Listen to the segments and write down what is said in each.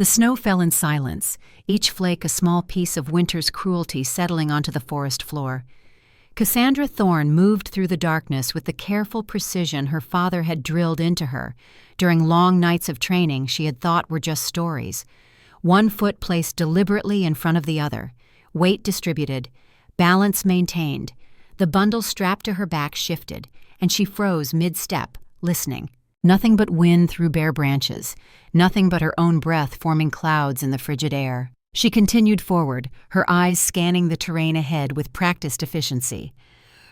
The snow fell in silence, each flake a small piece of winter's cruelty settling onto the forest floor. Cassandra Thorne moved through the darkness with the careful precision her father had drilled into her during long nights of training she had thought were just stories. One foot placed deliberately in front of the other, weight distributed, balance maintained. The bundle strapped to her back shifted, and she froze mid-step, listening. Nothing but wind through bare branches, nothing but her own breath forming clouds in the frigid air. She continued forward, her eyes scanning the terrain ahead with practiced efficiency.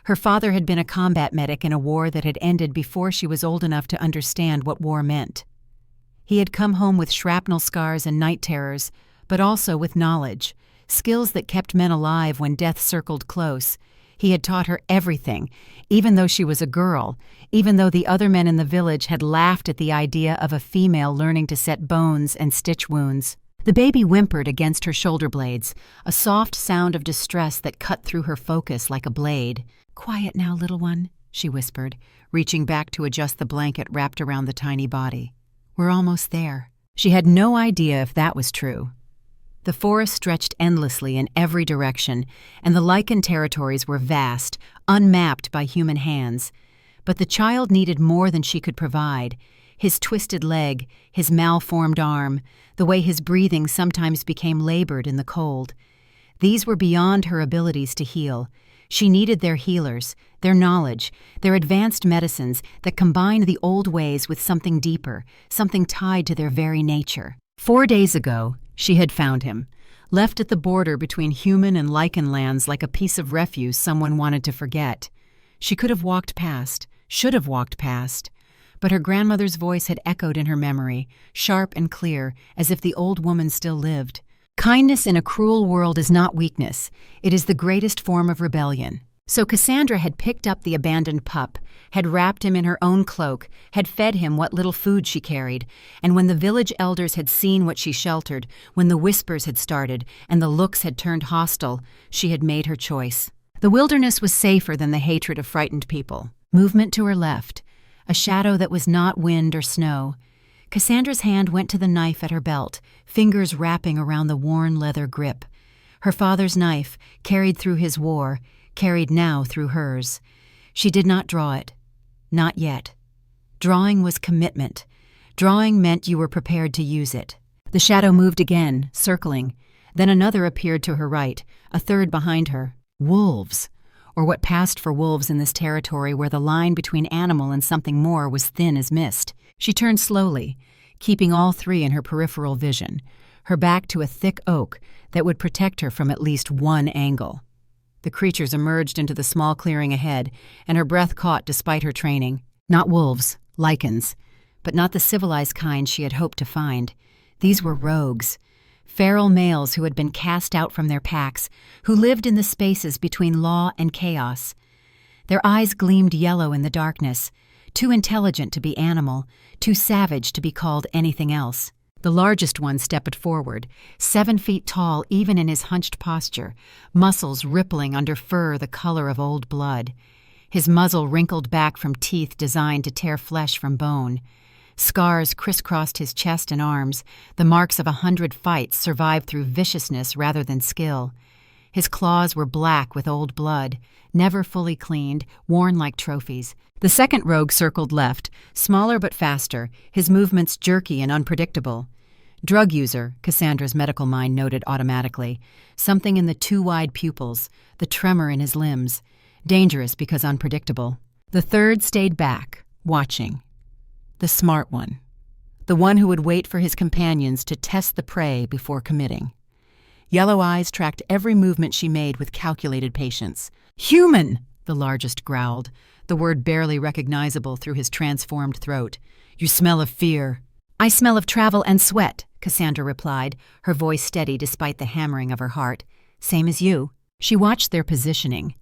Her father had been a combat medic in a war that had ended before she was old enough to understand what war meant. He had come home with shrapnel scars and night terrors, but also with knowledge, skills that kept men alive when death circled close. He had taught her everything, even though she was a girl, even though the other men in the village had laughed at the idea of a female learning to set bones and stitch wounds. The baby whimpered against her shoulder blades, a soft sound of distress that cut through her focus like a blade. "Quiet now, little one," she whispered, reaching back to adjust the blanket wrapped around the tiny body. "We're almost there." She had no idea if that was true. The forest stretched endlessly in every direction, and the lykan territories were vast, unmapped by human hands. But the child needed more than she could provide. His twisted leg, his malformed arm, the way his breathing sometimes became labored in the cold. These were beyond her abilities to heal. She needed their healers, their knowledge, their advanced medicines that combined the old ways with something deeper, something tied to their very nature. 4 days ago, she had found him, left at the border between human and lykan lands like a piece of refuse someone wanted to forget. She could have walked past, should have walked past, but her grandmother's voice had echoed in her memory, sharp and clear, as if the old woman still lived. Kindness in a cruel world is not weakness, it is the greatest form of rebellion. So Cassandra had picked up the abandoned pup, had wrapped him in her own cloak, had fed him what little food she carried, and when the village elders had seen what she sheltered, when the whispers had started and the looks had turned hostile, she had made her choice. The wilderness was safer than the hatred of frightened people. Movement to her left, a shadow that was not wind or snow. Cassandra's hand went to the knife at her belt, fingers wrapping around the worn leather grip. Her father's knife, carried through his war, carried now through hers. She did not draw it. Not yet. Drawing was commitment. Drawing meant you were prepared to use it. The shadow moved again, circling. Then another appeared to her right, a third behind her. Wolves, or what passed for wolves in this territory where the line between animal and something more was thin as mist. She turned slowly, keeping all three in her peripheral vision, her back to a thick oak that would protect her from at least one angle. The creatures emerged into the small clearing ahead, and her breath caught despite her training. Not wolves, lykans, but not the civilized kind she had hoped to find. These were rogues, feral males who had been cast out from their packs, who lived in the spaces between law and chaos. Their eyes gleamed yellow in the darkness, too intelligent to be animal, too savage to be called anything else. The largest one stepped forward, 7 feet tall even in his hunched posture, muscles rippling under fur the color of old blood. His muzzle wrinkled back from teeth designed to tear flesh from bone. Scars crisscrossed his chest and arms, the marks of 100 fights survived through viciousness rather than skill. His claws were black with old blood, never fully cleaned, worn like trophies. The second rogue circled left, smaller but faster, his movements jerky and unpredictable. Drug user, Cassandra's medical mind noted automatically. Something in the too wide pupils, the tremor in his limbs. Dangerous because unpredictable. The third stayed back, watching. The smart one. The one who would wait for his companions to test the prey before committing. Yellow eyes tracked every movement she made with calculated patience. "Human!" the largest growled, the word barely recognizable through his transformed throat. "You smell of fear." "I smell of travel and sweat," Cassandra replied, her voice steady despite the hammering of her heart. "Same as you." She watched their positioning.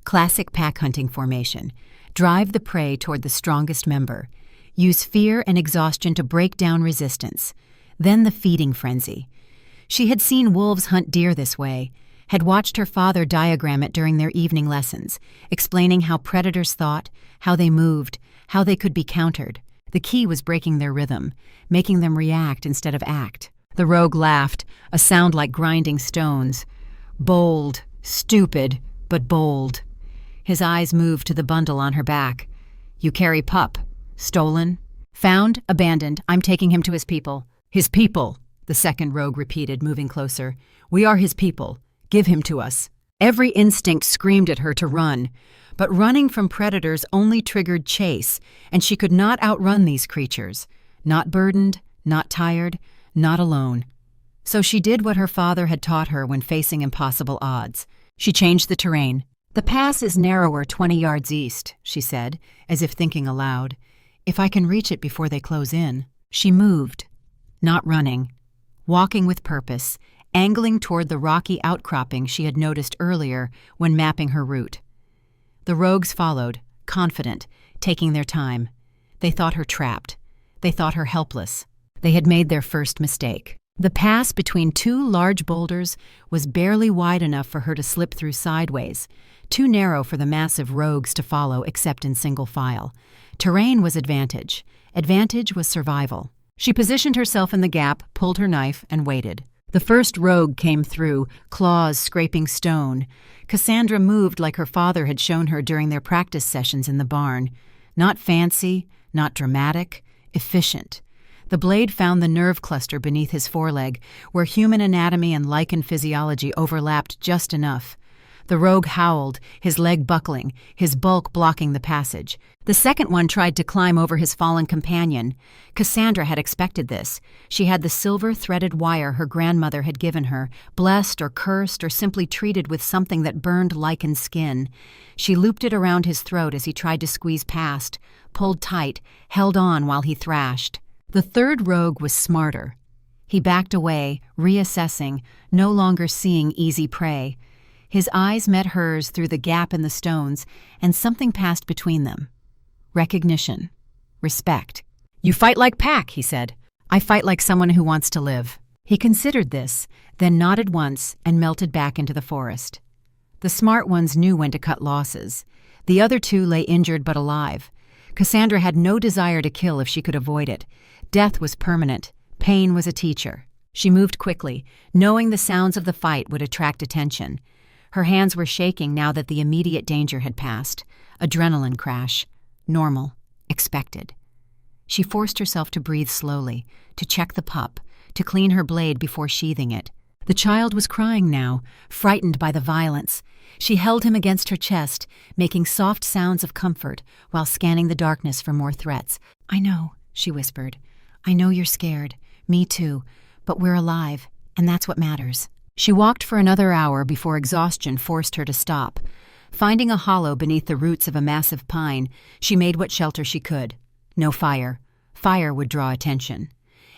Classic pack hunting formation. Drive the prey toward the strongest member. Use fear and exhaustion to break down resistance. Then the feeding frenzy. She had seen wolves hunt deer this way, had watched her father diagram it during their evening lessons, explaining how predators thought, how they moved, how they could be countered. The key was breaking their rhythm, making them react instead of act. The rogue laughed, a sound like grinding stones. Bold, stupid, but bold. His eyes moved to the bundle on her back. You carry pup. Stolen? Found, abandoned. I'm taking him to his people. His people, the second rogue repeated, moving closer. We are his people. Give him to us. Every instinct screamed at her to run, but running from predators only triggered chase, and she could not outrun these creatures. Not burdened, not tired, not alone. So she did what her father had taught her when facing impossible odds. She changed the terrain. The pass is narrower 20 yards east, she said, as if thinking aloud. If I can reach it before they close in. She moved, not running, walking with purpose, angling toward the rocky outcropping she had noticed earlier when mapping her route. The rogues followed, confident, taking their time. They thought her trapped. They thought her helpless. They had made their first mistake. The pass between two large boulders was barely wide enough for her to slip through sideways, too narrow for the massive rogues to follow except in single file. Terrain was advantage. Advantage was survival. She positioned herself in the gap, pulled her knife, and waited. The first rogue came through, claws scraping stone. Cassandra moved like her father had shown her during their practice sessions in the barn. Not fancy, not dramatic, efficient. The blade found the nerve cluster beneath his foreleg, where human anatomy and lykan physiology overlapped just enough. The rogue howled, his leg buckling, his bulk blocking the passage. The second one tried to climb over his fallen companion. Cassandra had expected this. She had the silver-threaded wire her grandmother had given her, blessed or cursed or simply treated with something that burned lykan skin. She looped it around his throat as he tried to squeeze past, pulled tight, held on while he thrashed. The third rogue was smarter. He backed away, reassessing, no longer seeing easy prey. His eyes met hers through the gap in the stones, and something passed between them. Recognition. Respect. You fight like pack, he said. I fight like someone who wants to live. He considered this, then nodded once and melted back into the forest. The smart ones knew when to cut losses. The other two lay injured but alive. Cassandra had no desire to kill if she could avoid it. Death was permanent. Pain was a teacher. She moved quickly, knowing the sounds of the fight would attract attention. Her hands were shaking now that the immediate danger had passed. Adrenaline crash. Normal. Expected. She forced herself to breathe slowly, to check the pup, to clean her blade before sheathing it. The child was crying now, frightened by the violence. She held him against her chest, making soft sounds of comfort while scanning the darkness for more threats. I know, she whispered. I know you're scared. Me too. But we're alive, and that's what matters. She walked for another hour before exhaustion forced her to stop. Finding a hollow beneath the roots of a massive pine, she made what shelter she could. No fire. Fire would draw attention.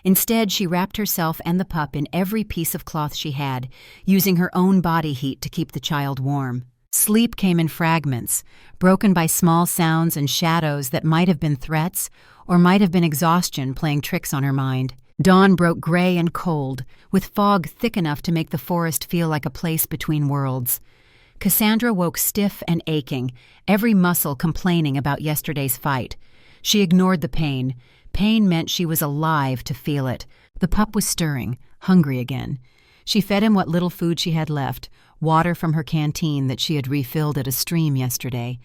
Instead, she wrapped herself and the pup in every piece of cloth she had, using her own body heat to keep the child warm. Sleep came in fragments, broken by small sounds and shadows that might have been threats or might have been exhaustion playing tricks on her mind. Dawn broke gray and cold, with fog thick enough to make the forest feel like a place between worlds. Cassandra woke stiff and aching, every muscle complaining about yesterday's fight. She ignored the pain. Pain meant she was alive to feel it. The pup was stirring, hungry again. She fed him what little food she had left, water from her canteen that she had refilled at a stream yesterday.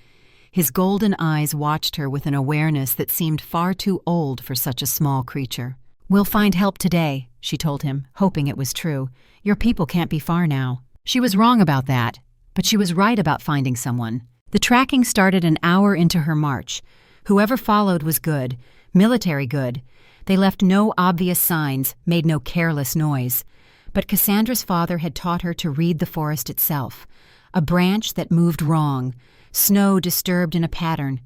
His golden eyes watched her with an awareness that seemed far too old for such a small creature. We'll find help today, she told him, hoping it was true. Your people can't be far now. She was wrong about that, but she was right about finding someone. The tracking started an hour into her march. Whoever followed was good, military good. They left no obvious signs, made no careless noise. But Cassandra's father had taught her to read the forest itself. A branch that moved wrong, snow disturbed in a pattern,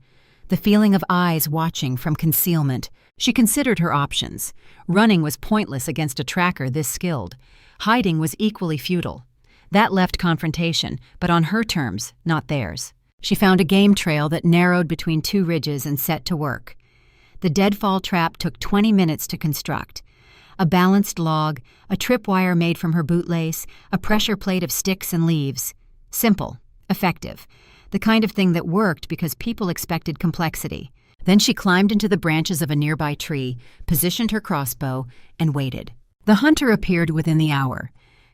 the feeling of eyes watching from concealment. She considered her options. Running was pointless against a tracker this skilled. Hiding was equally futile. That left confrontation, but on her terms, not theirs. She found a game trail that narrowed between two ridges and set to work. The deadfall trap took 20 minutes to construct. A balanced log, a tripwire made from her bootlace, a pressure plate of sticks and leaves. Simple, effective, the kind of thing that worked because people expected complexity. Then she climbed into the branches of a nearby tree, positioned her crossbow, and waited. The hunter appeared within the hour,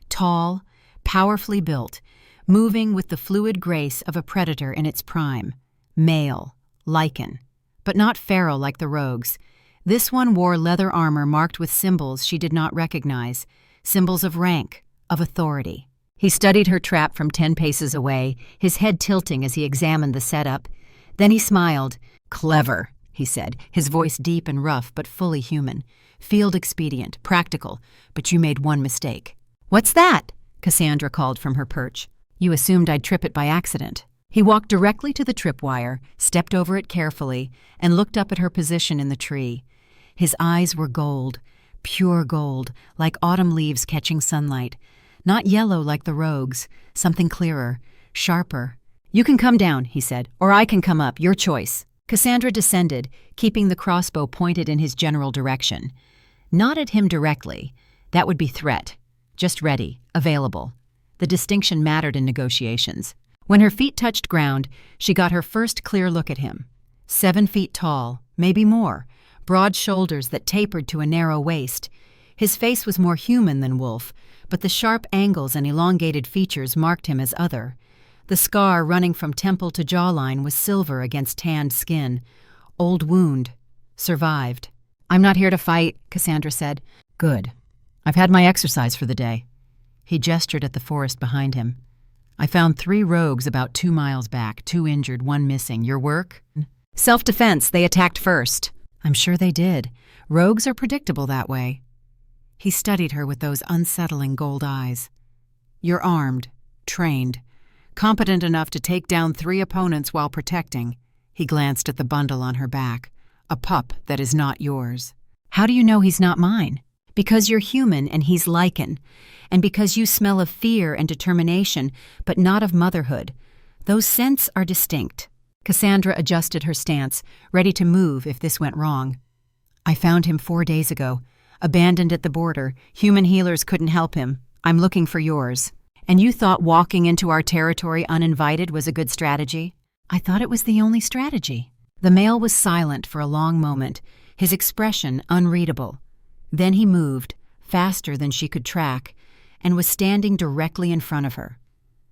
tall, powerfully built, moving with the fluid grace of a predator in its prime. Male, lykan, but not feral like the rogues. This one wore leather armor marked with symbols she did not recognize, symbols of rank, of authority. He studied her trap from 10 paces away, his head tilting as he examined the setup. Then he smiled. "Clever," he said, his voice deep and rough but fully human. "Field expedient, practical, but you made one mistake." "What's that?" Cassandra called from her perch. "You assumed I'd trip it by accident." He walked directly to the tripwire, stepped over it carefully, and looked up at her position in the tree. His eyes were gold, pure gold, like autumn leaves catching sunlight. Not yellow like the rogues, something clearer, sharper. "You can come down," he said, "or I can come up, your choice." Cassandra descended, keeping the crossbow pointed in his general direction. Not at him directly. That would be threat. Just ready, available. The distinction mattered in negotiations. When her feet touched ground, she got her first clear look at him. 7 feet tall, maybe more, broad shoulders that tapered to a narrow waist. His face was more human than wolf, but the sharp angles and elongated features marked him as other. The scar running from temple to jawline was silver against tanned skin. Old wound. Survived. "I'm not here to fight," Cassandra said. "Good. I've had my exercise for the day." He gestured at the forest behind him. "I found 3 rogues about 2 miles back, 2 injured, 1 missing. Your work?" "Self-defense. They attacked first." "I'm sure they did. Rogues are predictable that way." He studied her with those unsettling gold eyes. "You're armed, trained, competent enough to take down 3 opponents while protecting." He glanced at the bundle on her back. "A pup that is not yours." "How do you know he's not mine?" "Because you're human and he's lykan, and because you smell of fear and determination, but not of motherhood. Those scents are distinct." Cassandra adjusted her stance, ready to move if this went wrong. "I found him 4 days ago, abandoned at the border. Human healers couldn't help him. I'm looking for yours." "And you thought walking into our territory uninvited was a good strategy?" "I thought it was the only strategy." The male was silent for a long moment, his expression unreadable. Then he moved, faster than she could track, and was standing directly in front of her.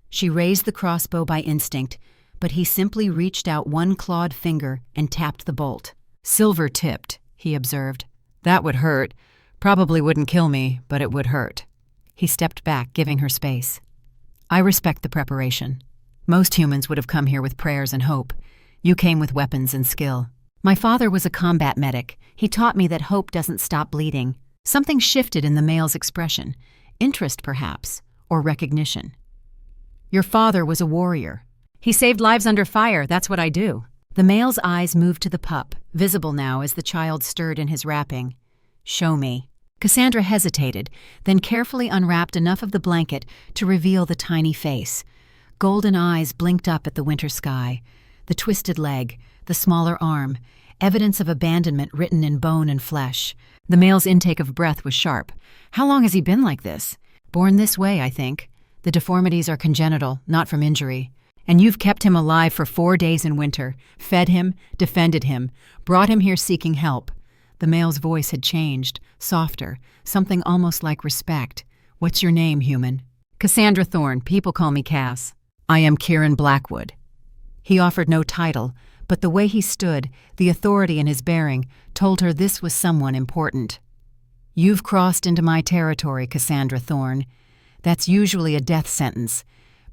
She raised the crossbow by instinct, but he simply reached out one clawed finger and tapped the bolt. "Silver-tipped," he observed. "That would hurt. Probably wouldn't kill me, but it would hurt." He stepped back, giving her space. "I respect the preparation. Most humans would have come here with prayers and hope. You came with weapons and skill. My father was a combat medic. He taught me that hope doesn't stop bleeding." Something shifted in the male's expression. Interest, perhaps, or recognition. "Your father was a warrior." "He saved lives under fire, that's what I do." The male's eyes moved to the pup, visible now as the child stirred in his wrapping. "Show me." Cassandra hesitated, then carefully unwrapped enough of the blanket to reveal the tiny face. Golden eyes blinked up at the winter sky. The twisted leg, the smaller arm, evidence of abandonment written in bone and flesh. The male's intake of breath was sharp. "How long has he been like this?" "Born this way, I think. The deformities are congenital, not from injury. And you've kept him alive for 4 days in winter, fed him, defended him, brought him here seeking help." The male's voice had changed, softer, something almost like respect. "What's your name, human?" "Cassandra Thorne. People call me Cass." "I am Kieran Blackwood." He offered no title, but the way he stood, the authority in his bearing, told her this was someone important. "You've crossed into my territory, Cassandra Thorne. That's usually a death sentence.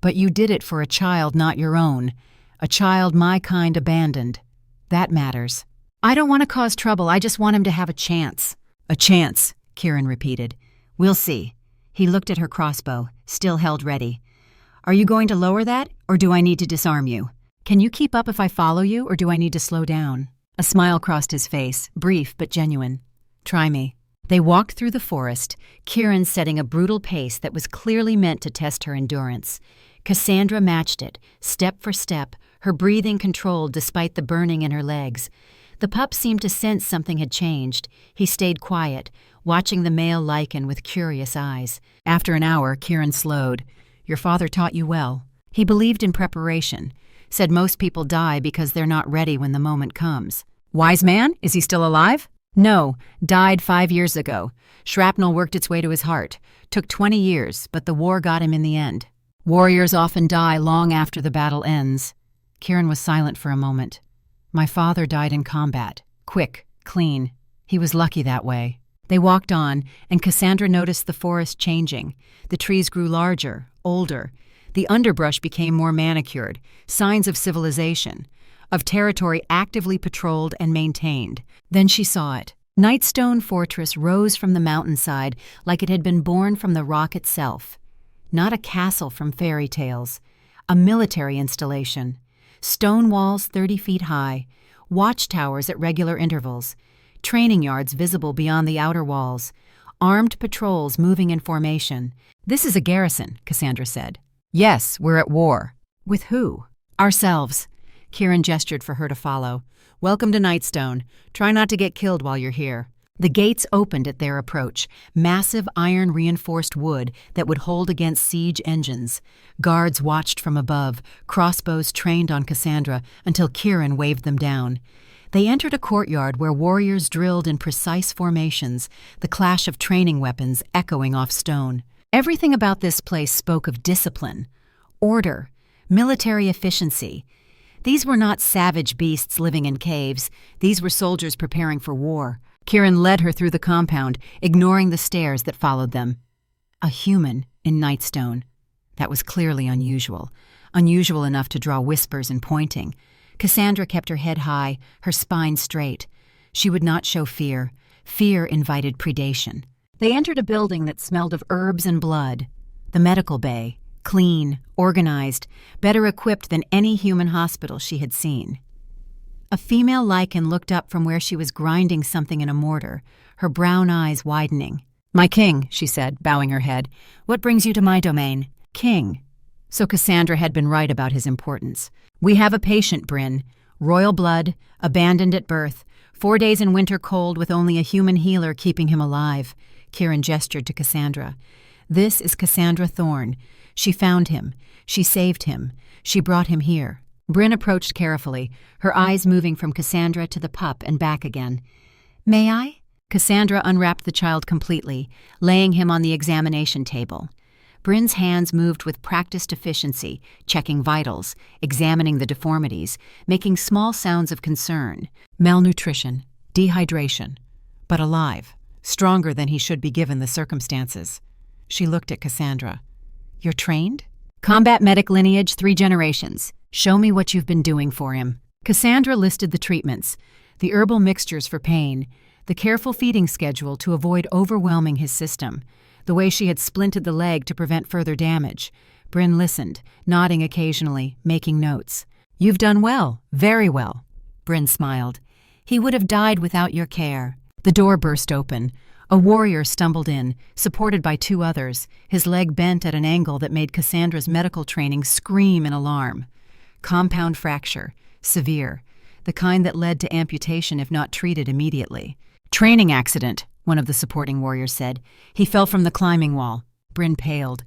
But you did it for a child not your own, a child my kind abandoned. That matters." "I don't want to cause trouble, I just want him to have a chance." "A chance," Kieran repeated. "We'll see." He looked at her crossbow, still held ready. "Are you going to lower that, or do I need to disarm you? Can you keep up if I follow you, or do I need to slow down?" A smile crossed his face, brief but genuine. "Try me." They walked through the forest, Kieran setting a brutal pace that was clearly meant to test her endurance. Cassandra matched it, step for step, her breathing controlled despite the burning in her legs. The pup seemed to sense something had changed. He stayed quiet, watching the male lykan with curious eyes. After an hour, Kieran slowed. "Your father taught you well. He believed in preparation. Said most people die because they're not ready when the moment comes." "Wise man? Is he still alive?" No, died 5 years ago. Shrapnel worked its way to his heart. Took 20 years, but the war got him in the end. Warriors often die long after the battle ends. Kieran was silent for a moment. My father died in combat. Quick, clean. He was lucky that way. They walked on, and Cassandra noticed the forest changing. The trees grew larger, older. The underbrush became more manicured, signs of civilization, of territory actively patrolled and maintained. Then she saw it. Nightstone Fortress rose from the mountainside like it had been born from the rock itself. Not a castle from fairy tales, a military installation. Stone walls 30 feet high, watchtowers at regular intervals, training yards visible beyond the outer walls, armed patrols moving in formation. This is a garrison, Cassandra said. Yes, we're at war. With who? Ourselves. Kieran gestured for her to follow. Welcome to Nightstone. Try not to get killed while you're here. The gates opened at their approach, massive iron-reinforced wood that would hold against siege engines. Guards watched from above, crossbows trained on Cassandra until Kieran waved them down. They entered a courtyard where warriors drilled in precise formations, the clash of training weapons echoing off stone. Everything about this place spoke of discipline, order, military efficiency. These were not savage beasts living in caves. These were soldiers preparing for war. Kieran led her through the compound, ignoring the stares that followed them. A human in Nightstone. That was clearly unusual. Unusual enough to draw whispers and pointing. Cassandra kept her head high, her spine straight. She would not show fear. Fear invited predation. They entered a building that smelled of herbs and blood. The medical bay, clean, organized, better equipped than any human hospital she had seen. A female lykan looked up from where she was grinding something in a mortar, her brown eyes widening. "My king," she said, bowing her head. "What brings you to my domain?" King. So Cassandra had been right about his importance. "We have a patient, Bryn. Royal blood, abandoned at birth, 4 days in winter cold with only a human healer keeping him alive." Kieran gestured to Cassandra. "This is Cassandra Thorne. She found him. She saved him. She brought him here." Bryn approached carefully, her eyes moving from Cassandra to the pup and back again. "May I?" Cassandra unwrapped the child completely, laying him on the examination table. Bryn's hands moved with practiced efficiency, checking vitals, examining the deformities, making small sounds of concern. Malnutrition, dehydration, but alive, stronger than he should be given the circumstances. She looked at Cassandra. "You're trained?" "Combat medic lineage, 3 generations. Show me what you've been doing for him." Cassandra listed the treatments, the herbal mixtures for pain, the careful feeding schedule to avoid overwhelming his system, the way she had splinted the leg to prevent further damage. Bryn listened, nodding occasionally, making notes. "You've done well, very well." Bryn smiled. "He would have died without your care." The door burst open. A warrior stumbled in, supported by 2 others, his leg bent at an angle that made Cassandra's medical training scream in alarm. Compound fracture, severe, the kind that led to amputation if not treated immediately. "Training accident," one of the supporting warriors said. "He fell from the climbing wall." Bryn paled.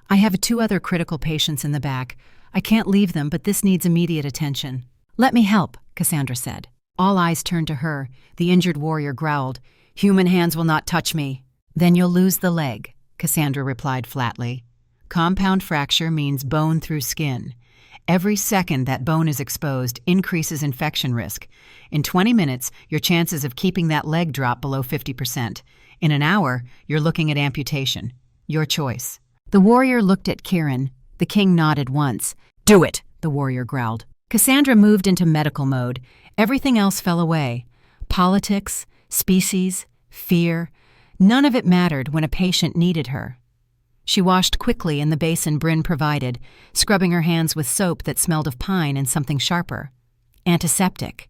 "I have 2 other critical patients in the back. I can't leave them, but this needs immediate attention." "Let me help," Cassandra said. All eyes turned to her. The injured warrior growled. "Human hands will not touch me." "Then you'll lose the leg," Cassandra replied flatly. "Compound fracture means bone through skin. Every second that bone is exposed increases infection risk. In 20 minutes, your chances of keeping that leg drop below 50%. In an hour, you're looking at amputation. Your choice." The warrior looked at Kieran. The king nodded once. "Do it," the warrior growled. Cassandra moved into medical mode. Everything else fell away. Politics, species, fear. None of it mattered when a patient needed her. She washed quickly in the basin Bryn provided, scrubbing her hands with soap that smelled of pine and something sharper. Antiseptic.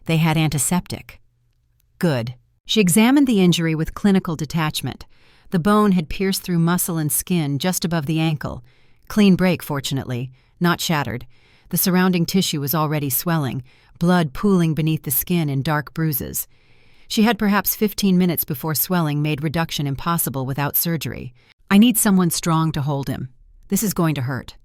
They had antiseptic. Good. She examined the injury with clinical detachment. The bone had pierced through muscle and skin just above the ankle. Clean break, fortunately, not shattered. The surrounding tissue was already swelling, blood pooling beneath the skin in dark bruises. She had perhaps 15 minutes before swelling made reduction impossible without surgery. "I need someone strong to hold him. This is going to hurt.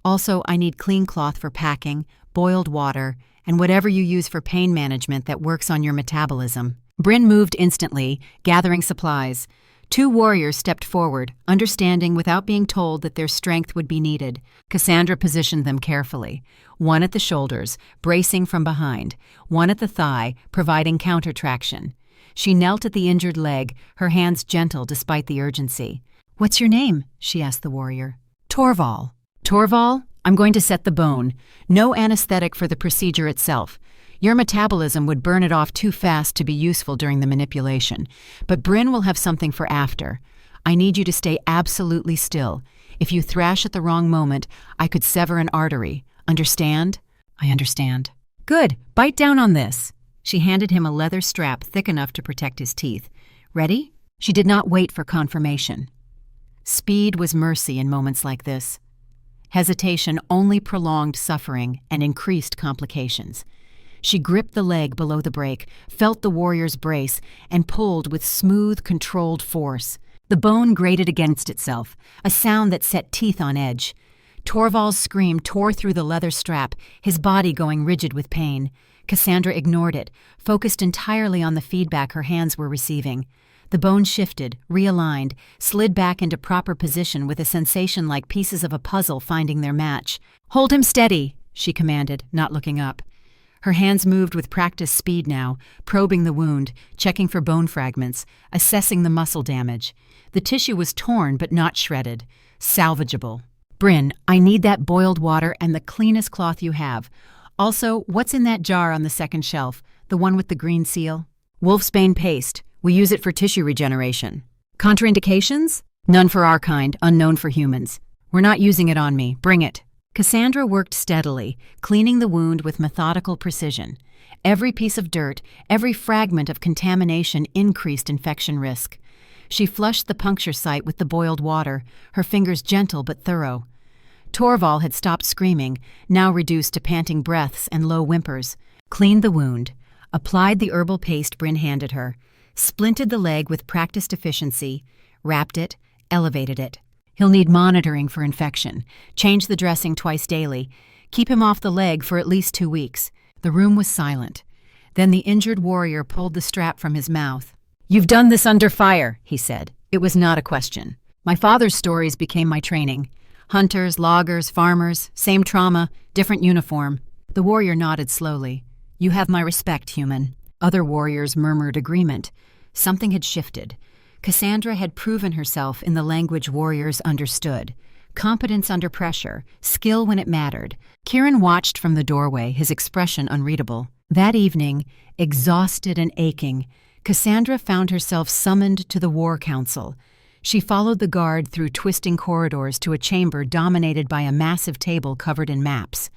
Also, I need clean cloth for packing, boiled water, and whatever you use for pain management that works on your metabolism." Bryn moved instantly, gathering supplies. 2 warriors stepped forward, understanding without being told that their strength would be needed. Cassandra positioned them carefully. One at the shoulders, bracing from behind. One at the thigh, providing counter-traction. She knelt at the injured leg, her hands gentle despite the urgency. "What's your name?" she asked the warrior. "Torval." "Torval, I'm going to set the bone. No anesthetic for the procedure itself. Your metabolism would burn it off too fast to be useful during the manipulation. But Bryn will have something for after. I need you to stay absolutely still. If you thrash at the wrong moment, I could sever an artery. Understand?" "I understand." "Good. Bite down on this." She handed him a leather strap thick enough to protect his teeth. "Ready?" She did not wait for confirmation. Speed was mercy in moments like this. Hesitation only prolonged suffering and increased complications. She gripped the leg below the break, felt the warrior's brace, and pulled with smooth, controlled force. The bone grated against itself, a sound that set teeth on edge. Torval's scream tore through the leather strap, his body going rigid with pain. Cassandra ignored it, focused entirely on the feedback her hands were receiving. The bone shifted, realigned, slid back into proper position with a sensation like pieces of a puzzle finding their match. "Hold him steady," she commanded, not looking up. Her hands moved with practiced speed now, probing the wound, checking for bone fragments, assessing the muscle damage. The tissue was torn but not shredded. Salvageable. "Bryn, I need that boiled water and the cleanest cloth you have. Also, what's in that jar on the second shelf, the one with the green seal?" "Wolfsbane paste. We use it for tissue regeneration." "Contraindications?" "None for our kind, unknown for humans." "We're not using it on me. Bring it." Cassandra worked steadily, cleaning the wound with methodical precision. Every piece of dirt, every fragment of contamination increased infection risk. She flushed the puncture site with the boiled water, her fingers gentle but thorough. Torval had stopped screaming, now reduced to panting breaths and low whimpers. Cleaned the wound, applied the herbal paste Bryn handed her, splinted the leg with practiced efficiency, wrapped it, elevated it. "He'll need monitoring for infection. Change the dressing twice daily. Keep him off the leg for at least 2 weeks." The room was silent. Then the injured warrior pulled the strap from his mouth. "You've done this under fire," he said. It was not a question. "My father's stories became my training. Hunters, loggers, farmers, same trauma, different uniform." The warrior nodded slowly. "You have my respect, human." Other warriors murmured agreement. Something had shifted. Cassandra had proven herself in the language warriors understood. Competence under pressure, skill when it mattered. Kieran watched from the doorway, his expression unreadable. That evening, exhausted and aching, Cassandra found herself summoned to the War Council. She followed the guard through twisting corridors to a chamber dominated by a massive table covered in maps.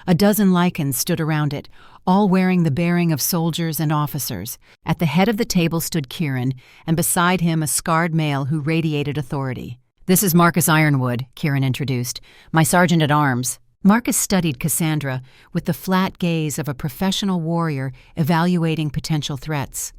A dozen lycans stood around it, all wearing the bearing of soldiers and officers. At the head of the table stood Kieran, and beside him a scarred male who radiated authority. "This is Marcus Ironwood," Kieran introduced, "my sergeant-at-arms." Marcus studied Cassandra with the flat gaze of a professional warrior evaluating potential threats.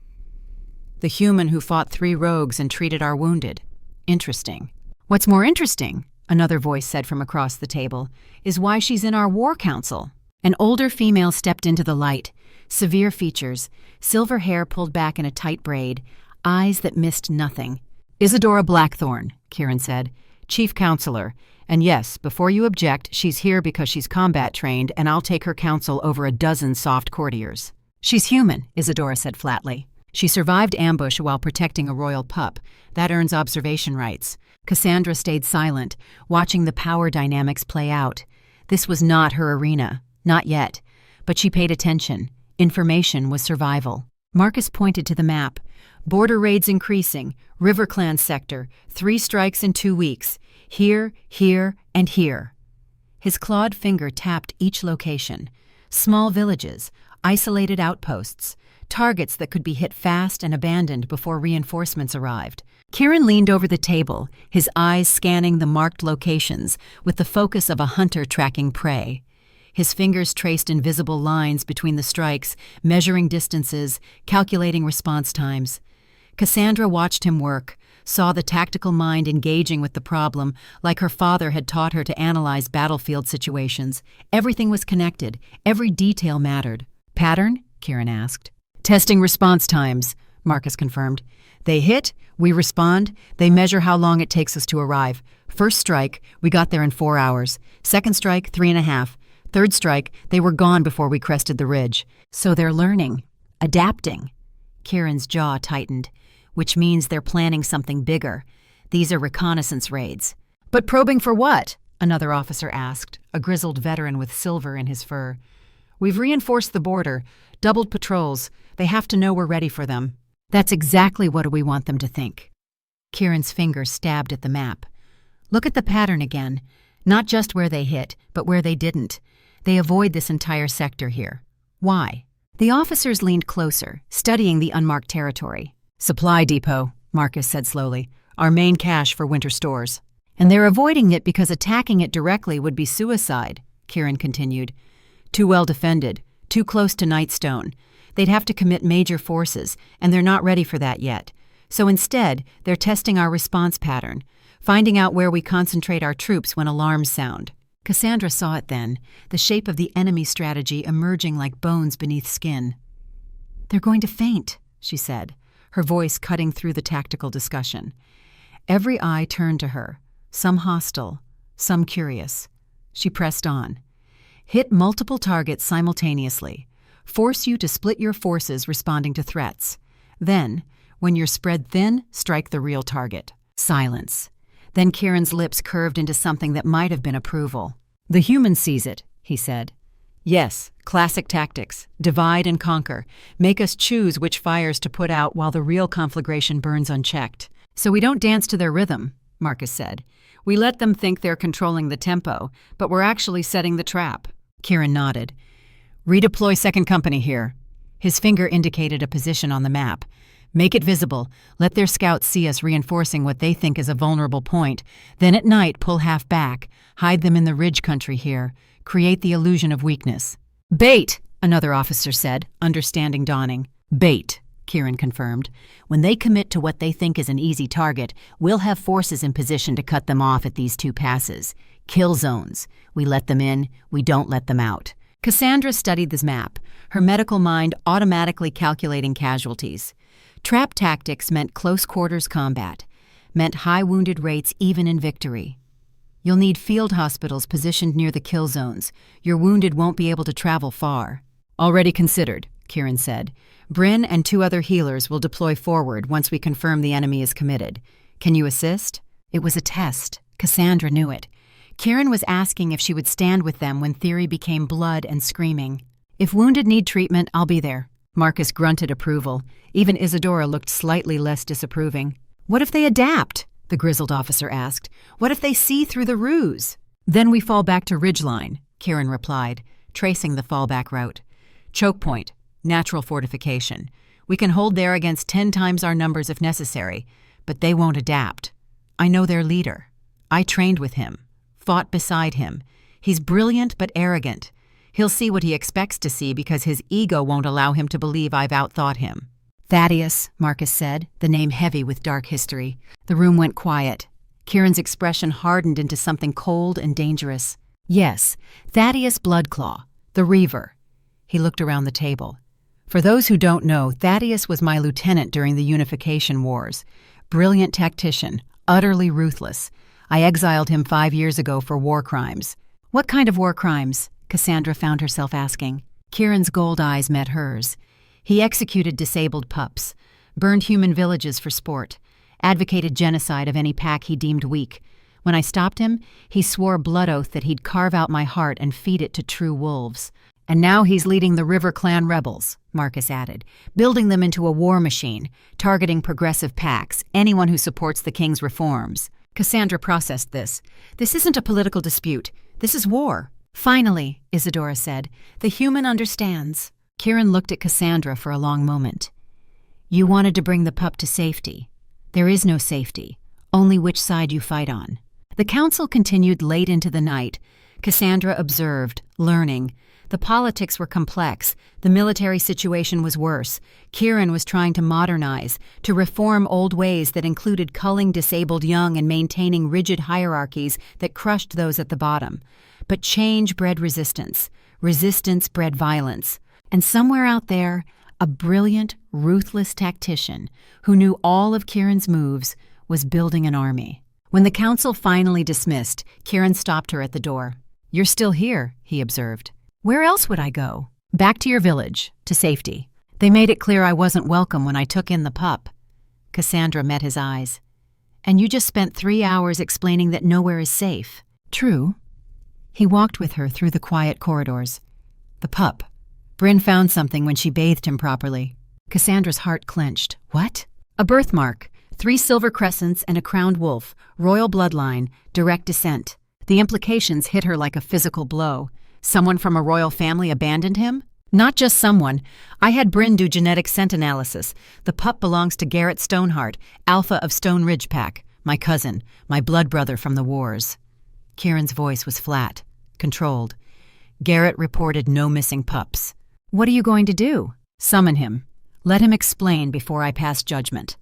"The human who fought 3 rogues and treated our wounded. Interesting." "What's more interesting," another voice said from across the table, "is why she's in our war council." An older female stepped into the light, severe features, silver hair pulled back in a tight braid, eyes that missed nothing. "Isadora Blackthorne," Kieran said, "Chief Counselor. And yes, before you object, she's here because she's combat trained, and I'll take her counsel over a dozen soft courtiers." "She's human," Isadora said flatly. "She survived ambush while protecting a royal pup. That earns observation rights." Cassandra stayed silent, watching the power dynamics play out. This was not her arena. Not yet. But she paid attention. Information was survival. Marcus pointed to the map. "Border raids increasing. RiverClan sector. 3 strikes in 2 weeks. Here, here, and here." His clawed finger tapped each location. Small villages, isolated outposts, targets that could be hit fast and abandoned before reinforcements arrived. Kieran leaned over the table, his eyes scanning the marked locations with the focus of a hunter tracking prey. His fingers traced invisible lines between the strikes, measuring distances, calculating response times. Cassandra watched him work, saw the tactical mind engaging with the problem like her father had taught her to analyze battlefield situations. Everything was connected, every detail mattered. "Pattern?" Kieran asked. "Testing response times. Marcus confirmed. They hit, we respond, they measure how long it takes us to arrive. First strike, we got there in 4 hours. Second strike, 3.5. Third strike, they were gone before we crested the ridge. So they're learning, adapting. Kieran's jaw tightened, which means they're planning something bigger. These are reconnaissance raids. But probing for what? Another officer asked, a grizzled veteran with silver in his fur. We've reinforced the border, doubled patrols. They have to know we're ready for them. That's exactly what we want them to think. Kieran's finger stabbed at the map. Look at the pattern again. Not just where they hit, but where they didn't. They avoid this entire sector here. Why? The officers leaned closer, studying the unmarked territory. Supply depot, Marcus said slowly. Our main cache for winter stores. And they're avoiding it because attacking it directly would be suicide, Kieran continued. Too well defended, too close to Nightstone. They'd have to commit major forces, and they're not ready for that yet. So instead, they're testing our response pattern, finding out where we concentrate our troops when alarms sound. Cassandra saw it then, the shape of the enemy strategy emerging like bones beneath skin. They're going to faint, she said, her voice cutting through the tactical discussion. Every eye turned to her, some hostile, some curious. She pressed on. Hit multiple targets simultaneously. Force you to split your forces responding to threats. Then, when you're spread thin, strike the real target. Silence. Then Kieran's lips curved into something that might have been approval. The human sees it, he said. Yes, classic tactics. Divide and conquer. Make us choose which fires to put out while the real conflagration burns unchecked. So we don't dance to their rhythm, Marcus said. We let them think they're controlling the tempo, but we're actually setting the trap. Kieran nodded. Redeploy 2nd Company here. His finger indicated a position on the map. Make it visible. Let their scouts see us reinforcing what they think is a vulnerable point. Then at night, pull half back. Hide them in the ridge country here. Create the illusion of weakness. Bait, another officer said, understanding dawning. Bait, Kieran confirmed. When they commit to what they think is an easy target, we'll have forces in position to cut them off at these 2 passes. Kill zones. We let them in, we don't let them out. Cassandra studied this map, her medical mind automatically calculating casualties. Trap tactics meant close-quarters combat, meant high wounded rates even in victory. You'll need field hospitals positioned near the kill zones. Your wounded won't be able to travel far. Already considered, Kieran said. Bryn and 2 other healers will deploy forward once we confirm the enemy is committed. Can you assist? It was a test. Cassandra knew it. Kieran was asking if she would stand with them when theory became blood and screaming. If wounded need treatment, I'll be there. Marcus grunted approval. Even Isadora looked slightly less disapproving. What if they adapt? The grizzled officer asked. What if they see through the ruse? Then we fall back to Ridgeline, Kieran replied, tracing the fallback route. Choke point, natural fortification. We can hold there against 10 times our numbers if necessary, but they won't adapt. I know their leader. I trained with him. Fought beside him. He's brilliant but arrogant. He'll see what he expects to see because his ego won't allow him to believe I've outthought him. Thaddeus, Marcus said, the name heavy with dark history. The room went quiet. Kieran's expression hardened into something cold and dangerous. Yes, Thaddeus Bloodclaw, the Reaver. He looked around the table. For those who don't know, Thaddeus was my lieutenant during the Unification Wars. Brilliant tactician, utterly ruthless. I exiled him 5 years ago for war crimes. What kind of war crimes? Cassandra found herself asking. Kieran's gold eyes met hers. He executed disabled pups, burned human villages for sport, advocated genocide of any pack he deemed weak. When I stopped him, he swore a blood oath that he'd carve out my heart and feed it to true wolves. And now he's leading the River Clan rebels, Marcus added, building them into a war machine, targeting progressive packs, anyone who supports the king's reforms. Cassandra processed this. This isn't a political dispute. This is war. Finally, Isadora said, the human understands. Kieran looked at Cassandra for a long moment. You wanted to bring the pup to safety. There is no safety, only which side you fight on. The council continued late into the night. Cassandra observed, learning. The politics were complex. The military situation was worse. Kieran was trying to modernize, to reform old ways that included culling disabled young and maintaining rigid hierarchies that crushed those at the bottom. But change bred resistance. Resistance bred violence. And somewhere out there, A brilliant, ruthless tactician who knew all of Kieran's moves was building an army. When the council finally dismissed, Kieran stopped her at the door. "You're still here," he observed. "Where else would I go?" "Back to your village, to safety. They made it clear I wasn't welcome when I took in the pup." Cassandra met his eyes. "And you just spent 3 hours explaining that nowhere is safe." "True." He walked with her through the quiet corridors. "The pup. Bryn found something when she bathed him properly." Cassandra's heart clenched. "What?" "A birthmark. 3 silver crescents and a crowned wolf, royal bloodline, direct descent." The implications hit her like a physical blow. Someone from a royal family abandoned him? "Not just someone. I had Bryn do genetic scent analysis. The pup belongs to Garrett Stoneheart, Alpha of Stone Ridge Pack, my cousin, my blood brother from the wars." Kieran's voice was flat, controlled. "Garrett reported no missing pups." "What are you going to do?" "Summon him. Let him explain before I pass judgment."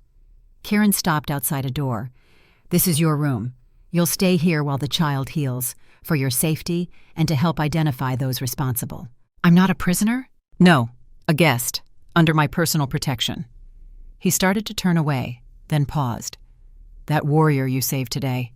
Kieran stopped outside a door. "This is your room. You'll stay here while the child heals, for your safety and to help identify those responsible." "I'm not a prisoner?" "No, a guest, under my personal protection." He started to turn away, then paused. "That warrior you saved today.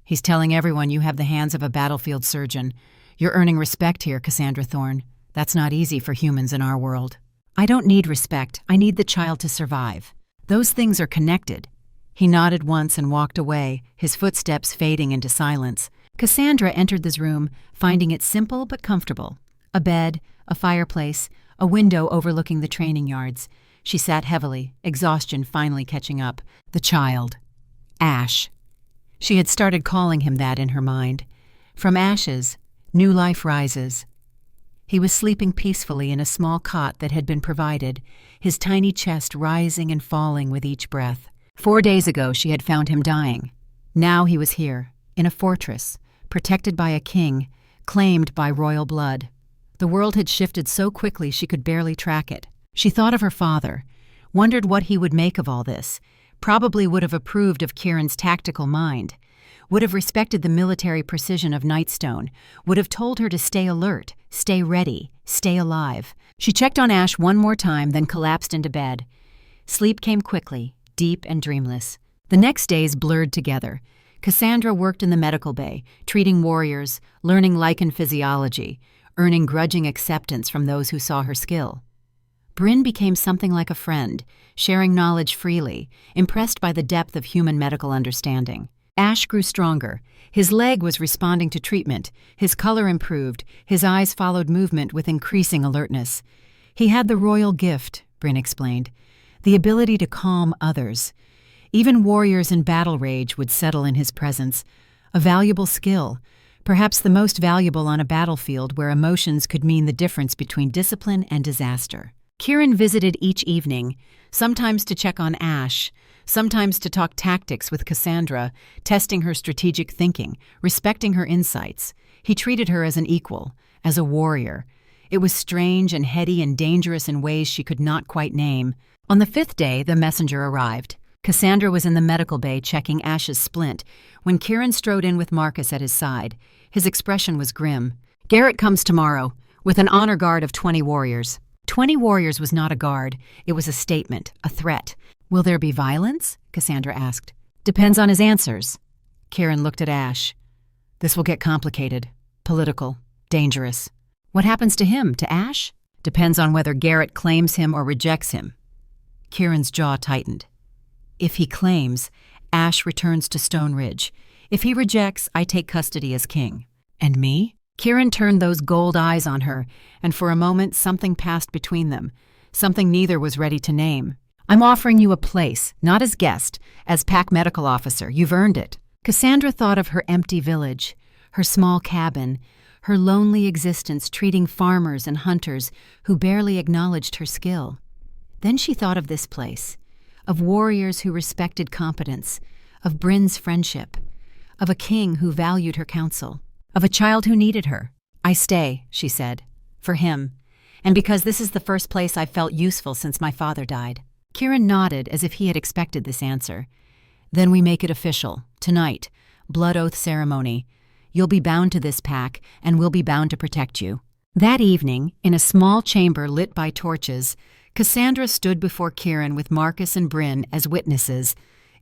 He's telling everyone you have the hands of a battlefield surgeon. You're earning respect here, Cassandra Thorne. That's not easy for humans in our world." "I don't need respect. I need the child to survive. Those things are connected." He nodded once and walked away, his footsteps fading into silence. Cassandra entered this room, finding it simple but comfortable. A bed, a fireplace, a window overlooking the training yards. She sat heavily, exhaustion finally catching up. The child. Ash. She had started calling him that in her mind. From ashes, new life rises. He was sleeping peacefully in a small cot that had been provided, his tiny chest rising and falling with each breath. 4 days ago she had found him dying. Now he was here, in a fortress, protected by a king, claimed by royal blood. The world had shifted so quickly she could barely track it. She thought of her father, wondered what he would make of all this, probably would have approved of Kieran's tactical mind, would have respected the military precision of Nightstone, would have told her to stay alert, stay ready, stay alive. She checked on Ash one more time, then collapsed into bed. Sleep came quickly, deep and dreamless. The next days blurred together. Cassandra worked in the medical bay, treating warriors, learning lykan physiology, earning grudging acceptance from those who saw her skill. Bryn became something like a friend, sharing knowledge freely, impressed by the depth of human medical understanding. Ash grew stronger. His leg was responding to treatment, his color improved, his eyes followed movement with increasing alertness. He had the royal gift, Bryn explained, the ability to calm others. Even warriors in battle rage would settle in his presence, a valuable skill, perhaps the most valuable on a battlefield where emotions could mean the difference between discipline and disaster. Kieran visited each evening, sometimes to check on Ash, sometimes to talk tactics with Cassandra, testing her strategic thinking, respecting her insights. He treated her as an equal, as a warrior. It was strange and heady and dangerous in ways she could not quite name. On the 5th day, the messenger arrived. Cassandra was in the medical bay checking Ash's splint when Kieran strode in with Marcus at his side. His expression was grim. "Garrett comes tomorrow, with an honor guard of 20 warriors." 20 warriors was not a guard. It was a statement, a threat. "Will there be violence?" Cassandra asked. "Depends on his answers." Kieran looked at Ash. "This will get complicated. Political. Dangerous." "What happens to him, to Ash?" "Depends on whether Garrett claims him or rejects him." Kieran's jaw tightened. "If he claims, Ash returns to Stone Ridge. If he rejects, I take custody as king." "And me?" Kieran turned those gold eyes on her, and for a moment something passed between them, something neither was ready to name. "I'm offering you a place, not as guest, as pack medical officer. You've earned it." Cassandra thought of her empty village, her small cabin, her lonely existence treating farmers and hunters who barely acknowledged her skill. Then she thought of this place, of warriors who respected competence, of Bryn's friendship, of a king who valued her counsel, of a child who needed her. "I stay," she said, "for him, and because this is the first place I've felt useful since my father died." Kieran nodded as if he had expected this answer. "Then we make it official. Tonight, blood oath ceremony. You'll be bound to this pack, and we'll be bound to protect you." That evening, in a small chamber lit by torches, Cassandra stood before Kieran with Marcus and Bryn as witnesses.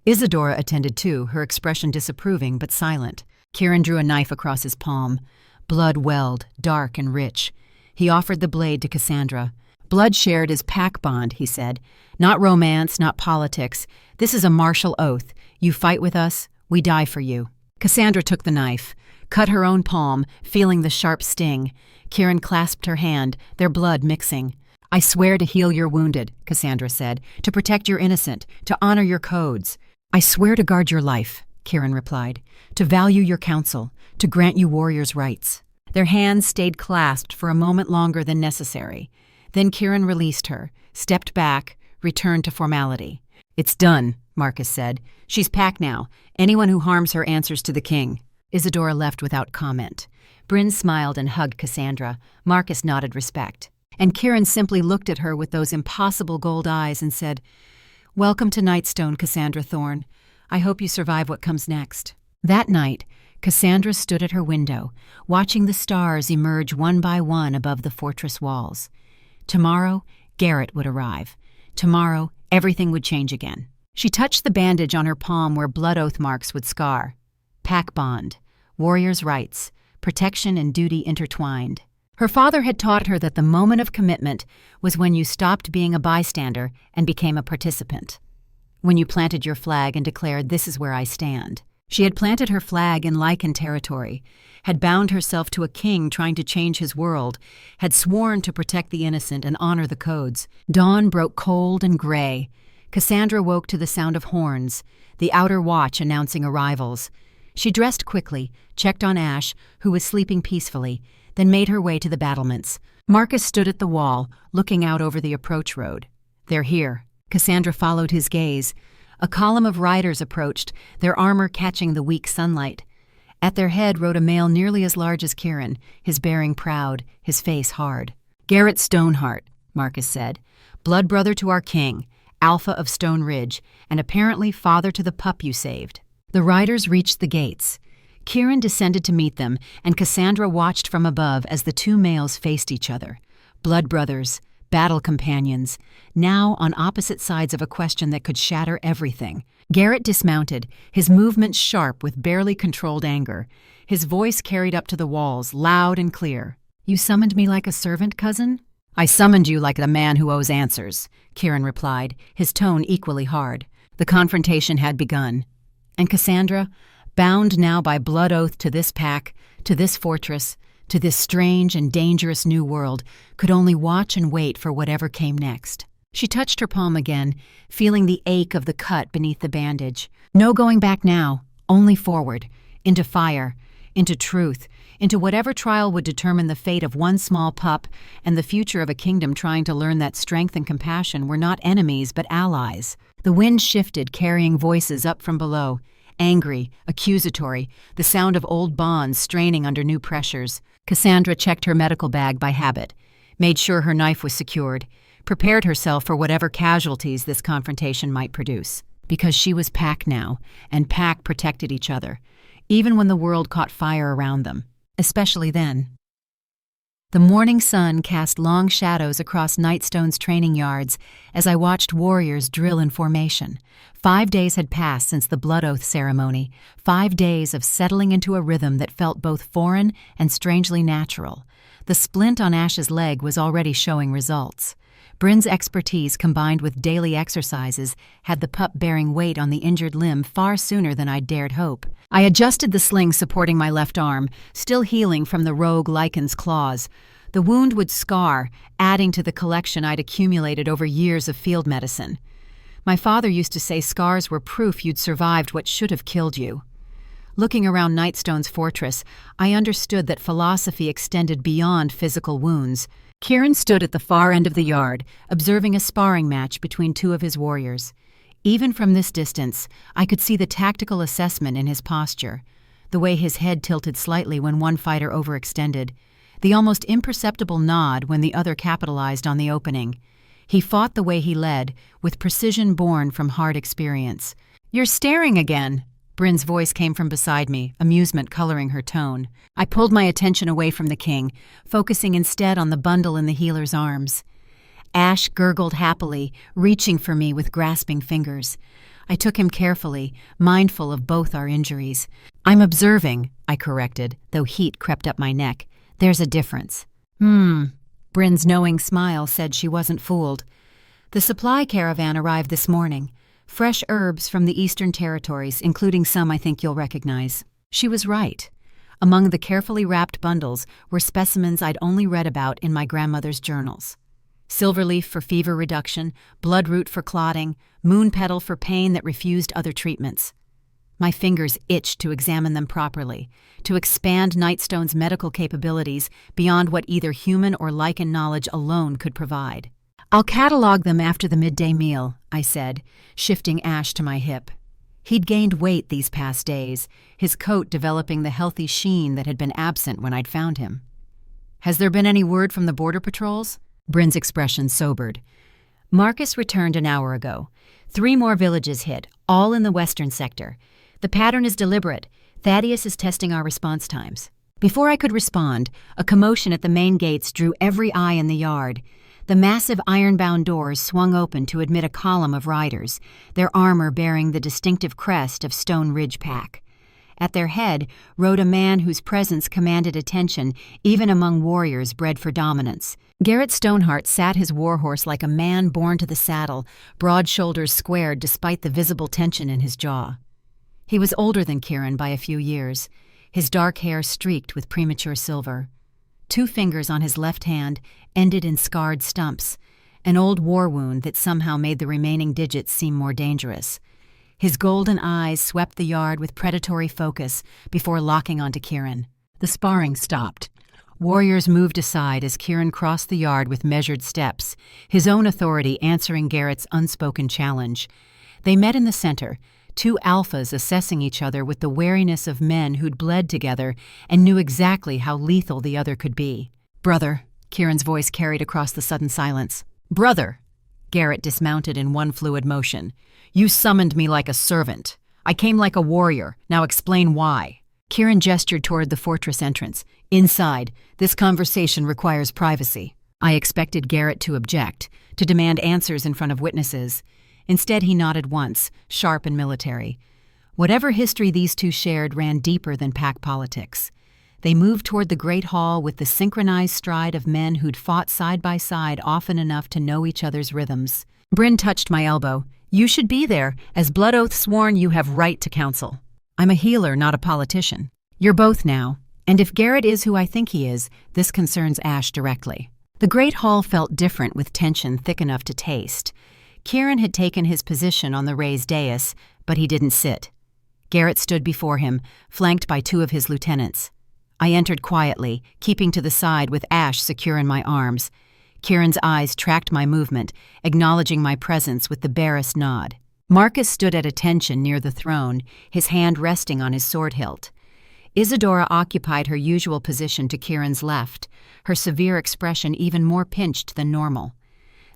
Isadora attended too, her expression disapproving but silent. Kieran drew a knife across his palm. Blood welled, dark and rich. He offered the blade to Cassandra. "Blood shared is pack bond," he said. "Not romance, not politics. This is a martial oath. You fight with us, we die for you." Cassandra took the knife, cut her own palm, feeling the sharp sting. Kieran clasped her hand, their blood mixing. "I swear to heal your wounded," Cassandra said, "to protect your innocent, to honor your codes." "I swear to guard your life," Kieran replied, "to value your counsel, to grant you warriors' rights." Their hands stayed clasped for a moment longer than necessary. Then Kieran released her, stepped back, returned to formality. "It's done," Marcus said. "She's packed now. Anyone who harms her answers to the king." Isadora left without comment. Bryn smiled and hugged Cassandra. Marcus nodded respect. And Kieran simply looked at her with those impossible gold eyes and said, "Welcome to Nightstone, Cassandra Thorne. I hope you survive what comes next." That night, Cassandra stood at her window, watching the stars emerge one by one above the fortress walls. Tomorrow, Garrett would arrive. Tomorrow, everything would change again. She touched the bandage on her palm where blood oath marks would scar. Pack bond, warriors' rights, protection and duty intertwined. Her father had taught her that the moment of commitment was when you stopped being a bystander and became a participant. When you planted your flag and declared, "This is where I stand." She had planted her flag in lykan territory, had bound herself to a king trying to change his world, had sworn to protect the innocent and honor the codes. Dawn broke cold and gray. Cassandra woke to the sound of horns, the outer watch announcing arrivals. She dressed quickly, checked on Ash, who was sleeping peacefully, then made her way to the battlements. Marcus stood at the wall, looking out over the approach road. "They're here." Cassandra followed his gaze. A column of riders approached, their armor catching the weak sunlight. At their head rode a male nearly as large as Kieran, his bearing proud, his face hard. "Garrett Stoneheart," Marcus said, "blood brother to our king, Alpha of Stone Ridge, and apparently father to the pup you saved." The riders reached the gates. Kieran descended to meet them, and Cassandra watched from above as the two males faced each other. Blood brothers, battle companions, now on opposite sides of a question that could shatter everything. Garrett dismounted, his movements sharp with barely controlled anger. His voice carried up to the walls, loud and clear. "You summoned me like a servant, cousin?" "I summoned you like a man who owes answers," Kieran replied, his tone equally hard. The confrontation had begun. And Cassandra, bound now by blood oath to this pack, to this fortress, to this strange and dangerous new world, could only watch and wait for whatever came next. She touched her palm again, feeling the ache of the cut beneath the bandage. No going back now, only forward, into fire, into truth, into whatever trial would determine the fate of one small pup and the future of a kingdom trying to learn that strength and compassion were not enemies but allies. The wind shifted, carrying voices up from below. Angry, accusatory, the sound of old bonds straining under new pressures. Cassandra checked her medical bag by habit, made sure her knife was secured, prepared herself for whatever casualties this confrontation might produce. Because she was pack now, and pack protected each other, even when the world caught fire around them, especially then. The morning sun cast long shadows across Nightstone's training yards as I watched warriors drill in formation. 5 days had passed since the blood oath ceremony, 5 days of settling into a rhythm that felt both foreign and strangely natural. The splint on Ash's leg was already showing results. Bryn's expertise combined with daily exercises had the pup bearing weight on the injured limb far sooner than I'd dared hope. I adjusted the sling supporting my left arm, still healing from the rogue lykan's claws. The wound would scar, adding to the collection I'd accumulated over years of field medicine. My father used to say scars were proof you'd survived what should have killed you. Looking around Nightstone's fortress, I understood that philosophy extended beyond physical wounds. Kieran stood at the far end of the yard, observing a sparring match between two of his warriors. Even from this distance, I could see the tactical assessment in his posture, the way his head tilted slightly when one fighter overextended, the almost imperceptible nod when the other capitalized on the opening. He fought the way he led, with precision born from hard experience. "You're staring again." Bryn's voice came from beside me, amusement coloring her tone. I pulled my attention away from the king, focusing instead on the bundle in the healer's arms. Ash gurgled happily, reaching for me with grasping fingers. I took him carefully, mindful of both our injuries. "I'm observing," I corrected, though heat crept up my neck. "There's a difference." Bryn's knowing smile said she wasn't fooled. "The supply caravan arrived this morning. Fresh herbs from the Eastern Territories, including some I think you'll recognize." She was right. Among the carefully wrapped bundles were specimens I'd only read about in my grandmother's journals. Silverleaf for fever reduction, bloodroot for clotting, moon petal for pain that refused other treatments. My fingers itched to examine them properly, to expand Nightstone's medical capabilities beyond what either human or lykan knowledge alone could provide. "I'll catalog them after the midday meal," I said, shifting Ash to my hip. He'd gained weight these past days, his coat developing the healthy sheen that had been absent when I'd found him. "Has there been any word from the border patrols?" Bryn's expression sobered. "Marcus returned an hour ago. 3 more villages hit, all in the western sector. The pattern is deliberate. Thaddeus is testing our response times." Before I could respond, a commotion at the main gates drew every eye in the yard. The massive iron-bound doors swung open to admit a column of riders, their armor bearing the distinctive crest of Stone Ridge Pack. At their head rode a man whose presence commanded attention even among warriors bred for dominance. Garrett Stoneheart sat his warhorse like a man born to the saddle, broad shoulders squared despite the visible tension in his jaw. He was older than Kieran by a few years, his dark hair streaked with premature silver. 2 fingers on his left hand ended in scarred stumps, an old war wound that somehow made the remaining digits seem more dangerous. His golden eyes swept the yard with predatory focus before locking onto Kieran. The sparring stopped. Warriors moved aside as Kieran crossed the yard with measured steps, his own authority answering Garrett's unspoken challenge. They met in the center, 2 alphas assessing each other with the wariness of men who'd bled together and knew exactly how lethal the other could be. "Brother," Kieran's voice carried across the sudden silence. "Brother!" Garrett dismounted in one fluid motion. "You summoned me like a servant. I came like a warrior. Now explain why." Kieran gestured toward the fortress entrance. "Inside, this conversation requires privacy." I expected Garrett to object, to demand answers in front of witnesses. Instead, he nodded once, sharp and military. Whatever history these 2 shared ran deeper than pack politics. They moved toward the great hall with the synchronized stride of men who'd fought side by side often enough to know each other's rhythms. Bryn touched my elbow. "You should be there. As blood oath sworn, you have right to counsel." "I'm a healer, not a politician." "You're both now. And if Garrett is who I think he is, this concerns Ash directly." The great hall felt different with tension thick enough to taste. Kieran had taken his position on the raised dais, but he didn't sit. Garrett stood before him, flanked by 2 of his lieutenants. I entered quietly, keeping to the side with Ash secure in my arms. Kieran's eyes tracked my movement, acknowledging my presence with the barest nod. Marcus stood at attention near the throne, his hand resting on his sword hilt. Isadora occupied her usual position to Kieran's left, her severe expression even more pinched than normal.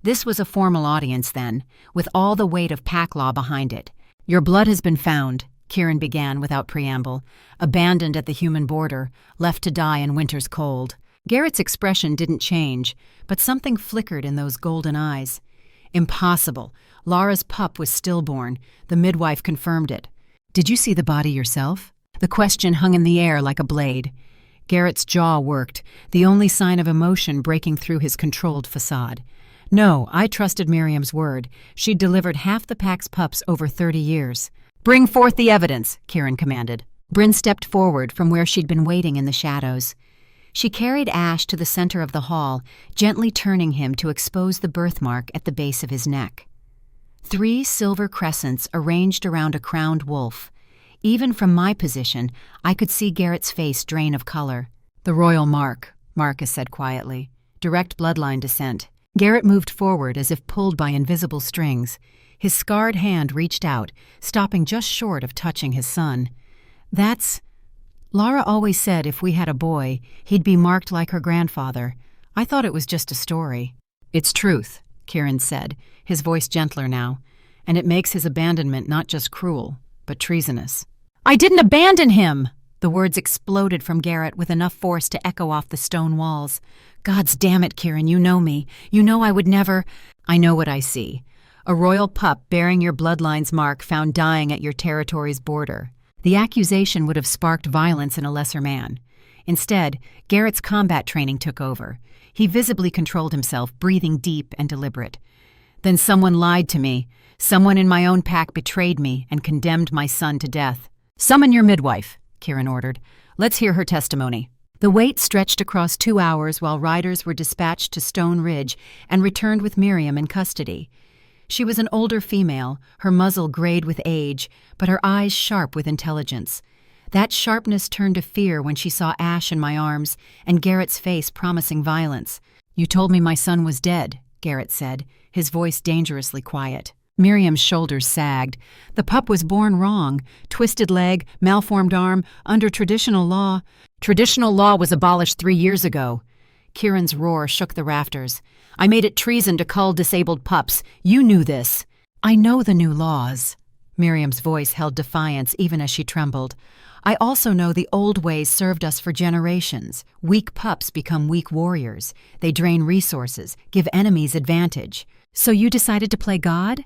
This was a formal audience then, with all the weight of pack law behind it. "Your blood has been found," Kieran began without preamble, "abandoned at the human border, left to die in winter's cold." Garrett's expression didn't change, but something flickered in those golden eyes. "Impossible. Lara's pup was stillborn. The midwife confirmed it." "Did you see the body yourself?" The question hung in the air like a blade. Garrett's jaw worked, the only sign of emotion breaking through his controlled facade. "No, I trusted Miriam's word. She'd delivered half the pack's pups over 30 years. "Bring forth the evidence," Kieran commanded. Bryn stepped forward from where she'd been waiting in the shadows. She carried Ash to the center of the hall, gently turning him to expose the birthmark at the base of his neck. 3 silver crescents arranged around a crowned wolf. Even from my position, I could see Garrett's face drain of color. "The royal mark," Marcus said quietly. "Direct bloodline descent." Garrett moved forward as if pulled by invisible strings. His scarred hand reached out, stopping just short of touching his son. "That's... Lara always said if we had a boy, he'd be marked like her grandfather. I thought it was just a story." "It's truth," Kieran said, his voice gentler now. "And it makes his abandonment not just cruel, but treasonous." "I didn't abandon him!" The words exploded from Garrett with enough force to echo off the stone walls. "God's damn it, Kieran, you know me. You know I would never—" "I know what I see. A royal pup bearing your bloodline's mark found dying at your territory's border." The accusation would have sparked violence in a lesser man. Instead, Garrett's combat training took over. He visibly controlled himself, breathing deep and deliberate. "Then someone lied to me. Someone in my own pack betrayed me and condemned my son to death." "Summon your midwife," Kieran ordered. "Let's hear her testimony." The wait stretched across 2 hours while riders were dispatched to Stone Ridge and returned with Miriam in custody. She was an older female, her muzzle grayed with age, but her eyes sharp with intelligence. That sharpness turned to fear when she saw Ash in my arms and Garrett's face promising violence. "You told me my son was dead," Garrett said, his voice dangerously quiet. Miriam's shoulders sagged. "The pup was born wrong. Twisted leg, malformed arm, under traditional law." "Traditional law was abolished 3 years ago." Kieran's roar shook the rafters. "I made it treason to cull disabled pups. You knew this." "I know the new laws." Miriam's voice held defiance even as she trembled. "I also know the old ways served us for generations. Weak pups become weak warriors. They drain resources, give enemies advantage. So you decided to play God?"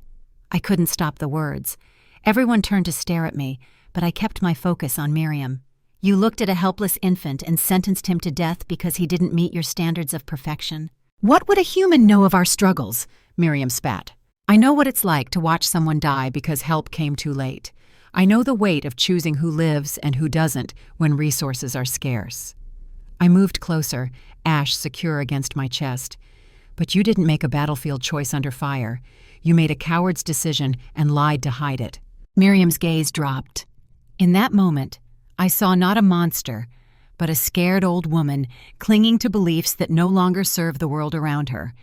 I couldn't stop the words. Everyone turned to stare at me, but I kept my focus on Miriam. "You looked at a helpless infant and sentenced him to death because he didn't meet your standards of perfection." "What would a human know of our struggles?" Miriam spat. "I know what it's like to watch someone die because help came too late. I know the weight of choosing who lives and who doesn't when resources are scarce." I moved closer, Ash secure against my chest. "But you didn't make a battlefield choice under fire. You made a coward's decision and lied to hide it." Miriam's gaze dropped. In that moment, I saw not a monster, but a scared old woman clinging to beliefs that no longer served the world around her.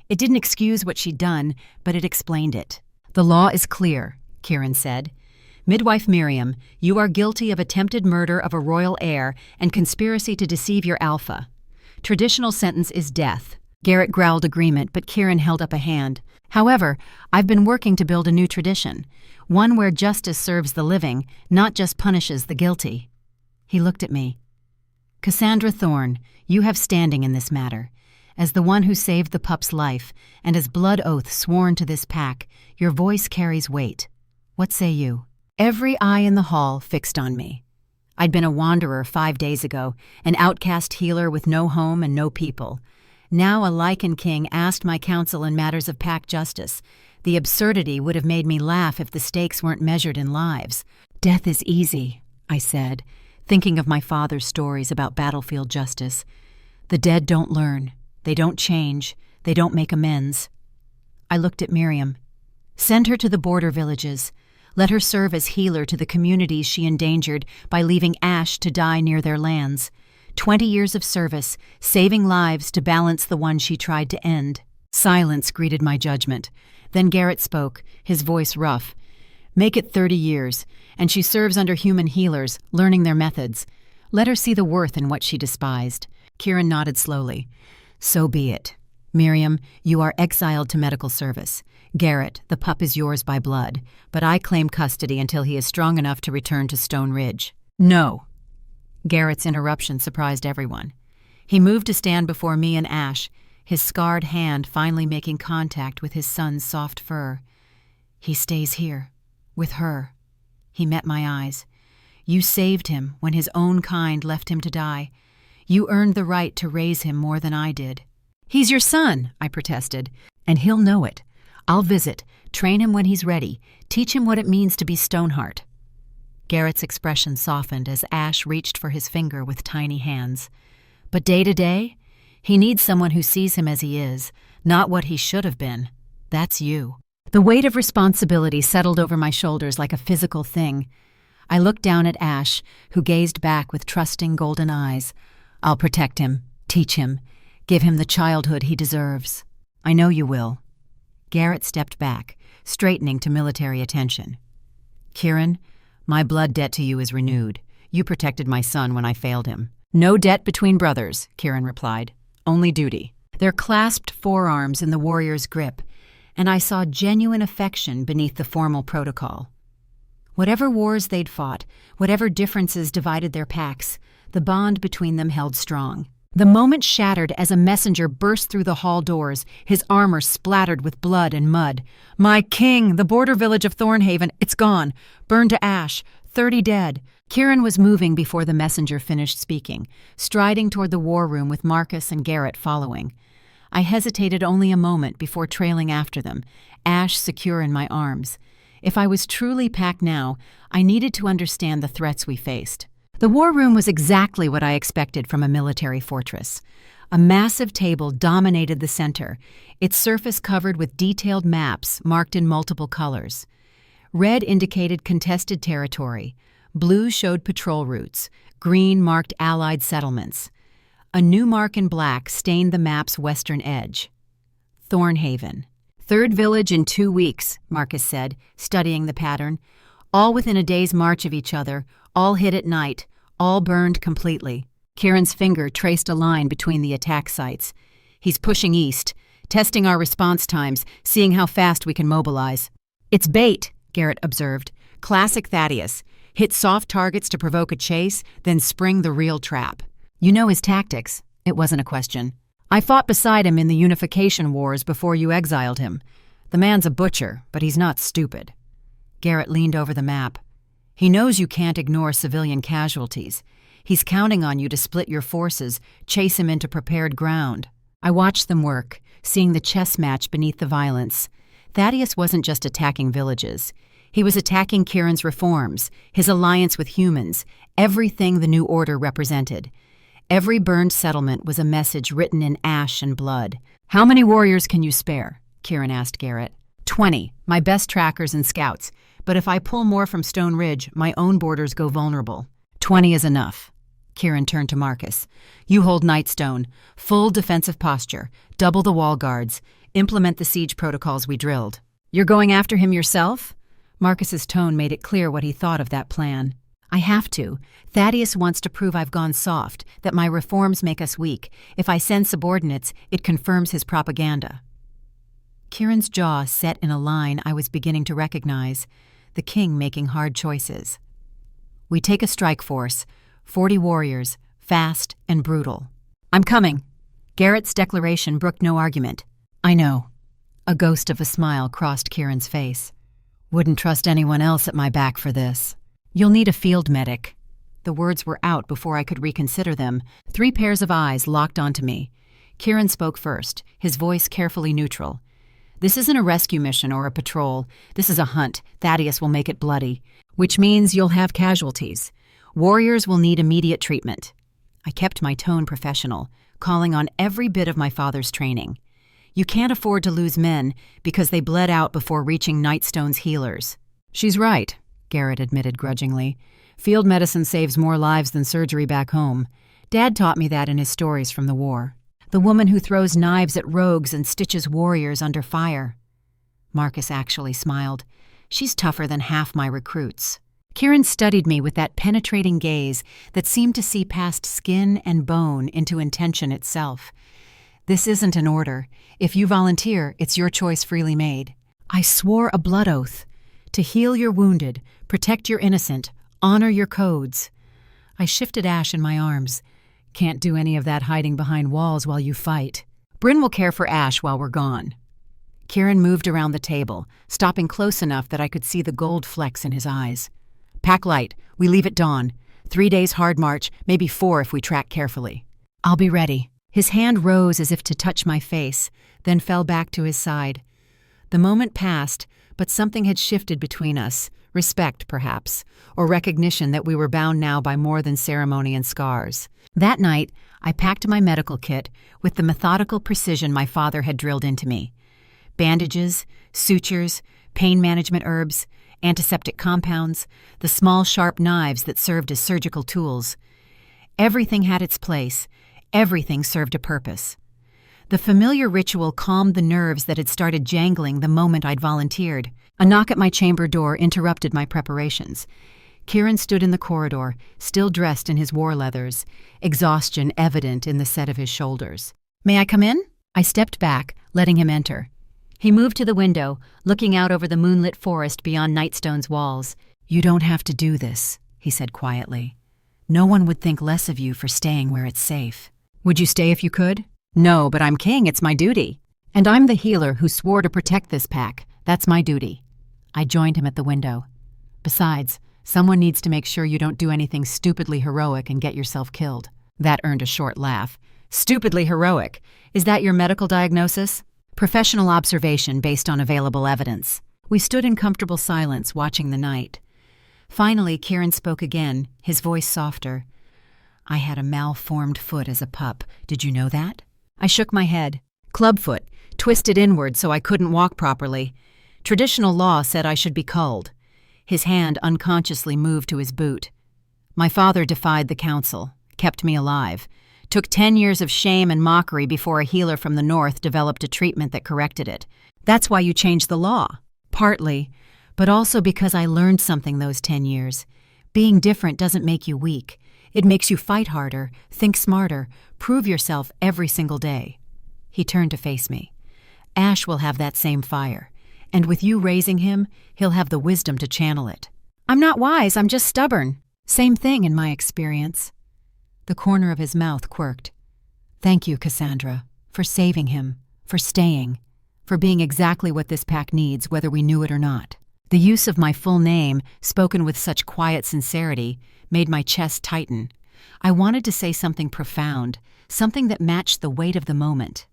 It didn't excuse what she'd done, but it explained it. "The law is clear," Kieran said. "Midwife Miriam, you are guilty of attempted murder of a royal heir and conspiracy to deceive your alpha. Traditional sentence is death." Garrett growled agreement, but Kieran held up a hand. "However, I've been working to build a new tradition, one where justice serves the living, not just punishes the guilty." He looked at me. "Cassandra Thorne, you have standing in this matter. As the one who saved the pup's life, and as blood oath sworn to this pack, your voice carries weight. What say you?" Every eye in the hall fixed on me. I'd been a wanderer 5 days ago, an outcast healer with no home and no people. Now a lykan king asked my counsel in matters of pack justice. The absurdity would have made me laugh if the stakes weren't measured in lives. "Death is easy," I said, thinking of my father's stories about battlefield justice. "The dead don't learn. They don't change. They don't make amends." I looked at Miriam. "Send her to the border villages. Let her serve as healer to the communities she endangered by leaving Ash to die near their lands. 20 years of service, saving lives to balance the one she tried to end." Silence greeted my judgment. Then Garrett spoke, his voice rough. "Make it 30 years, and she serves under human healers, learning their methods. Let her see the worth in what she despised." Kieran nodded slowly. "So be it. Miriam, you are exiled to medical service. Garrett, the pup is yours by blood, but I claim custody until he is strong enough to return to Stone Ridge." "No." Garrett's interruption surprised everyone. He moved to stand before me and Ash, his scarred hand finally making contact with his son's soft fur. "He stays here, with her." He met my eyes. "You saved him when his own kind left him to die. You earned the right to raise him more than I did." "He's your son," I protested, "and he'll know it. I'll visit, train him when he's ready, teach him what it means to be Stoneheart." Garrett's expression softened as Ash reached for his finger with tiny hands. "But day to day, he needs someone who sees him as he is, not what he should have been. That's you." The weight of responsibility settled over my shoulders like a physical thing. I looked down at Ash, who gazed back with trusting golden eyes. "I'll protect him, teach him, give him the childhood he deserves." "I know you will." Garrett stepped back, straightening to military attention. "Kieran, my blood debt to you is renewed. You protected my son when I failed him." "No debt between brothers," Kieran replied. "Only duty." Their clasped forearms in the warrior's grip, and I saw genuine affection beneath the formal protocol. Whatever wars they'd fought, whatever differences divided their packs, the bond between them held strong. The moment shattered as a messenger burst through the hall doors, his armor splattered with blood and mud. "My king, the border village of Thornhaven, it's gone. Burned to ash. 30 dead." Kieran was moving before the messenger finished speaking, striding toward the war room with Marcus and Garrett following. I hesitated only a moment before trailing after them, ash secure in my arms. If I was truly packed now, I needed to understand the threats we faced. The war room was exactly what I expected from a military fortress. A massive table dominated the center, its surface covered with detailed maps marked in multiple colors. Red indicated contested territory, blue showed patrol routes, green marked Allied settlements. A new mark in black stained the map's western edge. Thornhaven. "Third village in 2 weeks," Marcus said, studying the pattern. "All within a day's march of each other, all hit at night, all burned completely." Kieran's finger traced a line between the attack sites. "He's pushing east, testing our response times, seeing how fast we can mobilize." "It's bait," Garrett observed. "Classic Thaddeus. Hit soft targets to provoke a chase, then spring the real trap." "You know his tactics." It wasn't a question. "I fought beside him in the Unification Wars before you exiled him. The man's a butcher, but he's not stupid." Garrett leaned over the map. "He knows you can't ignore civilian casualties. He's counting on you to split your forces, chase him into prepared ground." I watched them work, seeing the chess match beneath the violence. Thaddeus wasn't just attacking villages. He was attacking Kieran's reforms, his alliance with humans, everything the New Order represented. Every burned settlement was a message written in ash and blood. "How many warriors can you spare?" Kieran asked Garrett. 20, my best trackers and scouts. But if I pull more from Stone Ridge, my own borders go vulnerable." 20 is enough. Kieran turned to Marcus. "You hold Nightstone. Full defensive posture. Double the wall guards. Implement the siege protocols we drilled." "You're going after him yourself?" Marcus's tone made it clear what he thought of that plan. "I have to. Thaddeus wants to prove I've gone soft, that my reforms make us weak. If I send subordinates, it confirms his propaganda." Kieran's jaw set in a line I was beginning to recognize, the king making hard choices. "We take a strike force, 40 warriors, fast and brutal." "I'm coming." Garrett's declaration brooked no argument. "I know." A ghost of a smile crossed Kieran's face. "Wouldn't trust anyone else at my back for this." "You'll need a field medic." The words were out before I could reconsider them. 3 pairs of eyes locked onto me. Kieran spoke first, his voice carefully neutral. "This isn't a rescue mission or a patrol. This is a hunt. Thaddeus will make it bloody, which means you'll have casualties. Warriors will need immediate treatment." I kept my tone professional, calling on every bit of my father's training. "You can't afford to lose men because they bled out before reaching Nightstone's healers." "She's right," Garrett admitted grudgingly. "Field medicine saves more lives than surgery back home. Dad taught me that in his stories from the war. The woman who throws knives at rogues and stitches warriors under fire." Marcus actually smiled. "She's tougher than half my recruits." Kieran studied me with that penetrating gaze that seemed to see past skin and bone into intention itself. "This isn't an order. If you volunteer, it's your choice freely made." I swore a blood oath. "To heal your wounded, protect your innocent, honor your codes." I shifted ash in my arms. "Can't do any of that hiding behind walls while you fight. Bryn will care for Ash while we're gone." Kieran moved around the table, stopping close enough that I could see the gold flecks in his eyes. "Pack light. We leave at dawn. 3 days hard march, maybe 4 if we track carefully." "I'll be ready." His hand rose as if to touch my face, then fell back to his side. The moment passed, but something had shifted between us, respect perhaps, or recognition that we were bound now by more than ceremony and scars. That night, I packed my medical kit with the methodical precision my father had drilled into me. Bandages, sutures, pain management herbs, antiseptic compounds, the small sharp knives that served as surgical tools. Everything had its place. Everything served a purpose. The familiar ritual calmed the nerves that had started jangling the moment I'd volunteered. A knock at my chamber door interrupted my preparations. Kieran stood in the corridor, still dressed in his war leathers, exhaustion evident in the set of his shoulders. "May I come in?" I stepped back, letting him enter. He moved to the window, looking out over the moonlit forest beyond Nightstone's walls. "You don't have to do this," he said quietly. "No one would think less of you for staying where it's safe." "Would you stay if you could?" "No, but I'm king, it's my duty. And I'm the healer who swore to protect this pack. That's my duty." I joined him at the window. "Besides, someone needs to make sure you don't do anything stupidly heroic and get yourself killed." That earned a short laugh. "Stupidly heroic? Is that your medical diagnosis?" "Professional observation based on available evidence." We stood in comfortable silence, watching the night. Finally, Kieran spoke again, his voice softer. "I had a malformed foot as a pup. Did you know that?" I shook my head. "Clubfoot, twisted inward so I couldn't walk properly. Traditional law said I should be culled." His hand unconsciously moved to his boot. "My father defied the council, kept me alive. Took 10 years of shame and mockery before a healer from the north developed a treatment that corrected it. That's why you changed the law." "Partly, but also because I learned something those 10 years. Being different doesn't make you weak. It makes you fight harder, think smarter, prove yourself every single day." He turned to face me. "Ash will have that same fire. And with you raising him, he'll have the wisdom to channel it." "I'm not wise, I'm just stubborn." "Same thing in my experience." The corner of his mouth quirked. "Thank you, Cassandra, for saving him, for staying, for being exactly what this pack needs, whether we knew it or not." The use of my full name, spoken with such quiet sincerity, made my chest tighten. I wanted to say something profound, something that matched the weight of the moment.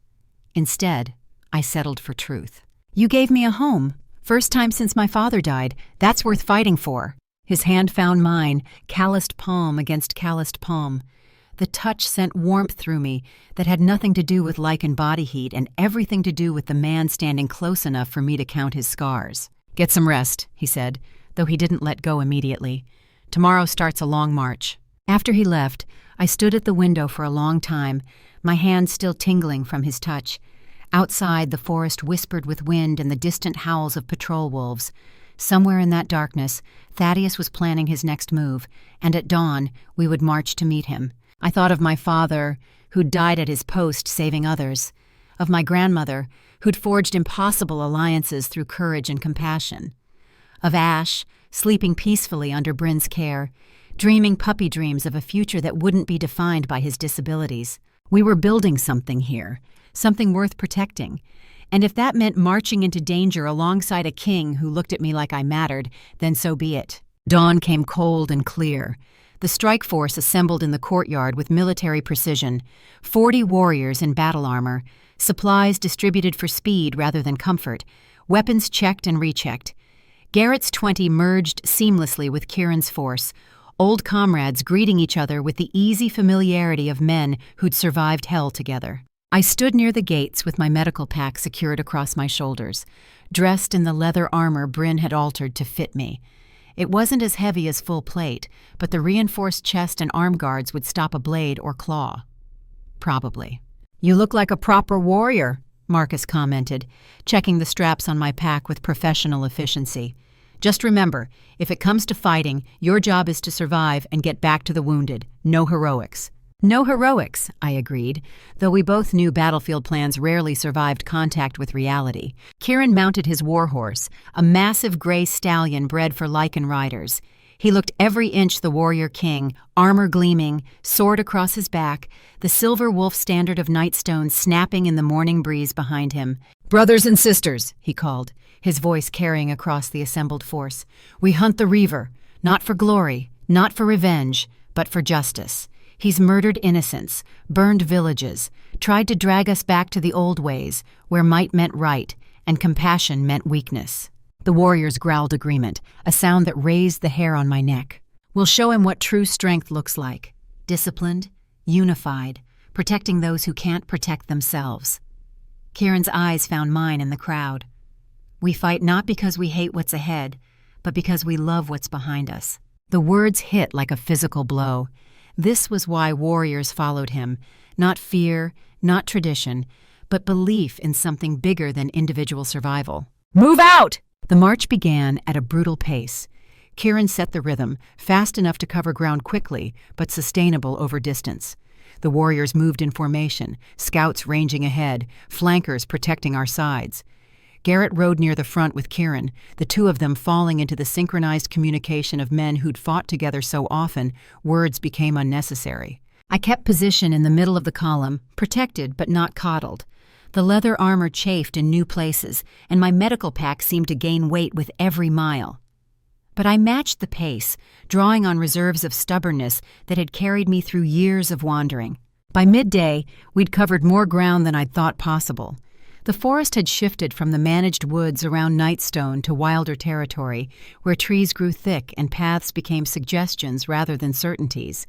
Instead, I settled for truth. "You gave me a home. First time since my father died. That's worth fighting for." His hand found mine, calloused palm against calloused palm. The touch sent warmth through me that had nothing to do with lykan body heat and everything to do with the man standing close enough for me to count his scars. "Get some rest," he said, though he didn't let go immediately. "Tomorrow starts a long march." After he left, I stood at the window for a long time, my hands still tingling from his touch. Outside, the forest whispered with wind and the distant howls of patrol wolves. Somewhere in that darkness, Thaddeus was planning his next move, and at dawn, we would march to meet him. I thought of my father, who'd died at his post saving others, of my grandmother, who'd forged impossible alliances through courage and compassion, of Ash, sleeping peacefully under Bryn's care, dreaming puppy dreams of a future that wouldn't be defined by his disabilities. We were building something here, something worth protecting, and if that meant marching into danger alongside a king who looked at me like I mattered, then so be it. Dawn came cold and clear. The strike force assembled in the courtyard with military precision, 40 warriors in battle armor, supplies distributed for speed rather than comfort, weapons checked and rechecked. Garrett's 20 merged seamlessly with Kieran's force, old comrades greeting each other with the easy familiarity of men who'd survived hell together. I stood near the gates with my medical pack secured across my shoulders, dressed in the leather armor Bryn had altered to fit me. It wasn't as heavy as full plate, but the reinforced chest and arm guards would stop a blade or claw. Probably. "You look like a proper warrior," Marcus commented, checking the straps on my pack with professional efficiency. "Just remember, if it comes to fighting, your job is to survive and get back to the wounded. No heroics." "No heroics," I agreed, though we both knew battlefield plans rarely survived contact with reality. Kieran mounted his warhorse, a massive gray stallion bred for lykan riders. He looked every inch the warrior king, armor gleaming, sword across his back, the silver wolf standard of Nightstone snapping in the morning breeze behind him. "Brothers and sisters," he called, his voice carrying across the assembled force. "We hunt the Reaver, not for glory, not for revenge, but for justice. He's murdered innocents, burned villages, tried to drag us back to the old ways, where might meant right, and compassion meant weakness." The warriors growled agreement, a sound that raised the hair on my neck. "We'll show him what true strength looks like. Disciplined, unified, protecting those who can't protect themselves." Kieran's eyes found mine in the crowd. "We fight not because we hate what's ahead, but because we love what's behind us." The words hit like a physical blow. This was why warriors followed him, not fear, not tradition, but belief in something bigger than individual survival. "Move out!" The march began at a brutal pace. Kieran set the rhythm, fast enough to cover ground quickly, but sustainable over distance. The warriors moved in formation, scouts ranging ahead, flankers protecting our sides. Garrett rode near the front with Kieran, the two of them falling into the synchronized communication of men who'd fought together so often, words became unnecessary. I kept position in the middle of the column, protected but not coddled. The leather armor chafed in new places, and my medical pack seemed to gain weight with every mile. But I matched the pace, drawing on reserves of stubbornness that had carried me through years of wandering. By midday, we'd covered more ground than I'd thought possible. The forest had shifted from the managed woods around Nightstone to wilder territory, where trees grew thick and paths became suggestions rather than certainties.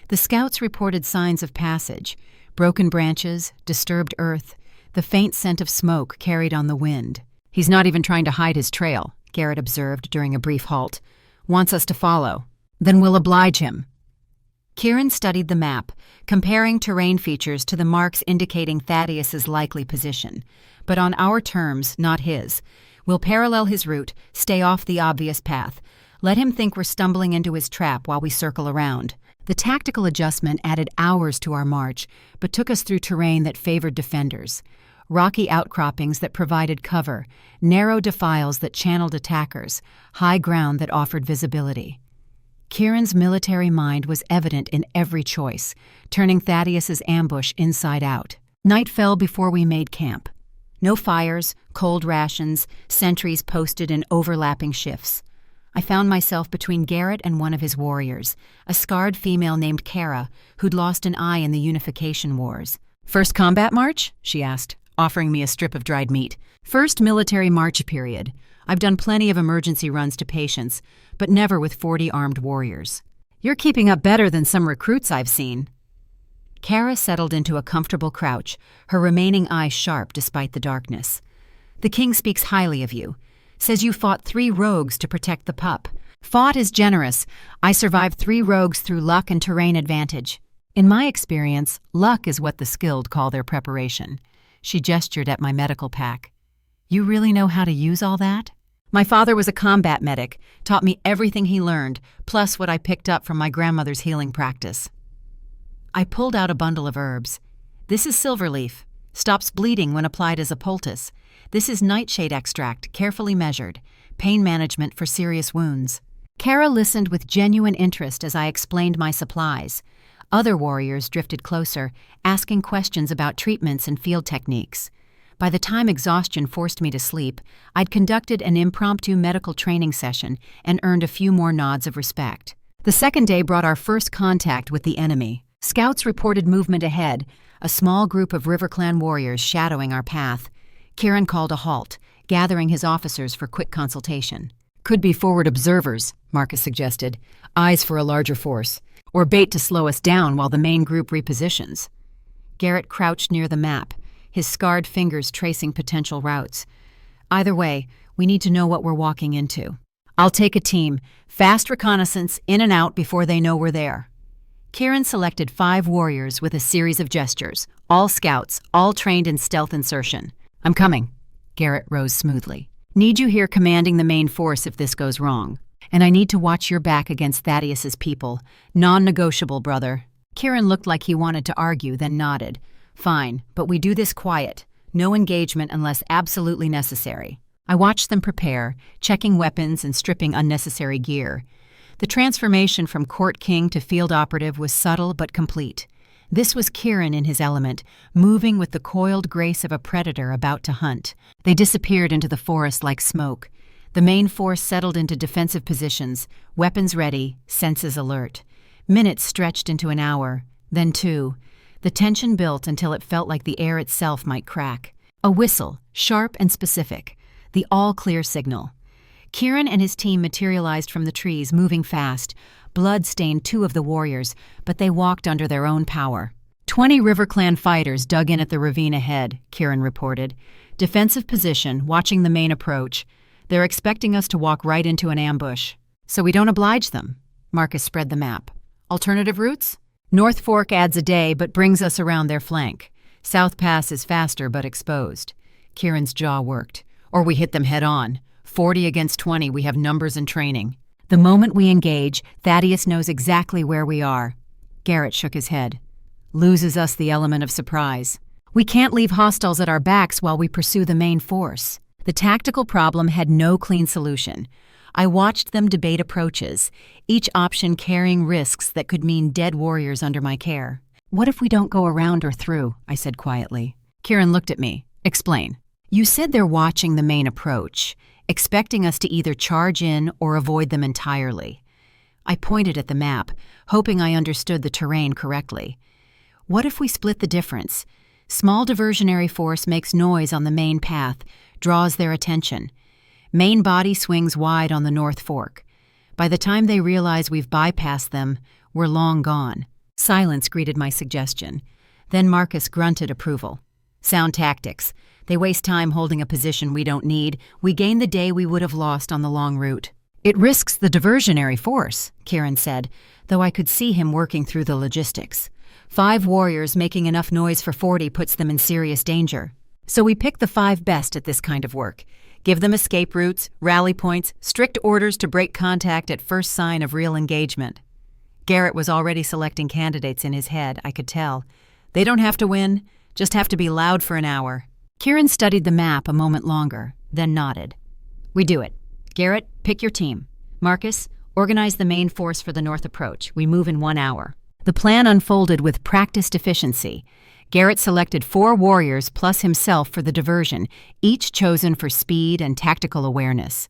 The scouts reported signs of passage: broken branches, disturbed earth, the faint scent of smoke carried on the wind. "He's not even trying to hide his trail," Garrett observed during a brief halt. "Wants us to follow. Then we'll oblige him." Kieran studied the map, comparing terrain features to the marks indicating Thaddeus's likely position. But on our terms, not his. We'll parallel his route, stay off the obvious path. Let him think we're stumbling into his trap while we circle around. The tactical adjustment added hours to our march, but took us through terrain that favored defenders. Rocky outcroppings that provided cover, narrow defiles that channeled attackers, high ground that offered visibility. Kieran's military mind was evident in every choice, turning Thaddeus's ambush inside out. Night fell before we made camp. No fires, cold rations, sentries posted in overlapping shifts. I found myself between Garrett and one of his warriors, a scarred female named Kara, who'd lost an eye in the Unification Wars. "First combat march?" she asked, offering me a strip of dried meat. "First military march period. I've done plenty of emergency runs to patients, but never with 40 armed warriors." "You're keeping up better than some recruits I've seen." Kara settled into a comfortable crouch, her remaining eye sharp despite the darkness. "The king speaks highly of you. Says you fought 3 rogues to protect the pup." "Fought is generous. I survived 3 rogues through luck and terrain advantage. In my experience, luck is what the skilled call their preparation." She gestured at my medical pack. "You really know how to use all that?" "My father was a combat medic, taught me everything he learned, plus what I picked up from my grandmother's healing practice." I pulled out a bundle of herbs. "This is silverleaf. Stops bleeding when applied as a poultice. This is nightshade extract, carefully measured. Pain management for serious wounds." Kara listened with genuine interest as I explained my supplies. Other warriors drifted closer, asking questions about treatments and field techniques. By the time exhaustion forced me to sleep, I'd conducted an impromptu medical training session and earned a few more nods of respect. The second day brought our first contact with the enemy. Scouts reported movement ahead, a small group of RiverClan warriors shadowing our path. Kieran called a halt, gathering his officers for quick consultation. "Could be forward observers," Marcus suggested. "Eyes for a larger force. Or bait to slow us down while the main group repositions." Garrett crouched near the map, his scarred fingers tracing potential routes. "Either way, we need to know what we're walking into." "I'll take a team. Fast reconnaissance, in and out before they know we're there." Kieran selected 5 warriors with a series of gestures, all scouts, all trained in stealth insertion. "I'm coming." Garrett rose smoothly. "Need you here commanding the main force if this goes wrong. And I need to watch your back against Thaddeus's people. Non-negotiable, brother." Kieran looked like he wanted to argue, then nodded. "Fine, but we do this quiet. No engagement unless absolutely necessary." I watched them prepare, checking weapons and stripping unnecessary gear. The transformation from court king to field operative was subtle but complete. This was Kieran in his element, moving with the coiled grace of a predator about to hunt. They disappeared into the forest like smoke. The main force settled into defensive positions, weapons ready, senses alert. Minutes stretched into an hour, then 2. The tension built until it felt like the air itself might crack. A whistle, sharp and specific. The all-clear signal. Kieran and his team materialized from the trees, moving fast. Blood stained 2 of the warriors, but they walked under their own power. 20 RiverClan fighters dug in at the ravine ahead, Kieran reported. Defensive position, watching the main approach. They're expecting us to walk right into an ambush. So we don't oblige them. Marcus spread the map. Alternative routes? North Fork adds a day but brings us around their flank. South Pass is faster but exposed. Kieran's jaw worked. Or we hit them head on. 40 against 20, we have numbers and training. The moment we engage, Thaddeus knows exactly where we are. Garrett shook his head. Loses us the element of surprise. We can't leave hostiles at our backs while we pursue the main force. The tactical problem had no clean solution. I watched them debate approaches, each option carrying risks that could mean dead warriors under my care. "What if we don't go around or through?" I said quietly. Kieran looked at me. "Explain." "You said they're watching the main approach, expecting us to either charge in or avoid them entirely." I pointed at the map, hoping I understood the terrain correctly. "What if we split the difference? Small diversionary force makes noise on the main path, draws their attention. Main body swings wide on the North Fork. By the time they realize we've bypassed them, we're long gone." Silence greeted my suggestion. Then Marcus grunted approval. "Sound tactics. They waste time holding a position we don't need. We gain the day we would have lost on the long route." "It risks the diversionary force," Kieran said, though I could see him working through the logistics. 5 warriors making enough noise for 40 puts them in serious danger. "So we pick the 5 best at this kind of work. Give them escape routes, rally points, strict orders to break contact at first sign of real engagement." Garrett was already selecting candidates in his head, I could tell. "They don't have to win, just have to be loud for an hour." Kieran studied the map a moment longer, then nodded. "We do it. Garrett, pick your team. Marcus, organize the main force for the north approach. We move in 1 hour." The plan unfolded with practiced efficiency. Garrett selected 4 warriors plus himself for the diversion, each chosen for speed and tactical awareness.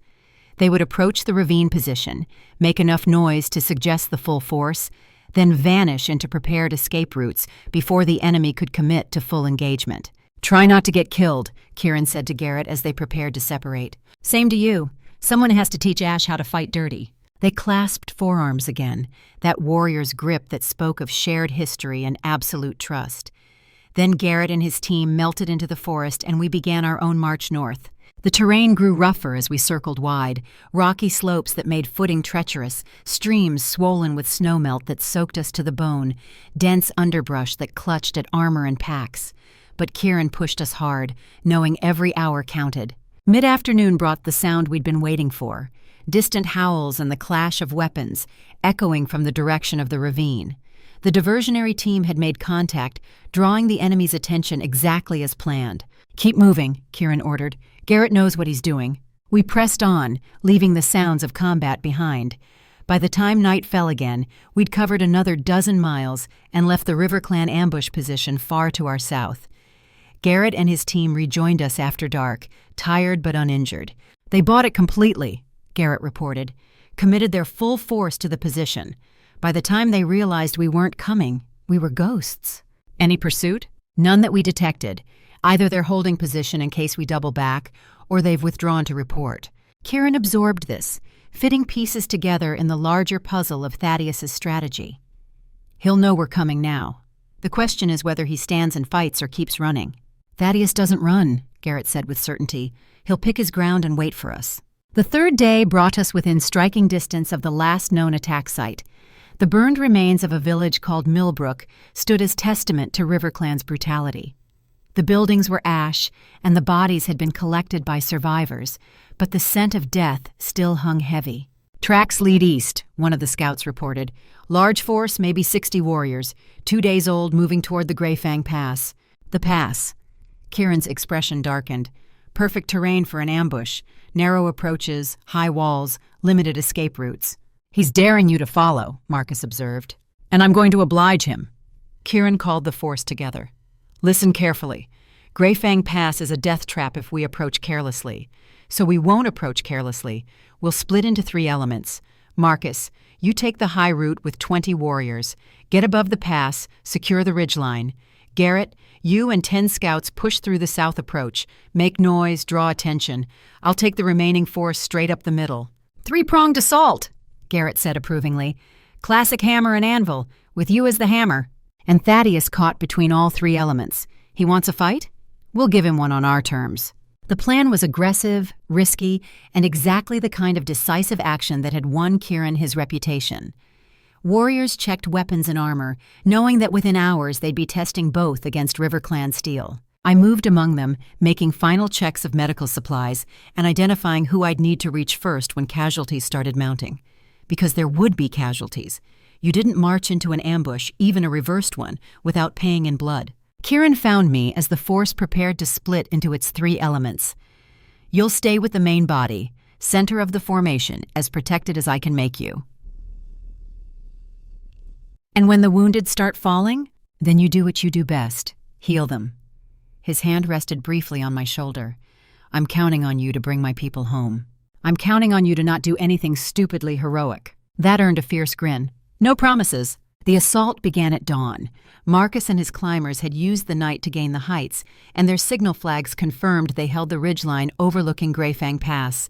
They would approach the ravine position, make enough noise to suggest the full force, then vanish into prepared escape routes before the enemy could commit to full engagement. "Try not to get killed," Kieran said to Garrett as they prepared to separate. "Same to you. Someone has to teach Ash how to fight dirty." They clasped forearms again, that warrior's grip that spoke of shared history and absolute trust. Then Garrett and his team melted into the forest and we began our own march north. The terrain grew rougher as we circled wide, rocky slopes that made footing treacherous, streams swollen with snowmelt that soaked us to the bone, dense underbrush that clutched at armor and packs. But Kieran pushed us hard, knowing every hour counted. Mid-afternoon brought the sound we'd been waiting for, distant howls and the clash of weapons, echoing from the direction of the ravine. The diversionary team had made contact, drawing the enemy's attention exactly as planned. "Keep moving," Kieran ordered. "Garrett knows what he's doing." We pressed on, leaving the sounds of combat behind. By the time night fell again, we'd covered another 12 miles and left the RiverClan ambush position far to our south. Garrett and his team rejoined us after dark, tired but uninjured. "They bought it completely," Garrett reported, "committed their full force to the position. By the time they realized we weren't coming, we were ghosts." "Any pursuit?" "None that we detected. Either they're holding position in case we double back, or they've withdrawn to report." Kieran absorbed this, fitting pieces together in the larger puzzle of Thaddeus's strategy. "He'll know we're coming now. The question is whether he stands and fights or keeps running." "Thaddeus doesn't run," Garrett said with certainty. "He'll pick his ground and wait for us." The third day brought us within striking distance of the last known attack site. The burned remains of a village called Millbrook stood as testament to RiverClan's brutality. The buildings were ash, and the bodies had been collected by survivors, but the scent of death still hung heavy. "Tracks lead east," one of the scouts reported. "Large force, maybe 60 warriors, 2 days old, moving toward the Greyfang Pass." "The pass." Kieran's expression darkened. "Perfect terrain for an ambush. Narrow approaches, high walls, limited escape routes." "He's daring you to follow," Marcus observed. "And I'm going to oblige him." Kieran called the force together. "Listen carefully. Greyfang Pass is a death trap if we approach carelessly. So we won't approach carelessly. We'll split into 3 elements. Marcus, you take the high route with 20 warriors. Get above the pass, secure the ridgeline. Garrett, you and 10 scouts push through the south approach. Make noise, draw attention. I'll take the remaining force straight up the middle." "Three-pronged assault," Garrett said approvingly. "Classic hammer and anvil, with you as the hammer." And Thaddeus caught between all 3 elements. He wants a fight? We'll give him one on our terms. The plan was aggressive, risky, and exactly the kind of decisive action that had won Kieran his reputation. Warriors checked weapons and armor, knowing that within hours they'd be testing both against RiverClan steel. I moved among them, making final checks of medical supplies and identifying who I'd need to reach first when casualties started mounting. Because there would be casualties. You didn't march into an ambush, even a reversed one, without paying in blood. Kieran found me as the force prepared to split into its 3 elements. You'll stay with the main body, center of the formation, as protected as I can make you. And when the wounded start falling, then you do what you do best, heal them. His hand rested briefly on my shoulder. I'm counting on you to bring my people home. I'm counting on you to not do anything stupidly heroic. That earned a fierce grin. No promises. The assault began at dawn. Marcus and his climbers had used the night to gain the heights, and their signal flags confirmed they held the ridgeline overlooking Greyfang Pass.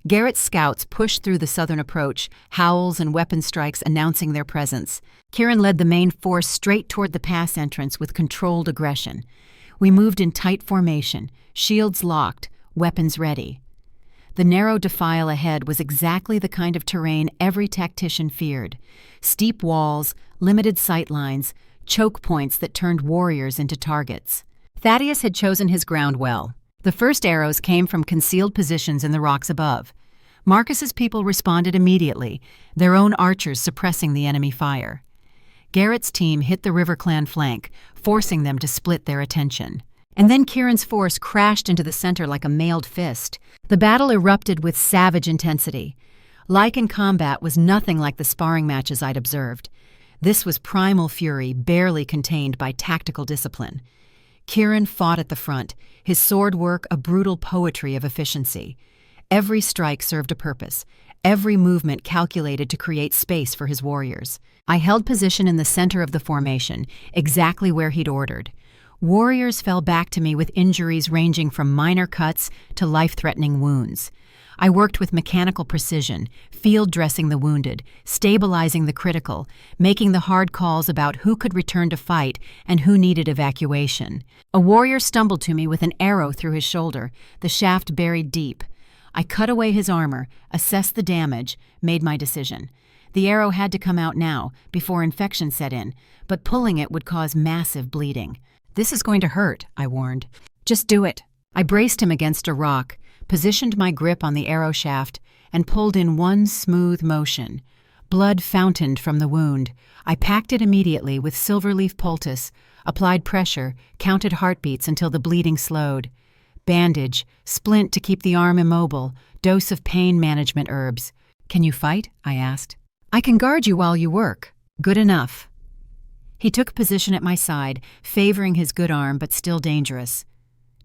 Garrett's scouts pushed through the southern approach, howls and weapon strikes announcing their presence. Kieran led the main force straight toward the pass entrance with controlled aggression. We moved in tight formation, shields locked, weapons ready. The narrow defile ahead was exactly the kind of terrain every tactician feared. Steep walls, limited sight lines, choke points that turned warriors into targets. Thaddeus had chosen his ground well. The first arrows came from concealed positions in the rocks above. Marcus's people responded immediately, their own archers suppressing the enemy fire. Garrett's team hit the River Clan flank, forcing them to split their attention. And then Kieran's force crashed into the center like a mailed fist. The battle erupted with savage intensity. Lykan combat was nothing like the sparring matches I'd observed. This was primal fury, barely contained by tactical discipline. Kieran fought at the front, his sword work a brutal poetry of efficiency. Every strike served a purpose, every movement calculated to create space for his warriors. I held position in the center of the formation, exactly where he'd ordered. Warriors fell back to me with injuries ranging from minor cuts to life-threatening wounds. I worked with mechanical precision, field dressing the wounded, stabilizing the critical, making the hard calls about who could return to fight and who needed evacuation. A warrior stumbled to me with an arrow through his shoulder, the shaft buried deep. I cut away his armor, assessed the damage, made my decision. The arrow had to come out now, before infection set in, but pulling it would cause massive bleeding. "This is going to hurt," I warned. "Just do it." I braced him against a rock, positioned my grip on the arrow shaft, and pulled in one smooth motion. Blood fountained from the wound. I packed it immediately with silverleaf poultice, applied pressure, counted heartbeats until the bleeding slowed. Bandage, splint to keep the arm immobile, dose of pain management herbs. "Can you fight?" I asked. "I can guard you while you work." "Good enough." He took position at my side, favoring his good arm but still dangerous.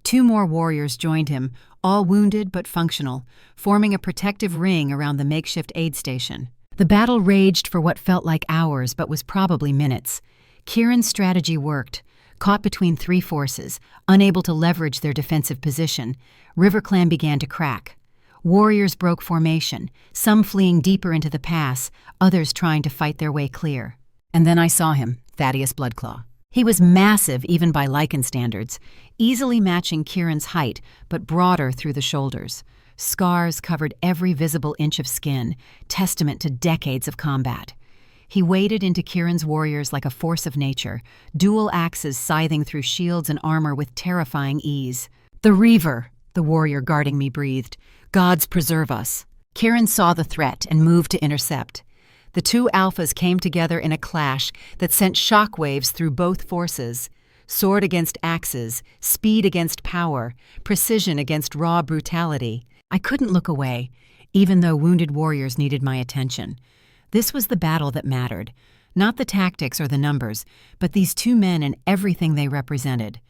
2 more warriors joined him, all wounded but functional, forming a protective ring around the makeshift aid station. The battle raged for what felt like hours but was probably minutes. Kieran's strategy worked. Caught between 3 forces, unable to leverage their defensive position, River Clan began to crack. Warriors broke formation, some fleeing deeper into the pass, others trying to fight their way clear. And then I saw him, Thaddeus Bloodclaw. He was massive even by Lykan standards, easily matching Kieran's height, but broader through the shoulders. Scars covered every visible inch of skin, testament to decades of combat. He waded into Kieran's warriors like a force of nature, dual axes scything through shields and armor with terrifying ease. "The Reaver," the warrior guarding me breathed. "Gods preserve us." Kieran saw the threat and moved to intercept. The 2 alphas came together in a clash that sent shockwaves through both forces. Sword against axes, speed against power, precision against raw brutality. I couldn't look away, even though wounded warriors needed my attention. This was the battle that mattered, not the tactics or the numbers, but these 2 men and everything they represented.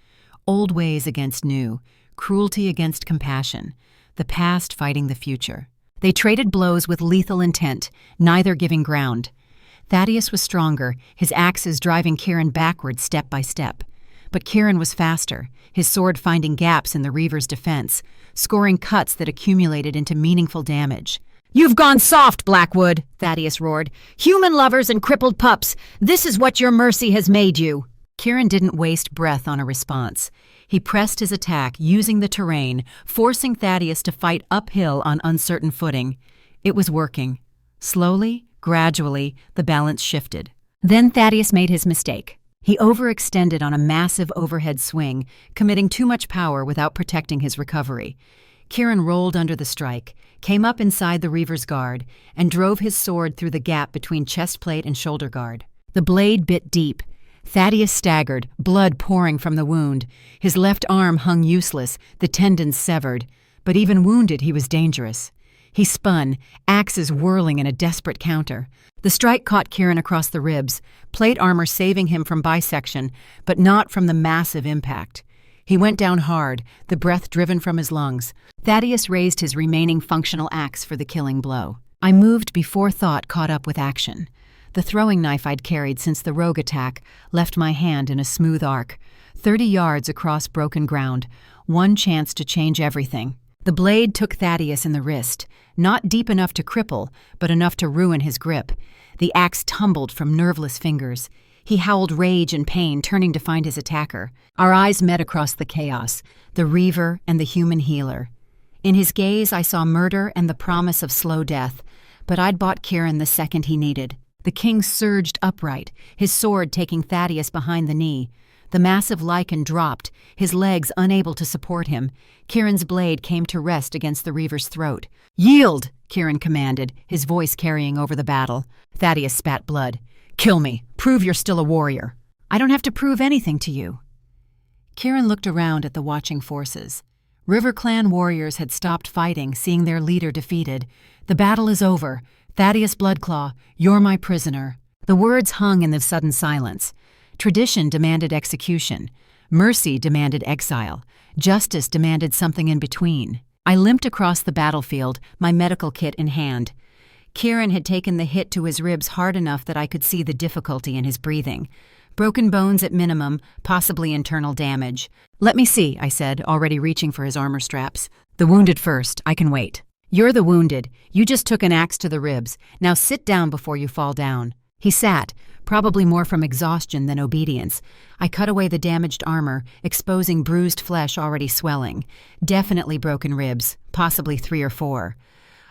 Old ways against new, cruelty against compassion, the past fighting the future. They traded blows with lethal intent, neither giving ground. Thaddeus was stronger, his axes driving Kieran backward step by step. But Kieran was faster, his sword finding gaps in the Reaver's defense, scoring cuts that accumulated into meaningful damage. "You've gone soft, Blackwood," Thaddeus roared. "Human lovers and crippled pups, this is what your mercy has made you." Kieran didn't waste breath on a response. He pressed his attack, using the terrain, forcing Thaddeus to fight uphill on uncertain footing. It was working. Slowly, gradually, the balance shifted. Then Thaddeus made his mistake. He overextended on a massive overhead swing, committing too much power without protecting his recovery. Kieran rolled under the strike, came up inside the Reaver's guard, and drove his sword through the gap between chest plate and shoulder guard. The blade bit deep. Thaddeus staggered, blood pouring from the wound. His left arm hung useless, the tendons severed. but even wounded he was dangerous. He spun, axes whirling in a desperate counter. The strike caught Kieran across the ribs, plate armor saving him from bisection, but not from the massive impact. He went down hard, the breath driven from his lungs. Thaddeus raised his remaining functional axe for the killing blow. I moved before thought caught up with action. The throwing knife I'd carried since the rogue attack left my hand in a smooth arc, 30 yards across broken ground, one chance to change everything. The blade took Thaddeus in the wrist, not deep enough to cripple, but enough to ruin his grip. The axe tumbled from nerveless fingers. He howled rage and pain, turning to find his attacker. Our eyes met across the chaos, the Reaver and the human healer. In his gaze I saw murder and the promise of slow death, but I'd bought Kieran the second he needed. The king surged upright, his sword taking Thaddeus behind the knee. The massive lykan dropped, his legs unable to support him. Kieran's blade came to rest against the Reaver's throat. "Yield!" Kieran commanded, his voice carrying over the battle. Thaddeus spat blood. "Kill me. Prove you're still a warrior." "I don't have to prove anything to you." Kieran looked around at the watching forces. River Clan warriors had stopped fighting, seeing their leader defeated. "The battle is over. Thaddeus Bloodclaw, you're my prisoner." The words hung in the sudden silence. Tradition demanded execution. Mercy demanded exile. Justice demanded something in between. I limped across the battlefield, my medical kit in hand. Kieran had taken the hit to his ribs hard enough that I could see the difficulty in his breathing. Broken bones at minimum, possibly internal damage. "Let me see," I said, already reaching for his armor straps. "The wounded first. I can wait." "You're the wounded. You just took an axe to the ribs. Now sit down before you fall down." He sat, probably more from exhaustion than obedience. I cut away the damaged armor, exposing bruised flesh already swelling. Definitely broken ribs, possibly 3 or 4.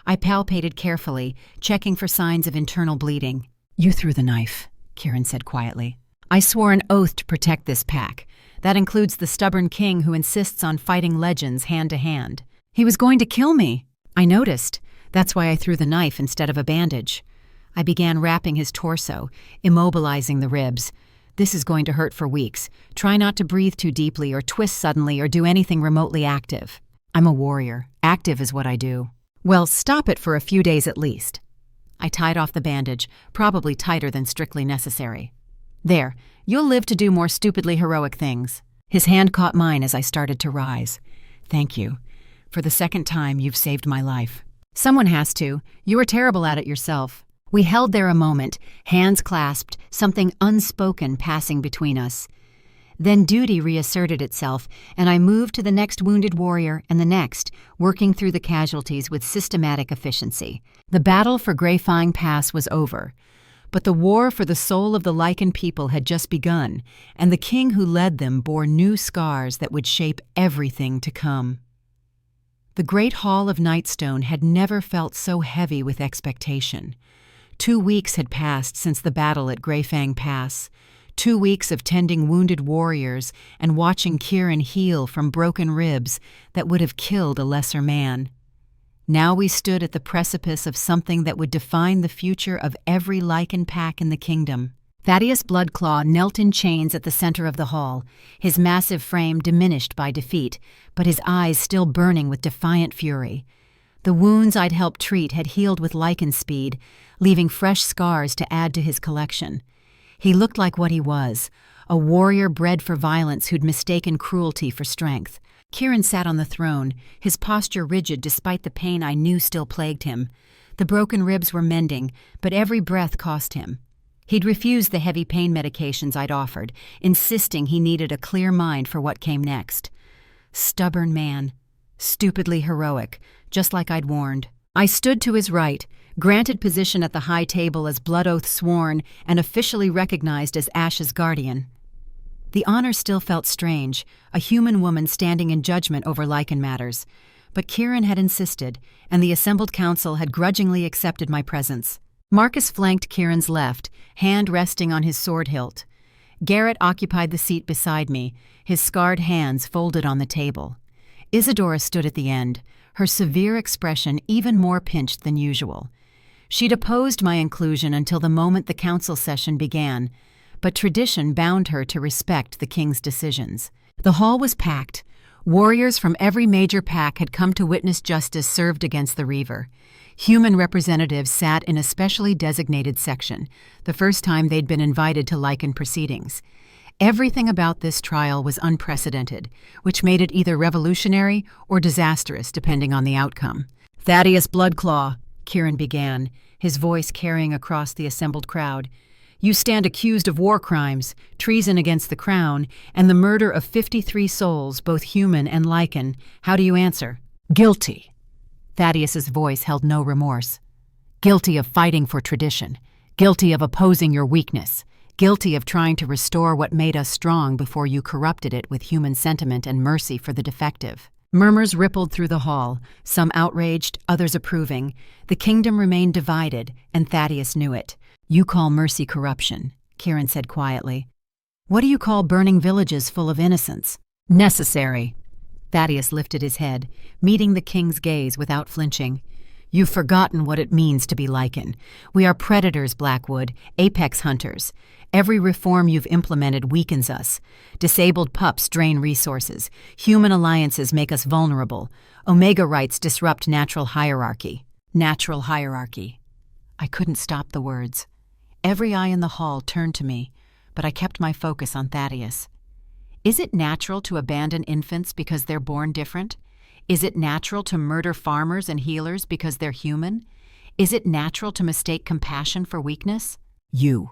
I palpated carefully, checking for signs of internal bleeding. "You threw the knife," Kieran said quietly. "I swore an oath to protect this pack. That includes the stubborn king who insists on fighting legends hand to hand." "He was going to kill me." "I noticed. That's why I threw the knife instead of a bandage." I began wrapping his torso, immobilizing the ribs. "This is going to hurt for weeks. Try not to breathe too deeply or twist suddenly or do anything remotely active." "I'm a warrior. Active is what I do." "Well, stop it for a few days at least." I tied off the bandage, probably tighter than strictly necessary. "There, you'll live to do more stupidly heroic things." His hand caught mine as I started to rise. "Thank you. For the second time, you've saved my life." "Someone has to. You were terrible at it yourself." We held there a moment, hands clasped, something unspoken passing between us. Then duty reasserted itself, and I moved to the next wounded warrior and the next, working through the casualties with systematic efficiency. The battle for Greyfang Pass was over, but the war for the soul of the lykan people had just begun, and the king who led them bore new scars that would shape everything to come. The great hall of Nightstone had never felt so heavy with expectation. 2 weeks had passed since the battle at Greyfang Pass, 2 weeks of tending wounded warriors and watching Kieran heal from broken ribs that would have killed a lesser man. Now we stood at the precipice of something that would define the future of every lykan pack in the kingdom. Thaddeus Bloodclaw knelt in chains at the center of the hall, his massive frame diminished by defeat, but his eyes still burning with defiant fury. The wounds I'd helped treat had healed with lykan speed, leaving fresh scars to add to his collection. He looked like what he was, a warrior bred for violence who'd mistaken cruelty for strength. Kieran sat on the throne, his posture rigid despite the pain I knew still plagued him. The broken ribs were mending, but every breath cost him. He'd refused the heavy pain medications I'd offered, insisting he needed a clear mind for what came next. Stubborn man. Stupidly heroic, just like I'd warned. I stood to his right, granted position at the high table as blood oath sworn and officially recognized as Ash's guardian. The honor still felt strange, a human woman standing in judgment over lykan matters. But Kieran had insisted, and the assembled council had grudgingly accepted my presence. Marcus flanked Kieran's left, hand resting on his sword hilt. Garrett occupied the seat beside me, his scarred hands folded on the table. Isadora stood at the end, her severe expression even more pinched than usual. She'd opposed my inclusion until the moment the council session began, but tradition bound her to respect the king's decisions. The hall was packed. Warriors from every major pack had come to witness justice served against the Reaver. Human representatives sat in a specially designated section, the first time they'd been invited to lykan proceedings. Everything about this trial was unprecedented, which made it either revolutionary or disastrous depending on the outcome. "Thaddeus Bloodclaw," Kieran began, his voice carrying across the assembled crowd, "you stand accused of war crimes, treason against the crown, and the murder of 53 souls, both human and lykan. How do you answer?" "Guilty." Thaddeus's voice held no remorse. "Guilty of fighting for tradition. Guilty of opposing your weakness. Guilty of trying to restore what made us strong before you corrupted it with human sentiment and mercy for the defective." Murmurs rippled through the hall, some outraged, others approving. The kingdom remained divided, and Thaddeus knew it. "You call mercy corruption," Kieran said quietly. "What do you call burning villages full of innocents?" "Necessary." Thaddeus lifted his head, meeting the king's gaze without flinching. "You've forgotten what it means to be lykan. We are predators, Blackwood, apex hunters. Every reform you've implemented weakens us. Disabled pups drain resources. Human alliances make us vulnerable. Omega rights disrupt natural hierarchy." Natural hierarchy. I couldn't stop the words. Every eye in the hall turned to me, but I kept my focus on Thaddeus. Is it natural to abandon infants because they're born different? Is it natural to murder farmers and healers because they're human? Is it natural to mistake compassion for weakness? "You."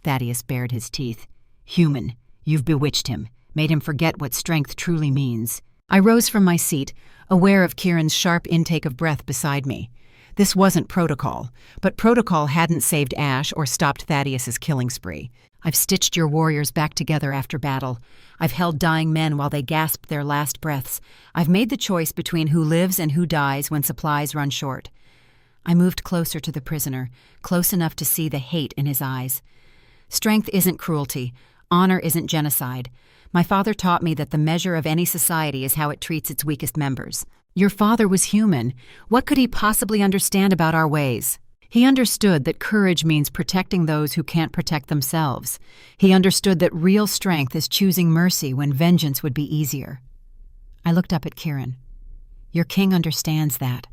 Thaddeus bared his teeth. "Human, you've bewitched him, made him forget what strength truly means." I rose from my seat, aware of Kieran's sharp intake of breath beside me. This wasn't protocol, but protocol hadn't saved Ash or stopped Thaddeus's killing spree. "I've stitched your warriors back together after battle. I've held dying men while they gasped their last breaths. I've made the choice between who lives and who dies when supplies run short." I moved closer to the prisoner, close enough to see the hate in his eyes. "Strength isn't cruelty. Honor isn't genocide. My father taught me that the measure of any society is how it treats its weakest members. Your father was human. What could he possibly understand about our ways? He understood that courage means protecting those who can't protect themselves. He understood that real strength is choosing mercy when vengeance would be easier." I looked up at Kieran. "Your king understands that.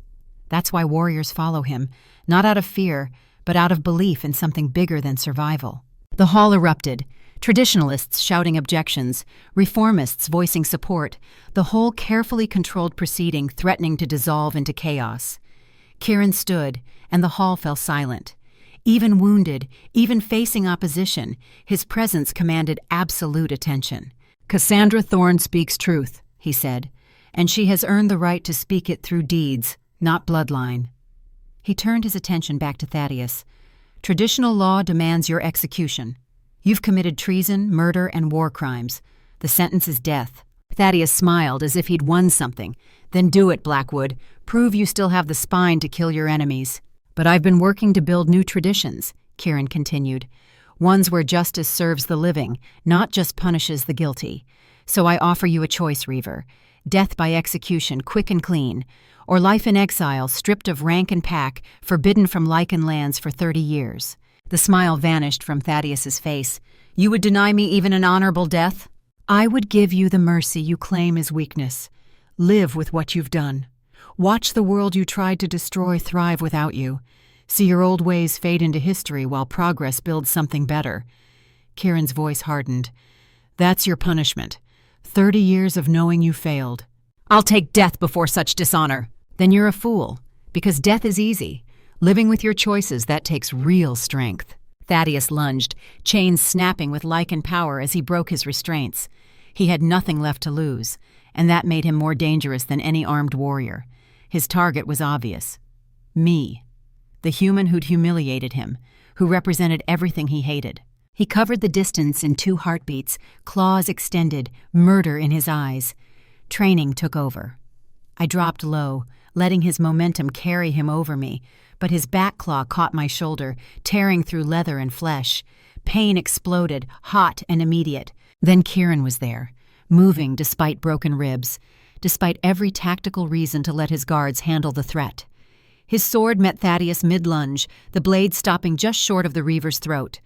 That's why warriors follow him, not out of fear, but out of belief in something bigger than survival." The hall erupted, traditionalists shouting objections, reformists voicing support, the whole carefully controlled proceeding threatening to dissolve into chaos. Kieran stood, and the hall fell silent. Even wounded, even facing opposition, his presence commanded absolute attention. "Cassandra Thorne speaks truth," he said, "and she has earned the right to speak it through deeds, not bloodline." He turned his attention back to Thaddeus. "Traditional law demands your execution. You've committed treason, murder, and war crimes. The sentence is death." Thaddeus smiled as if he'd won something. "Then do it, Blackwood. Prove you still have the spine to kill your enemies." "But I've been working to build new traditions," Kieran continued. "Ones where justice serves the living, not just punishes the guilty. So I offer you a choice, Reaver. Death by execution, quick and clean, or life in exile, stripped of rank and pack, forbidden from lykan lands for 30 years. The smile vanished from Thaddeus's face. "You would deny me even an honorable death?" "I would give you the mercy you claim is weakness. Live with what you've done. Watch the world you tried to destroy thrive without you. See your old ways fade into history while progress builds something better." Kieran's voice hardened. "That's your punishment. 30 years of knowing you failed." "I'll take death before such dishonor." "Then you're a fool, because death is easy. Living with your choices, that takes real strength." Thaddeus lunged, chains snapping with lykan power as he broke his restraints. He had nothing left to lose, and that made him more dangerous than any armed warrior. His target was obvious. Me. The human who'd humiliated him, who represented everything he hated. He covered the distance in 2 heartbeats, claws extended, murder in his eyes. Training took over. I dropped low, letting his momentum carry him over me, but his back claw caught my shoulder, tearing through leather and flesh. Pain exploded, hot and immediate. Then Kieran was there, moving despite broken ribs, despite every tactical reason to let his guards handle the threat. His sword met Thaddeus mid-lunge, the blade stopping just short of the Reaver's throat.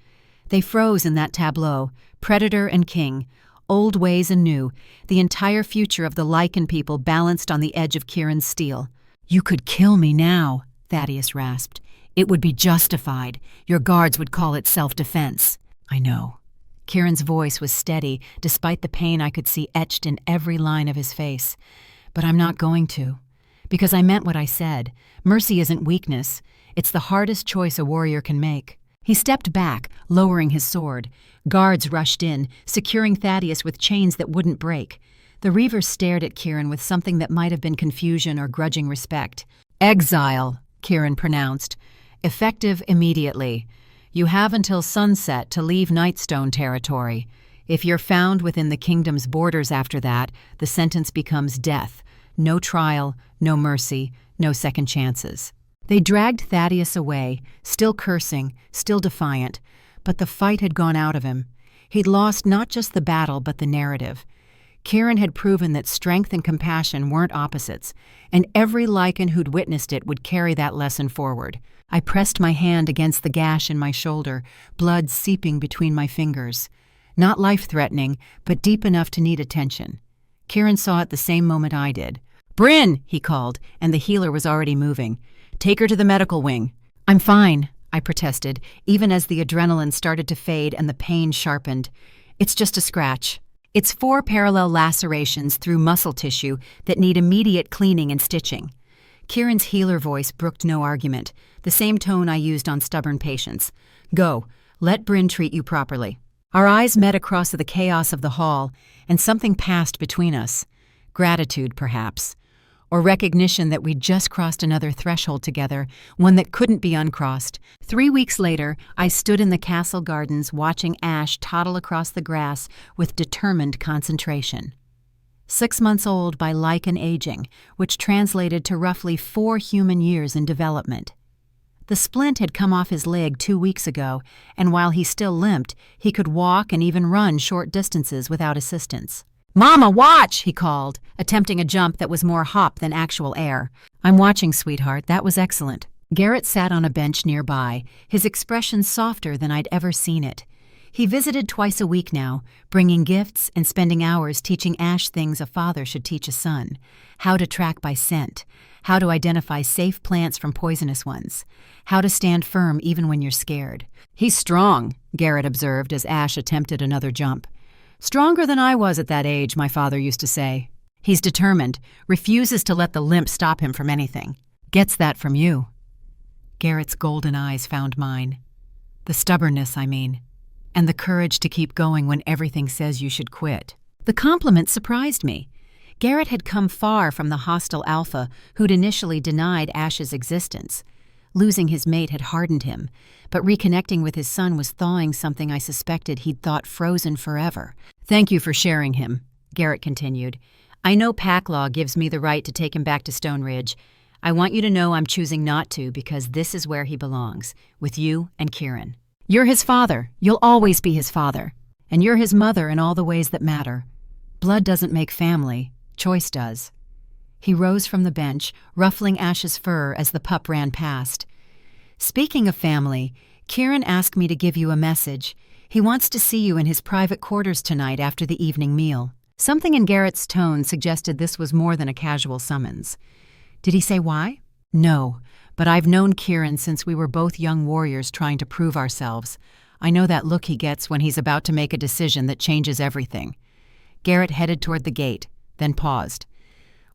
They froze in that tableau, predator and king, old ways and new, the entire future of the Lykan people balanced on the edge of Kieran's steel. "You could kill me now," Thaddeus rasped. "It would be justified. Your guards would call it self-defense." "I know." Kieran's voice was steady, despite the pain I could see etched in every line of his face. "But I'm not going to. Because I meant what I said. Mercy isn't weakness. It's the hardest choice a warrior can make." He stepped back, lowering his sword. Guards rushed in, securing Thaddeus with chains that wouldn't break. The Reavers stared at Kieran with something that might have been confusion or grudging respect. "Exile," Kieran pronounced. "Effective immediately. You have until sunset to leave Nightstone territory. If you're found within the kingdom's borders after that, the sentence becomes death. No trial, no mercy, no second chances." They dragged Thaddeus away, still cursing, still defiant, but the fight had gone out of him. He'd lost not just the battle, but the narrative. Kieran had proven that strength and compassion weren't opposites, and every Lykan who'd witnessed it would carry that lesson forward. I pressed my hand against the gash in my shoulder, blood seeping between my fingers. Not life-threatening, but deep enough to need attention. Kieran saw it the same moment I did. "Bryn!" he called, and the healer was already moving. "Take her to the medical wing." "I'm fine," I protested, even as the adrenaline started to fade and the pain sharpened. "It's just a scratch." It's 4 parallel lacerations through muscle tissue that need immediate cleaning and stitching. Kieran's healer voice brooked no argument, the same tone I used on stubborn patients. "Go. Let Bryn treat you properly." Our eyes met across the chaos of the hall, and something passed between us. Gratitude, perhaps. Or recognition that we'd just crossed another threshold together, one that couldn't be uncrossed. 3 weeks later, I stood in the castle gardens watching Ash toddle across the grass with determined concentration. 6 months old by Lykan aging, which translated to roughly 4 human years in development. The splint had come off his leg 2 weeks ago, and while he still limped, he could walk and even run short distances without assistance. "Mama, watch!" he called, attempting a jump that was more hop than actual air. "I'm watching, sweetheart. That was excellent." Garrett sat on a bench nearby, his expression softer than I'd ever seen it. He visited twice a week now, bringing gifts and spending hours teaching Ash things a father should teach a son. How to track by scent, how to identify safe plants from poisonous ones, how to stand firm even when you're scared. "He's strong," Garrett observed as Ash attempted another jump. "Stronger than I was at that age," my father used to say. "He's determined, refuses to let the limp stop him from anything. Gets that from you." Garrett's golden eyes found mine. The stubbornness, I mean, and the courage to keep going when everything says you should quit. The compliment surprised me. Garrett had come far from the hostile alpha who'd initially denied Ash's existence. Losing his mate had hardened him, but reconnecting with his son was thawing something I suspected he'd thought frozen forever. "Thank you for sharing him," Garrett continued. "I know pack law gives me the right to take him back to Stone Ridge. I want you to know I'm choosing not to because this is where he belongs, with you and Kieran. You're his father. You'll always be his father. And you're his mother in all the ways that matter. Blood doesn't make family. Choice does." He rose from the bench, ruffling Ash's fur as the pup ran past. "Speaking of family, Kieran asked me to give you a message. He wants to see you in his private quarters tonight after the evening meal." Something in Garrett's tone suggested this was more than a casual summons. "Did he say why?" "No, but I've known Kieran since we were both young warriors trying to prove ourselves. I know that look he gets when he's about to make a decision that changes everything." Garrett headed toward the gate, then paused.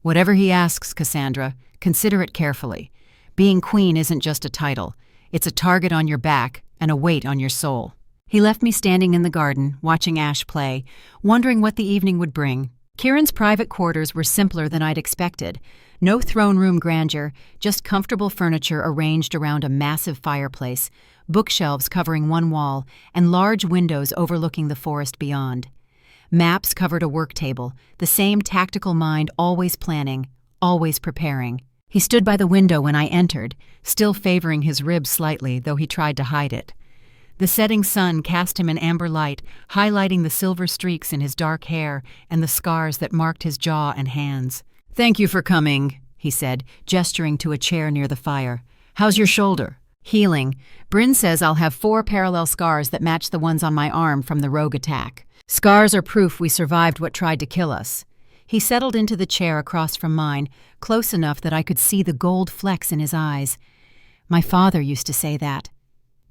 "Whatever he asks, Cassandra, consider it carefully. Being queen isn't just a title. It's a target on your back and a weight on your soul." He left me standing in the garden, watching Ash play, wondering what the evening would bring. Kieran's private quarters were simpler than I'd expected. No throne room grandeur, just comfortable furniture arranged around a massive fireplace, bookshelves covering one wall, and large windows overlooking the forest beyond. Maps covered a work table, the same tactical mind always planning, always preparing. He stood by the window when I entered, still favoring his ribs slightly, though he tried to hide it. The setting sun cast him an amber light, highlighting the silver streaks in his dark hair and the scars that marked his jaw and hands. "Thank you for coming," he said, gesturing to a chair near the fire. "How's your shoulder?" "Healing. Bryn says I'll have 4 parallel scars that match the ones on my arm from the rogue attack." Scars are proof we survived what tried to kill us. He settled into the chair across from mine, close enough that I could see the gold flecks in his eyes. My father used to say that.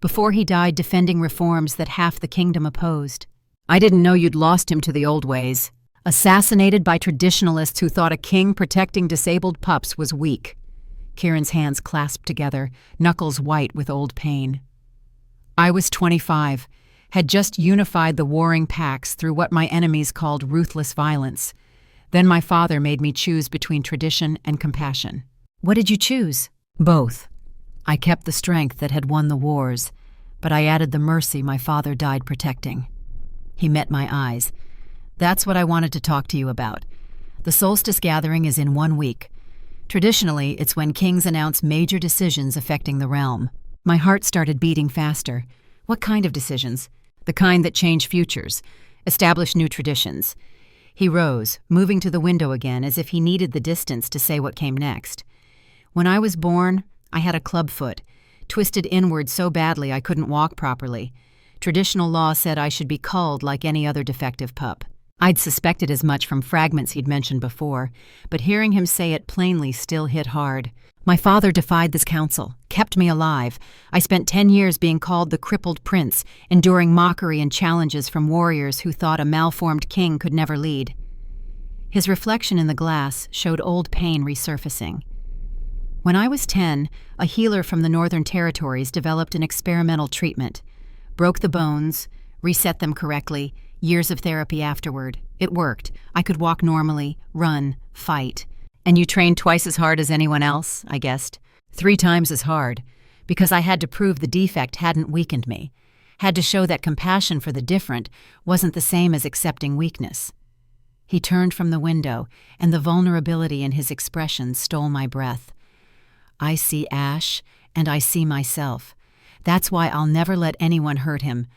Before he died defending reforms that half the kingdom opposed. I didn't know you'd lost him to the old ways. Assassinated by traditionalists who thought a king protecting disabled pups was weak. Kieran's hands clasped together, knuckles white with old pain. I was 25, had just unified the warring packs through what my enemies called ruthless violence. Then my father made me choose between tradition and compassion. What did you choose? Both. I kept the strength that had won the wars, but I added the mercy my father died protecting. He met my eyes. That's what I wanted to talk to you about. The solstice gathering is in 1 week. Traditionally, it's when kings announce major decisions affecting the realm. My heart started beating faster. What kind of decisions? The kind that change futures, establish new traditions. He rose, moving to the window again as if he needed the distance to say what came next. When I was born, I had a clubfoot, twisted inward so badly I couldn't walk properly. Traditional law said I should be culled like any other defective pup. I'd suspected as much from fragments he'd mentioned before, but hearing him say it plainly still hit hard. My father defied this council, kept me alive. I spent 10 years being called the crippled prince, enduring mockery and challenges from warriors who thought a malformed king could never lead. His reflection in the glass showed old pain resurfacing. When I was 10, a healer from the Northern Territories developed an experimental treatment. Broke the bones, reset them correctly, years of therapy afterward. It worked. I could walk normally, run, fight. And you trained twice as hard as anyone else, I guessed. 3 times as hard, because I had to prove the defect hadn't weakened me. Had to show that compassion for the different wasn't the same as accepting weakness. He turned from the window, and the vulnerability in his expression stole my breath. I see Ash, and I see myself. That's why I'll never let anyone hurt him.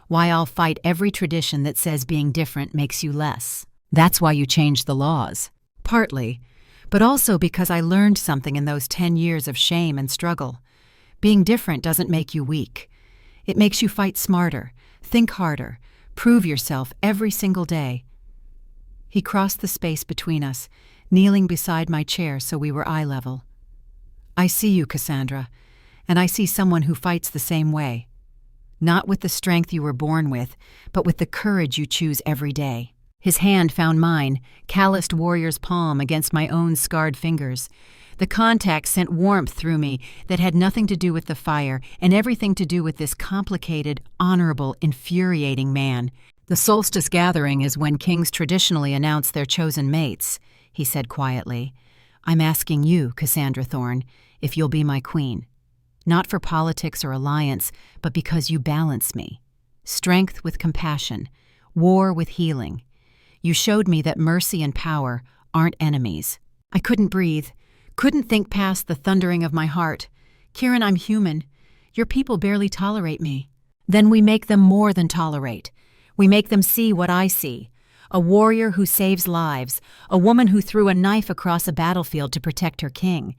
Why I'll fight every tradition that says being different makes you less. That's why you changed the laws. Partly, but also because I learned something in those 10 years of shame and struggle. Being different doesn't make you weak. It makes you fight smarter, think harder, prove yourself every single day. He crossed the space between us, kneeling beside my chair so we were eye level. I see you, Cassandra, and I see someone who fights the same way. Not with the strength you were born with, but with the courage you choose every day. His hand found mine, calloused warrior's palm against my own scarred fingers. The contact sent warmth through me that had nothing to do with the fire and everything to do with this complicated, honorable, infuriating man. The solstice gathering is when kings traditionally announce their chosen mates, he said quietly. I'm asking you, Cassandra Thorne, if you'll be my queen. Not for politics or alliance, but because you balance me. Strength with compassion, war with healing. You showed me that mercy and power aren't enemies. I couldn't breathe, couldn't think past the thundering of my heart. Kieran, I'm human. Your people barely tolerate me. Then we make them more than tolerate. We make them see what I see. A warrior who saves lives, a woman who threw a knife across a battlefield to protect her king.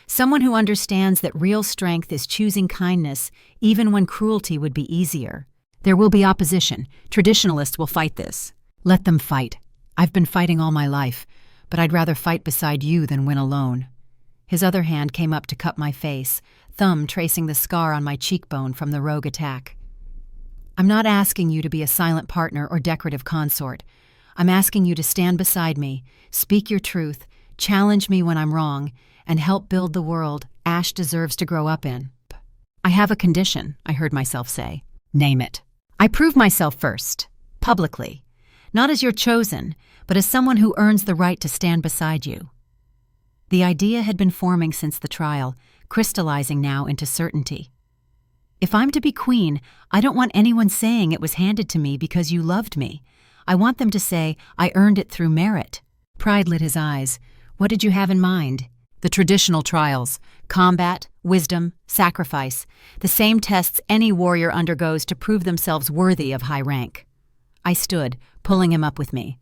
Someone who understands that real strength is choosing kindness, even when cruelty would be easier. There will be opposition. Traditionalists will fight this. Let them fight. I've been fighting all my life, but I'd rather fight beside you than win alone. His other hand came up to cup my face, thumb tracing the scar on my cheekbone from the rogue attack. I'm not asking you to be a silent partner or decorative consort. I'm asking you to stand beside me, speak your truth, challenge me when I'm wrong, and help build the world Ash deserves to grow up in. I have a condition, I heard myself say. Name it. I prove myself first, publicly. Not as your chosen, but as someone who earns the right to stand beside you. The idea had been forming since the trial, crystallizing now into certainty. If I'm to be queen, I don't want anyone saying it was handed to me because you loved me. I want them to say I earned it through merit. Pride lit his eyes. What did you have in mind? The traditional trials, combat, wisdom, sacrifice, the same tests any warrior undergoes to prove themselves worthy of high rank. I stood, pulling him up with me.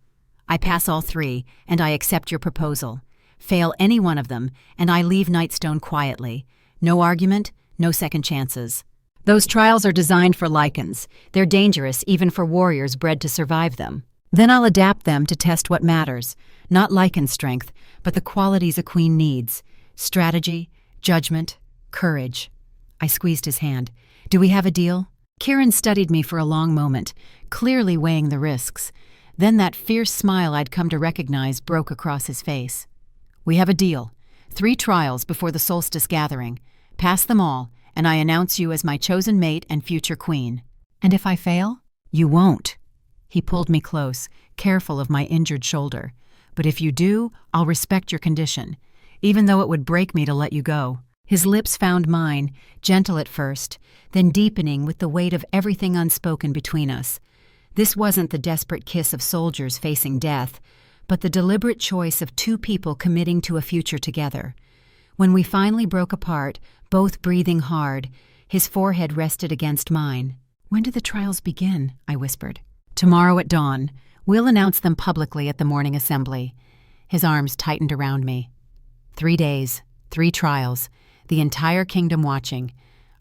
I pass all 3, and I accept your proposal. Fail any one of them, and I leave Nightstone quietly. No argument, no second chances. Those trials are designed for lycans. They're dangerous even for warriors bred to survive them. Then I'll adapt them to test what matters, not lycan strength, but the qualities a queen needs: strategy, judgment, courage. I squeezed his hand. Do we have a deal? Kieran studied me for a long moment, clearly weighing the risks. Then that fierce smile I'd come to recognize broke across his face. We have a deal. 3 trials before the solstice gathering. Pass them all, and I announce you as my chosen mate and future queen. And if I fail? You won't. He pulled me close, careful of my injured shoulder. But if you do, I'll respect your condition, even though it would break me to let you go. His lips found mine, gentle at first, then deepening with the weight of everything unspoken between us. This wasn't the desperate kiss of soldiers facing death, but the deliberate choice of 2 people committing to a future together. When we finally broke apart, both breathing hard, his forehead rested against mine. When do the trials begin? I whispered. Tomorrow at dawn. We'll announce them publicly at the morning assembly. His arms tightened around me. 3 days, 3 trials, the entire kingdom watching.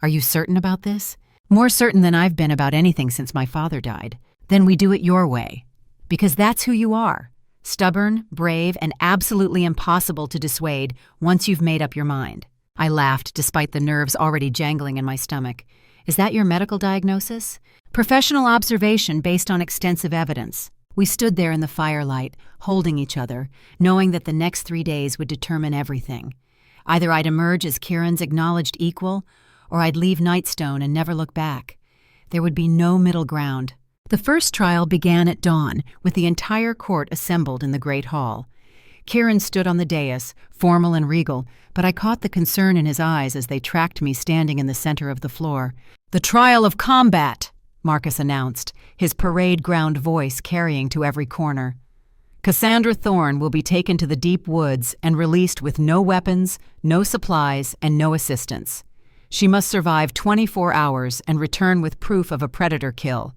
Are you certain about this? More certain than I've been about anything since my father died. Then we do it your way. Because that's who you are. Stubborn, brave, and absolutely impossible to dissuade once you've made up your mind. I laughed despite the nerves already jangling in my stomach. Is that your medical diagnosis? Professional observation based on extensive evidence. We stood there in the firelight, holding each other, knowing that the next 3 days would determine everything. Either I'd emerge as Kieran's acknowledged equal, or I'd leave Nightstone and never look back. There would be no middle ground. The first trial began at dawn, with the entire court assembled in the Great Hall. Kieran stood on the dais, formal and regal, but I caught the concern in his eyes as they tracked me standing in the center of the floor. "The trial of combat," Marcus announced, his parade-ground voice carrying to every corner. "Cassandra Thorne will be taken to the deep woods and released with no weapons, no supplies, and no assistance. She must survive 24 hours and return with proof of a predator kill.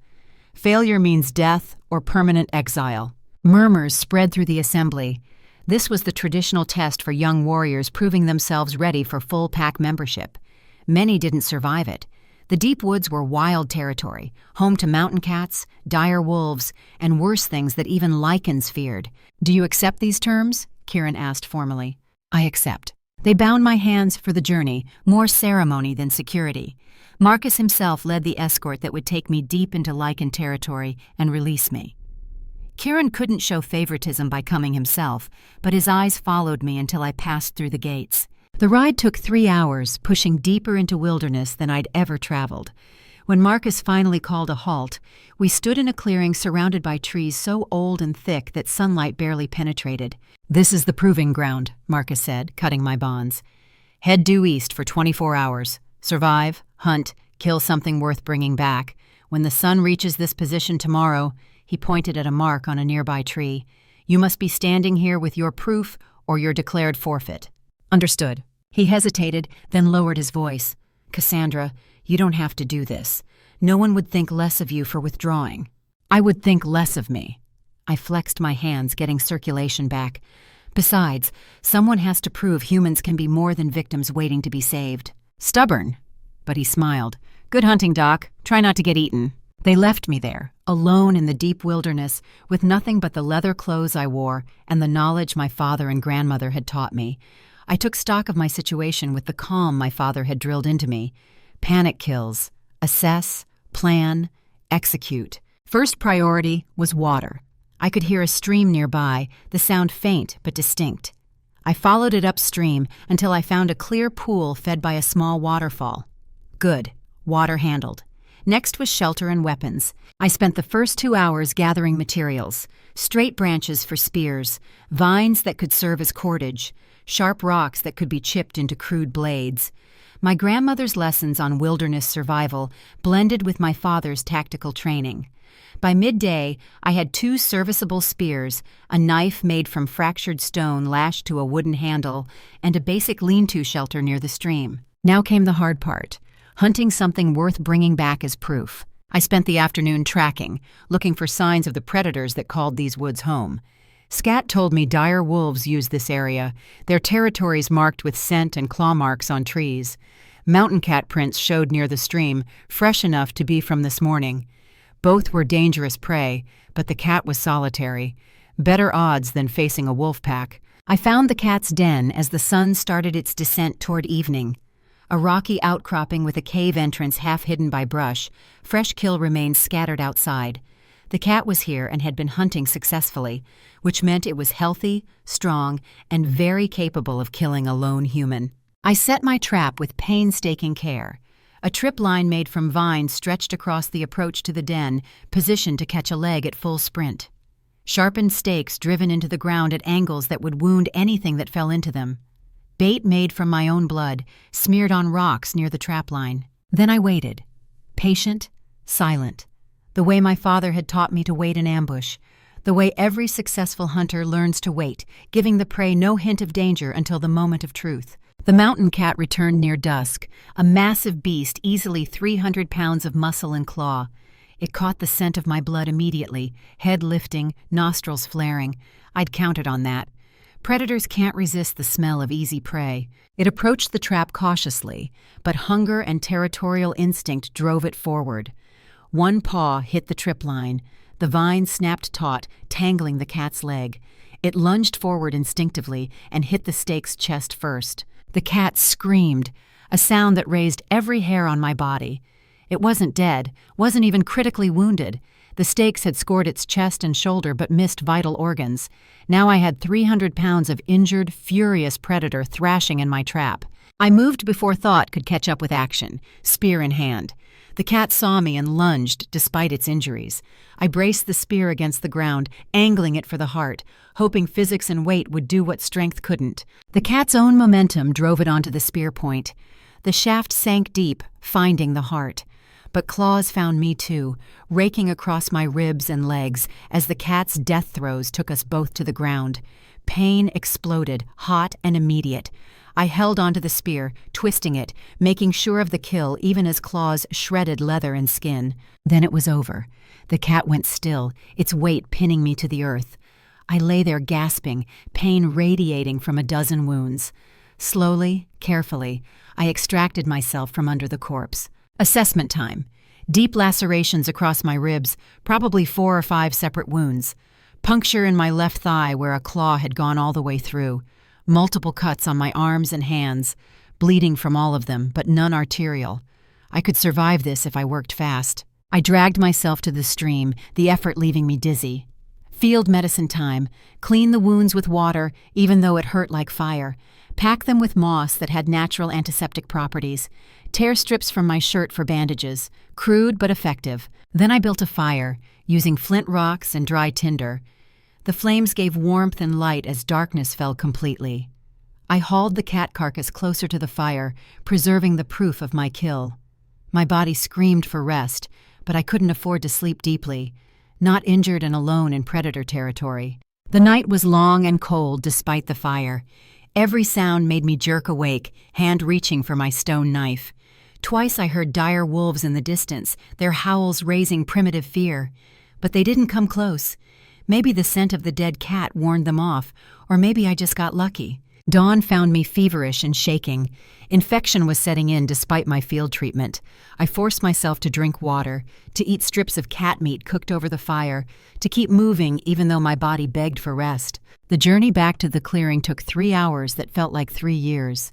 Failure means death or permanent exile." Murmurs spread through the assembly. This was the traditional test for young warriors proving themselves ready for full pack membership. Many didn't survive it. The deep woods were wild territory, home to mountain cats, dire wolves, and worse things that even lycans feared. "Do you accept these terms?" Kieran asked formally. "I accept." They bound my hands for the journey, more ceremony than security. Marcus himself led the escort that would take me deep into lycan territory and release me. Kieran couldn't show favoritism by coming himself, but his eyes followed me until I passed through the gates. The ride took 3 hours, pushing deeper into wilderness than I'd ever traveled. When Marcus finally called a halt, we stood in a clearing surrounded by trees so old and thick that sunlight barely penetrated. "This is the proving ground," Marcus said, cutting my bonds. "Head due east for 24 hours. Survive, hunt, kill something worth bringing back. When the sun reaches this position tomorrow," he pointed at a mark on a nearby tree, "you must be standing here with your proof or your declared forfeit." "Understood." He hesitated, then lowered his voice. "Cassandra, you don't have to do this. No one would think less of you for withdrawing. I would think less of me." I flexed my hands, getting circulation back. "Besides, someone has to prove humans can be more than victims waiting to be saved." "Stubborn." But he smiled. "Good hunting, Doc. Try not to get eaten." They left me there, alone in the deep wilderness, with nothing but the leather clothes I wore and the knowledge my father and grandmother had taught me. I took stock of my situation with the calm my father had drilled into me. Panic kills. Assess, plan, execute. First priority was water. I could hear a stream nearby, the sound faint but distinct. I followed it upstream until I found a clear pool fed by a small waterfall. Good. Water handled. Next was shelter and weapons. I spent the first 2 hours gathering materials: straight branches for spears, vines that could serve as cordage, sharp rocks that could be chipped into crude blades. My grandmother's lessons on wilderness survival blended with my father's tactical training. By midday, I had 2 serviceable spears, a knife made from fractured stone lashed to a wooden handle, and a basic lean-to shelter near the stream. Now came the hard part: hunting something worth bringing back as proof. I spent the afternoon tracking, looking for signs of the predators that called these woods home. Scat told me dire wolves use this area, their territories marked with scent and claw marks on trees. Mountain cat prints showed near the stream, fresh enough to be from this morning. Both were dangerous prey, but the cat was solitary. Better odds than facing a wolf pack. I found the cat's den as the sun started its descent toward evening. A rocky outcropping with a cave entrance half hidden by brush, fresh kill remains scattered outside. The cat was here and had been hunting successfully, which meant it was healthy, strong, and very capable of killing a lone human. I set my trap with painstaking care. A trip line made from vines stretched across the approach to the den, positioned to catch a leg at full sprint. Sharpened stakes driven into the ground at angles that would wound anything that fell into them. Bait made from my own blood, smeared on rocks near the trap line. Then I waited, patient, silent, the way my father had taught me to wait in ambush, the way every successful hunter learns to wait, giving the prey no hint of danger until the moment of truth. The mountain cat returned near dusk, a massive beast, easily 300 pounds of muscle and claw. It caught the scent of my blood immediately, head lifting, nostrils flaring. I'd counted on that. Predators can't resist the smell of easy prey. It approached the trap cautiously, but hunger and territorial instinct drove it forward. One paw hit the trip line. The vine snapped taut, tangling the cat's leg. It lunged forward instinctively and hit the stake's chest first. The cat screamed, a sound that raised every hair on my body. It wasn't dead, wasn't even critically wounded. The stakes had scored its chest and shoulder but missed vital organs. Now I had 300 pounds of injured, furious predator thrashing in my trap. I moved before thought could catch up with action, spear in hand. The cat saw me and lunged, despite its injuries. I braced the spear against the ground, angling it for the heart, hoping physics and weight would do what strength couldn't. The cat's own momentum drove it onto the spear point. The shaft sank deep, finding the heart. But claws found me too, raking across my ribs and legs as the cat's death throes took us both to the ground. Pain exploded, hot and immediate. I held onto the spear, twisting it, making sure of the kill even as claws shredded leather and skin. Then it was over. The cat went still, its weight pinning me to the earth. I lay there gasping, pain radiating from a dozen wounds. Slowly, carefully, I extracted myself from under the corpse. Assessment time. Deep lacerations across my ribs, probably 4 or 5 separate wounds. Puncture in my left thigh where a claw had gone all the way through. Multiple cuts on my arms and hands, bleeding from all of them, but none arterial. I could survive this if I worked fast. I dragged myself to the stream, the effort leaving me dizzy. Field medicine time. Clean the wounds with water, even though it hurt like fire. Pack them with moss that had natural antiseptic properties. Tear strips from my shirt for bandages. Crude but effective. Then I built a fire, using flint rocks and dry tinder. The flames gave warmth and light as darkness fell completely. I hauled the cat carcass closer to the fire, preserving the proof of my kill. My body screamed for rest, but I couldn't afford to sleep deeply, not injured and alone in predator territory. The night was long and cold despite the fire. Every sound made me jerk awake, hand reaching for my stone knife. Twice I heard dire wolves in the distance, their howls raising primitive fear. But they didn't come close. Maybe the scent of the dead cat warned them off, or maybe I just got lucky. Dawn found me feverish and shaking. Infection was setting in despite my field treatment. I forced myself to drink water, to eat strips of cat meat cooked over the fire, to keep moving even though my body begged for rest. The journey back to the clearing took 3 hours that felt like 3 years.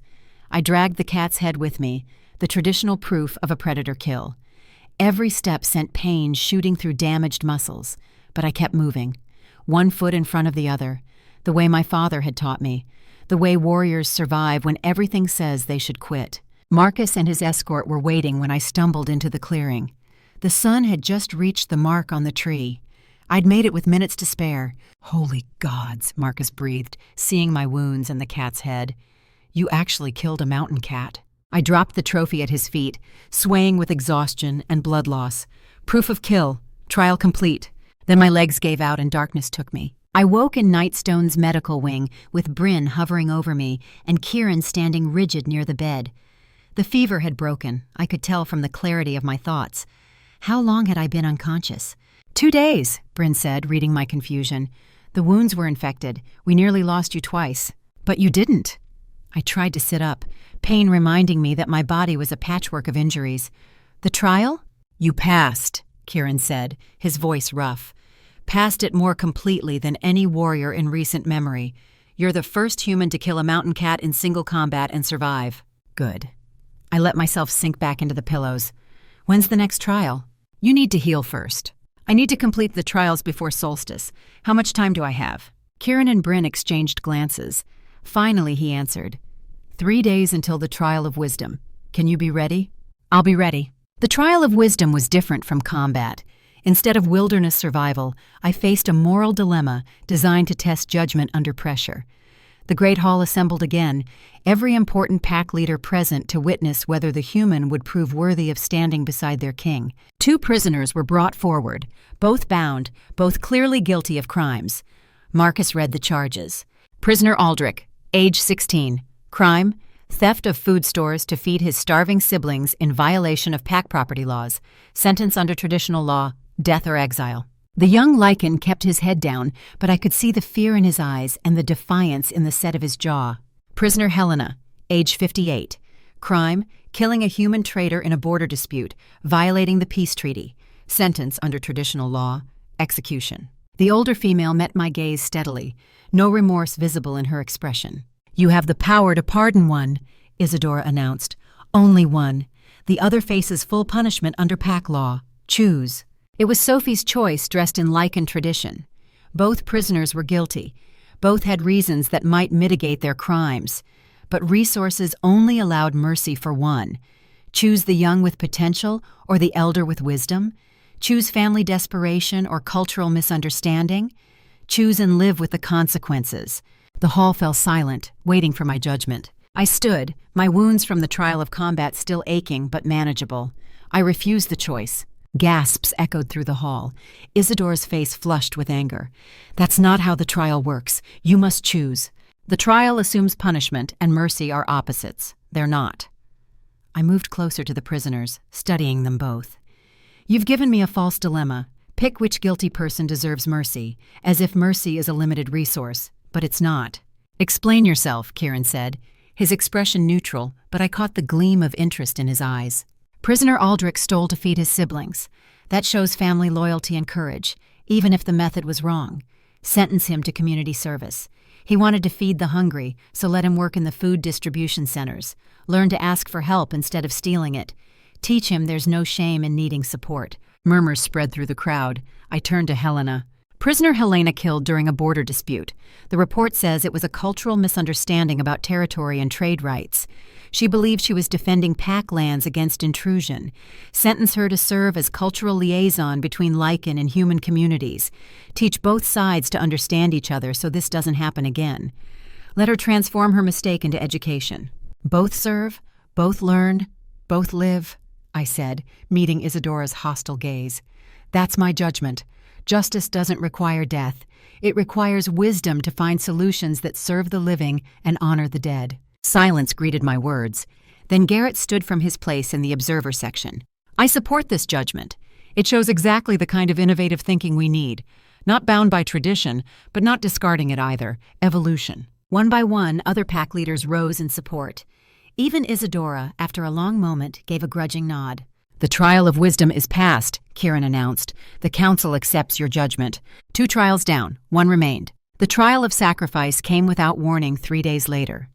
I dragged the cat's head with me, the traditional proof of a predator kill. Every step sent pain shooting through damaged muscles, but I kept moving, one foot in front of the other, the way my father had taught me, the way warriors survive when everything says they should quit. Marcus and his escort were waiting when I stumbled into the clearing. The sun had just reached the mark on the tree. I'd made it with minutes to spare. "Holy gods," Marcus breathed, seeing my wounds and the cat's head. "You actually killed a mountain cat." I dropped the trophy at his feet, swaying with exhaustion and blood loss. Proof of kill. Trial complete. Then my legs gave out and darkness took me. I woke in Nightstone's medical wing, with Bryn hovering over me and Kieran standing rigid near the bed. The fever had broken, I could tell from the clarity of my thoughts. How long had I been unconscious? 2 days, Bryn said, reading my confusion. The wounds were infected. We nearly lost you twice. But you didn't. I tried to sit up, pain reminding me that my body was a patchwork of injuries. The trial? You passed, Kieran said, his voice rough. Passed it more completely than any warrior in recent memory. You're the first human to kill a mountain cat in single combat and survive. Good. I let myself sink back into the pillows. When's the next trial? You need to heal first. I need to complete the trials before solstice. How much time do I have? Kieran and Bryn exchanged glances. Finally, he answered. 3 days until the trial of wisdom. Can you be ready? I'll be ready. The trial of wisdom was different from combat. Instead of wilderness survival, I faced a moral dilemma designed to test judgment under pressure. The Great Hall assembled again, every important pack leader present to witness whether the human would prove worthy of standing beside their king. 2 prisoners were brought forward, both bound, both clearly guilty of crimes. Marcus read the charges. Prisoner Aldrich, age 16. Crime: theft of food stores to feed his starving siblings in violation of pack property laws. Sentence under traditional law: death or exile. The young lykan kept his head down, but I could see the fear in his eyes and the defiance in the set of his jaw. Prisoner Helena, age 58. Crime: killing a human traitor in a border dispute, violating the peace treaty. Sentence under traditional law: execution. The older female met my gaze steadily, no remorse visible in her expression. You have the power to pardon one, Isadora announced. Only one. The other faces full punishment under pack law. Choose. It was Sophie's choice dressed in lykan tradition. Both prisoners were guilty. Both had reasons that might mitigate their crimes. But resources only allowed mercy for one. Choose the young with potential or the elder with wisdom? Choose family desperation or cultural misunderstanding? Choose and live with the consequences. The hall fell silent, waiting for my judgment. I stood, my wounds from the trial of combat still aching but manageable. I refused the choice. Gasps echoed through the hall. Isadora's face flushed with anger. That's not how the trial works. You must choose. The trial assumes punishment and mercy are opposites. They're not. I moved closer to the prisoners, studying them both. You've given me a false dilemma. Pick which guilty person deserves mercy, as if mercy is a limited resource. But it's not. Explain yourself, Kieran said, his expression neutral, but I caught the gleam of interest in his eyes. Prisoner Aldrich stole to feed his siblings. That shows family loyalty and courage, even if the method was wrong. Sentence him to community service. He wanted to feed the hungry, so let him work in the food distribution centers. Learn to ask for help instead of stealing it. Teach him there's no shame in needing support. Murmurs spread through the crowd. I turned to Helena. Prisoner Helena killed during a border dispute. The report says it was a cultural misunderstanding about territory and trade rights. She believed she was defending pack lands against intrusion. Sentence her to serve as cultural liaison between lykan and human communities. Teach both sides to understand each other so this doesn't happen again. Let her transform her mistake into education. Both serve, both learn, both live, I said, meeting Isadora's hostile gaze. That's my judgment. Justice doesn't require death. It requires wisdom to find solutions that serve the living and honor the dead. Silence greeted my words. Then Garrett stood from his place in the observer section. I support this judgment. It shows exactly the kind of innovative thinking we need. Not bound by tradition, but not discarding it either. Evolution. One by one, other pack leaders rose in support. Even Isadora, after a long moment, gave a grudging nod. The trial of wisdom is passed, Kieran announced. The council accepts your judgment. 2 trials down, 1 remained. The trial of sacrifice came without warning 3 days later.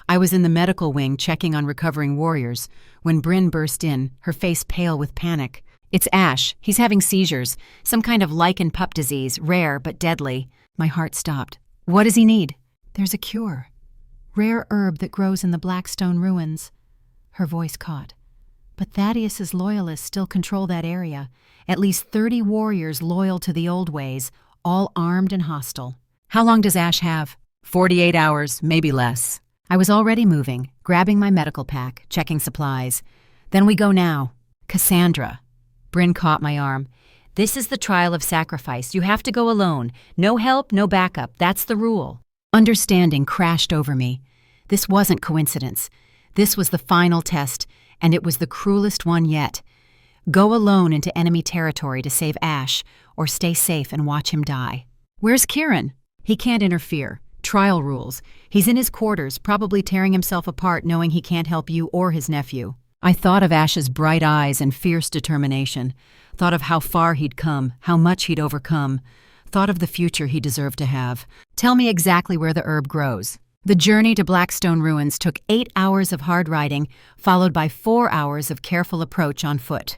I was in the medical wing checking on recovering warriors when Bryn burst in, her face pale with panic. It's Ash. He's having seizures. Some kind of lykan pup disease, rare but deadly. My heart stopped. What does he need? There's a cure. Rare herb that grows in the Blackstone ruins. Her voice caught. But Thaddeus's loyalists still control that area. At least 30 warriors loyal to the old ways, all armed and hostile. How long does Ash have? 48 hours, maybe less. I was already moving, grabbing my medical pack, checking supplies. Then we go now. Cassandra. Bryn caught my arm. This is the trial of sacrifice. You have to go alone. No help, no backup. That's the rule. Understanding crashed over me. This wasn't coincidence. This was the final test, and it was the cruelest one yet. Go alone into enemy territory to save Ash, or stay safe and watch him die. Where's Kieran? He can't interfere. Trial rules. He's in his quarters, probably tearing himself apart knowing he can't help you or his nephew. I thought of Ash's bright eyes and fierce determination. Thought of how far he'd come, how much he'd overcome. Thought of the future he deserved to have. Tell me exactly where the herb grows. The journey to Blackstone Ruins took 8 hours of hard riding, followed by 4 hours of careful approach on foot.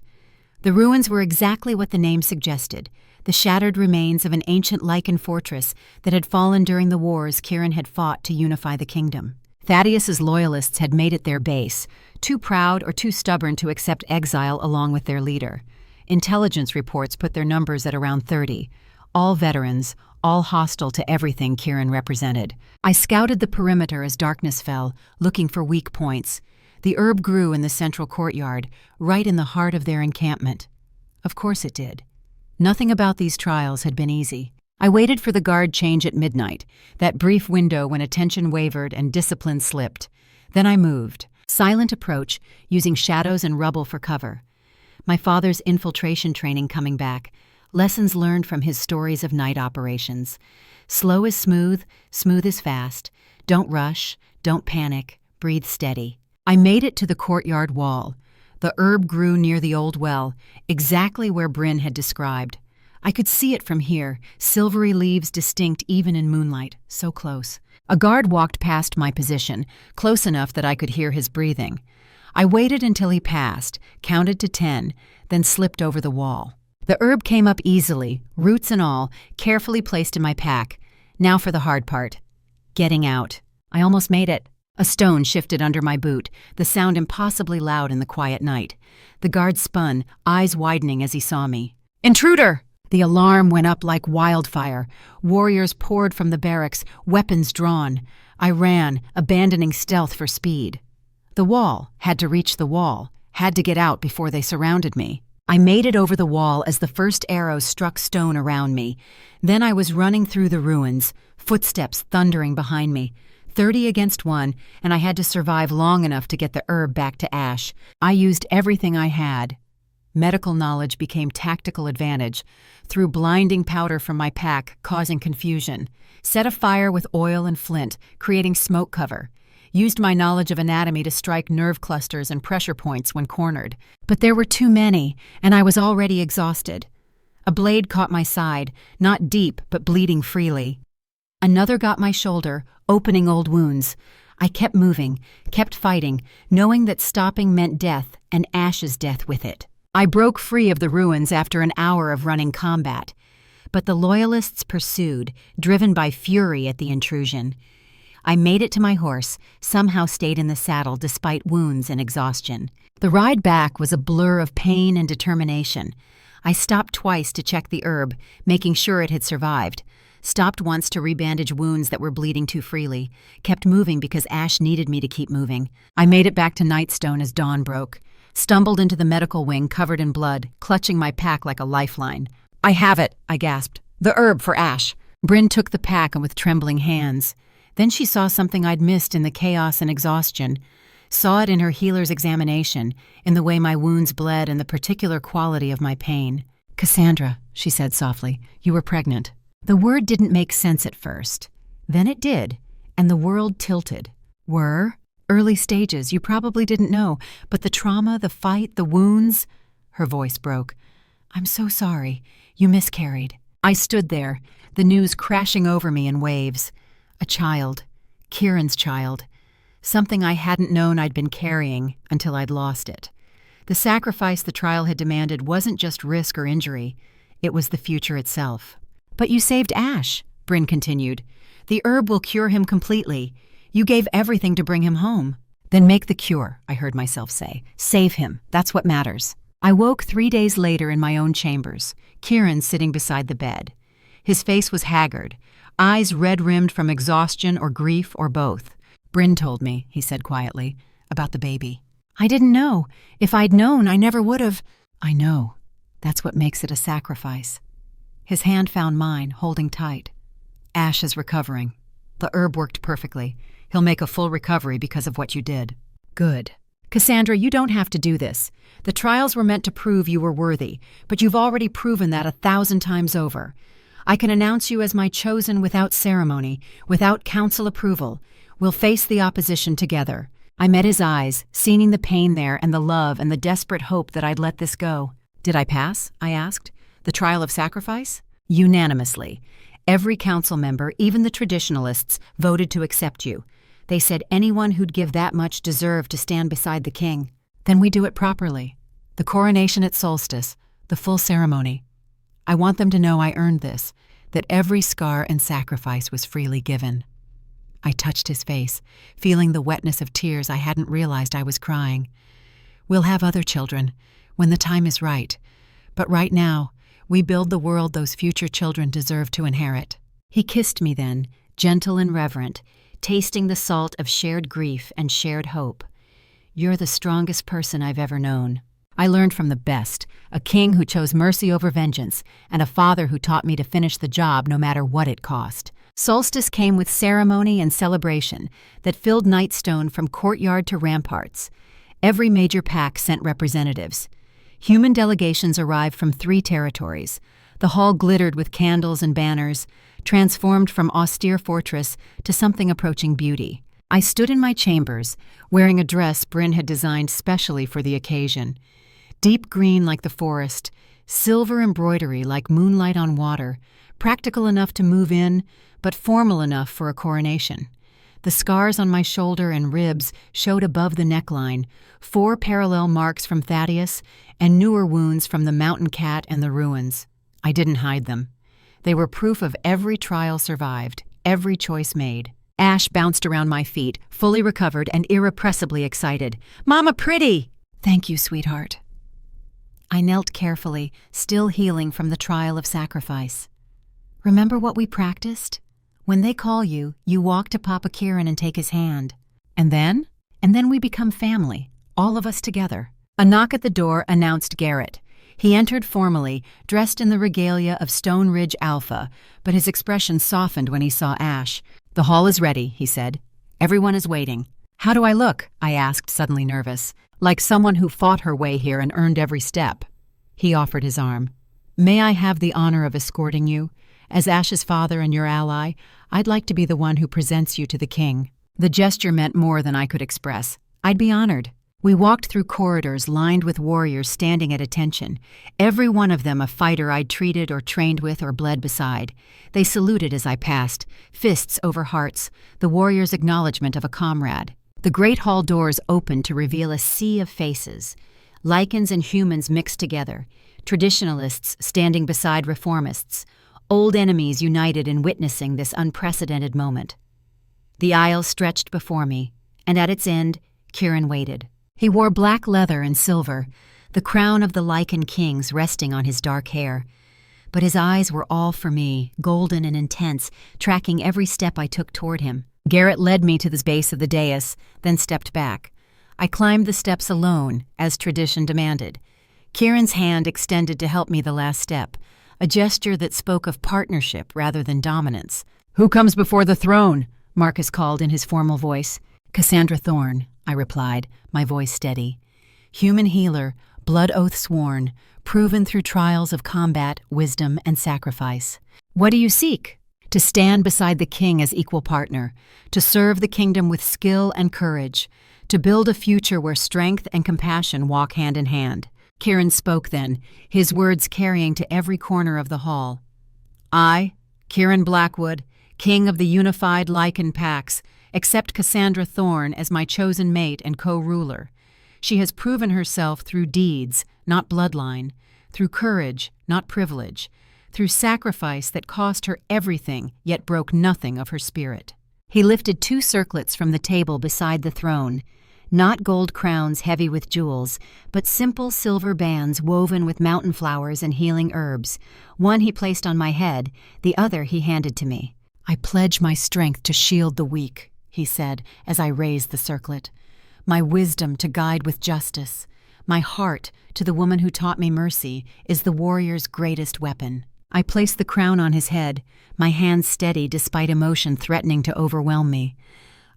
The ruins were exactly what the name suggested, the shattered remains of an ancient lykan fortress that had fallen during the wars Kieran had fought to unify the kingdom. Thaddeus's loyalists had made it their base, too proud or too stubborn to accept exile along with their leader. Intelligence reports put their numbers at around 30, all veterans, all hostile to everything Kieran represented. I scouted the perimeter as darkness fell, looking for weak points. The herb grew in the central courtyard, right in the heart of their encampment. Of course it did. Nothing about these trials had been easy. I waited for the guard change at midnight, that brief window when attention wavered and discipline slipped. Then I moved. Silent approach, using shadows and rubble for cover. My father's infiltration training coming back. Lessons learned from his stories of night operations. Slow is smooth, smooth is fast. Don't rush, don't panic, breathe steady. I made it to the courtyard wall. The herb grew near the old well, exactly where Bryn had described. I could see it from here, silvery leaves distinct even in moonlight, so close. A guard walked past my position, close enough that I could hear his breathing. I waited until he passed, counted to 10, then slipped over the wall. The herb came up easily, roots and all, carefully placed in my pack. Now for the hard part. Getting out. I almost made it. A stone shifted under my boot, the sound impossibly loud in the quiet night. The guard spun, eyes widening as he saw me. "Intruder!" The alarm went up like wildfire. Warriors poured from the barracks, weapons drawn. I ran, abandoning stealth for speed. The wall, had to reach the wall, had to get out before they surrounded me. I made it over the wall as the first arrows struck stone around me. Then I was running through the ruins, footsteps thundering behind me. 30 against 1, and I had to survive long enough to get the herb back to Ash. I used everything I had. Medical knowledge became tactical advantage. Threw blinding powder from my pack, causing confusion. Set a fire with oil and flint, creating smoke cover. Used my knowledge of anatomy to strike nerve clusters and pressure points when cornered. But there were too many, and I was already exhausted. A blade caught my side, not deep, but bleeding freely. Another got my shoulder, opening old wounds. I kept moving, kept fighting, knowing that stopping meant death, and Ash's death with it. I broke free of the ruins after an hour of running combat. But the Loyalists pursued, driven by fury at the intrusion. I made it to my horse, somehow stayed in the saddle despite wounds and exhaustion. The ride back was a blur of pain and determination. I stopped twice to check the herb, making sure it had survived. Stopped once to rebandage wounds that were bleeding too freely. Kept moving because Ash needed me to keep moving. I made it back to Nightstone as dawn broke. Stumbled into the medical wing covered in blood, clutching my pack like a lifeline. "I have it," I gasped. "The herb for Ash." Bryn took the pack and with trembling hands. Then she saw something I'd missed in the chaos and exhaustion. Saw it in her healer's examination, in the way my wounds bled and the particular quality of my pain. "Cassandra," she said softly, "you were pregnant." The word didn't make sense at first. Then it did, and the world tilted. Were? Early stages, you probably didn't know, but the trauma, the fight, the wounds... Her voice broke. "I'm so sorry. You miscarried." I stood there, the news crashing over me in waves. A child. Kieran's child. Something I hadn't known I'd been carrying until I'd lost it. The sacrifice the trial had demanded wasn't just risk or injury. It was the future itself. "But you saved Ash," Bryn continued. "The herb will cure him completely. You gave everything to bring him home." "Then make the cure," I heard myself say. "Save him. That's what matters." I woke 3 days later in my own chambers, Kieran sitting beside the bed. His face was haggard, eyes red-rimmed from exhaustion or grief or both. "Bryn told me," he said quietly, "about the baby." "I didn't know. If I'd known, I never would have." "I know. That's what makes it a sacrifice." His hand found mine, holding tight. "Ash is recovering. The herb worked perfectly. He'll make a full recovery because of what you did." "Good. Cassandra, you don't have to do this. The trials were meant to prove you were worthy, but you've already proven that 1,000 times over. I can announce you as my chosen without ceremony, without council approval. We'll face the opposition together." I met his eyes, seeing the pain there and the love and the desperate hope that I'd let this go. "Did I pass?" I asked. "The trial of sacrifice?" "Unanimously. Every council member, even the traditionalists, voted to accept you. They said anyone who'd give that much deserved to stand beside the king." "Then we do it properly. The coronation at solstice, the full ceremony. I want them to know I earned this, that every scar and sacrifice was freely given." I touched his face, feeling the wetness of tears I hadn't realized I was crying. "We'll have other children, when the time is right. But right now, we build the world those future children deserve to inherit." He kissed me then, gentle and reverent, tasting the salt of shared grief and shared hope. "You're the strongest person I've ever known. I learned from the best, a king who chose mercy over vengeance, and a father who taught me to finish the job no matter what it cost." Solstice came with ceremony and celebration that filled Nightstone from courtyard to ramparts. Every major pack sent representatives. Human delegations arrived from 3 territories. The hall glittered with candles and banners, transformed from austere fortress to something approaching beauty. I stood in my chambers, wearing a dress Bryn had designed specially for the occasion. Deep green like the forest, silver embroidery like moonlight on water, practical enough to move in, but formal enough for a coronation. The scars on my shoulder and ribs showed above the neckline, 4 parallel marks from Thaddeus and newer wounds from the mountain cat and the ruins. I didn't hide them. They were proof of every trial survived, every choice made. Ash bounced around my feet, fully recovered and irrepressibly excited. "Mama, pretty!" "Thank you, sweetheart." I knelt carefully, still healing from the trial of sacrifice. "Remember what we practiced? When they call you, you walk to Papa Kieran and take his hand. And then? And then we become family, all of us together." A knock at the door announced Garrett. He entered formally, dressed in the regalia of Stone Ridge Alpha, but his expression softened when he saw Ash. "The hall is ready," he said. "Everyone is waiting." "How do I look?" I asked, suddenly nervous. "Like someone who fought her way here and earned every step." He offered his arm. "May I have the honor of escorting you? As Ash's father and your ally, I'd like to be the one who presents you to the king." The gesture meant more than I could express. I'd be honored. We walked through corridors lined with warriors standing at attention, every one of them a fighter I'd treated or trained with or bled beside. They saluted as I passed, fists over hearts, the warrior's acknowledgement of a comrade. The great hall doors opened to reveal a sea of faces, lycans and humans mixed together, traditionalists standing beside reformists, old enemies united in witnessing this unprecedented moment. The aisle stretched before me, and at its end, Kieran waited. He wore black leather and silver, the crown of the Lykan kings resting on his dark hair. But his eyes were all for me, golden and intense, tracking every step I took toward him. Garrett led me to the base of the dais, then stepped back. I climbed the steps alone, as tradition demanded. Kieran's hand extended to help me the last step, a gesture that spoke of partnership rather than dominance. "Who comes before the throne?" Marcus called in his formal voice. "Cassandra Thorne," I replied, my voice steady. Human healer, blood oath sworn, proven through trials of combat, wisdom, and sacrifice. "What do you seek?" "To stand beside the king as equal partner, to serve the kingdom with skill and courage, to build a future where strength and compassion walk hand in hand." Kieran spoke then, his words carrying to every corner of the hall. "I, Kieran Blackwood, king of the unified Lykan Pax, accept Cassandra Thorne as my chosen mate and co-ruler. She has proven herself through deeds, not bloodline, through courage, not privilege, through sacrifice that cost her everything yet broke nothing of her spirit." He lifted 2 circlets from the table beside the throne, not gold crowns heavy with jewels, but simple silver bands woven with mountain flowers and healing herbs. One he placed on my head, the other he handed to me. "I pledge my strength to shield the weak," he said as I raised the circlet. "My wisdom to guide with justice. My heart, to the woman who taught me mercy, is the warrior's greatest weapon." I placed the crown on his head, my hands steady despite emotion threatening to overwhelm me.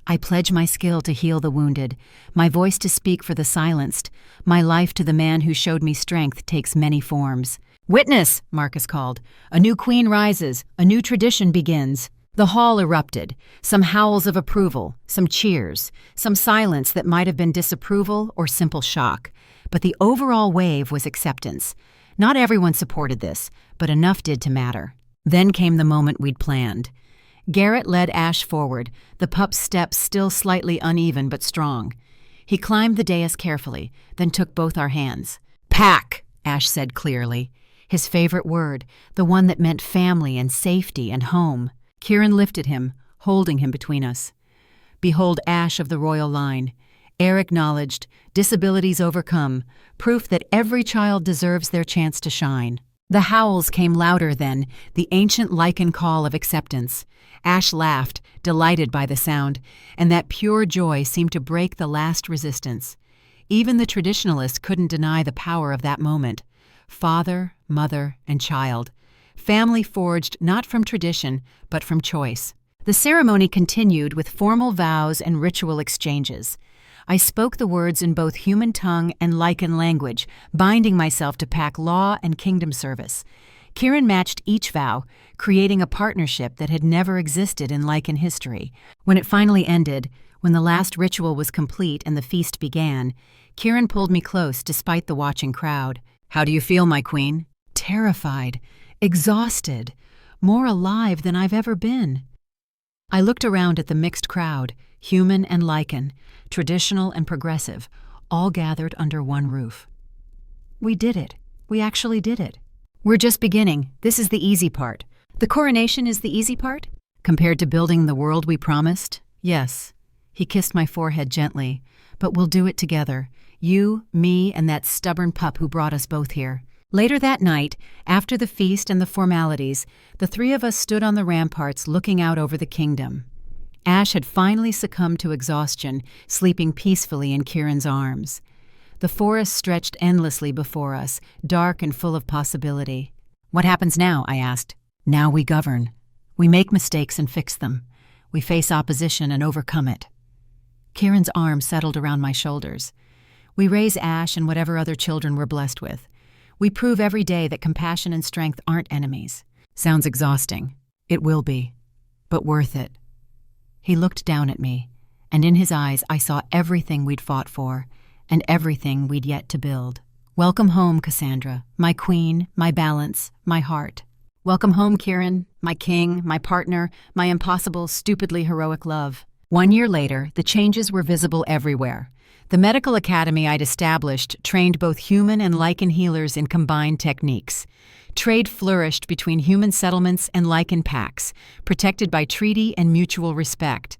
"I pledge my skill to heal the wounded, my voice to speak for the silenced. My life to the man who showed me strength takes many forms." "Witness," Marcus called. "A new queen rises, a new tradition begins." The hall erupted, some howls of approval, some cheers, some silence that might have been disapproval or simple shock. But the overall wave was acceptance. Not everyone supported this, but enough did to matter. Then came the moment we'd planned. Garrett led Ash forward, the pup's steps still slightly uneven but strong. He climbed the dais carefully, then took both our hands. "Pack," Ash said clearly. His favorite word, the one that meant family and safety and home. Kieran lifted him, holding him between us. "Behold Ash of the royal line. Heir acknowledged, disabilities overcome, proof that every child deserves their chance to shine." The howls came louder then, the ancient lykan call of acceptance. Ash laughed, delighted by the sound, and that pure joy seemed to break the last resistance. Even the traditionalists couldn't deny the power of that moment. Father, mother, and child. Family forged not from tradition, but from choice. The ceremony continued with formal vows and ritual exchanges. I spoke the words in both human tongue and lykan language, binding myself to pack law and kingdom service. Kieran matched each vow, creating a partnership that had never existed in lykan history. When it finally ended, when the last ritual was complete and the feast began, Kieran pulled me close despite the watching crowd. "How do you feel, my queen?" "Terrified, exhausted, more alive than I've ever been." I looked around at the mixed crowd, human and lykan, traditional and progressive, all gathered under one roof. "We did it. We actually did it. We're just beginning. This is the easy part. The coronation is the easy part? Compared to building the world we promised? Yes." He kissed my forehead gently. "But we'll do it together. You, me, and that stubborn pup who brought us both here." Later that night, after the feast and the formalities, the three of us stood on the ramparts looking out over the kingdom. Ash had finally succumbed to exhaustion, sleeping peacefully in Kieran's arms. The forest stretched endlessly before us, dark and full of possibility. "What happens now?" I asked. "Now we govern. We make mistakes and fix them. We face opposition and overcome it." Kieran's arm settled around my shoulders. "We raise Ash and whatever other children we're blessed with. We prove every day that compassion and strength aren't enemies." "Sounds exhausting." "It will be, but worth it." He looked down at me, and in his eyes I saw everything we'd fought for, and everything we'd yet to build. "Welcome home, Cassandra, my queen, my balance, my heart. Welcome home, Kieran, my king, my partner, my impossible, stupidly heroic love." 1 year later, the changes were visible everywhere. The medical academy I'd established trained both human and lykan healers in combined techniques. Trade flourished between human settlements and lykan packs, protected by treaty and mutual respect.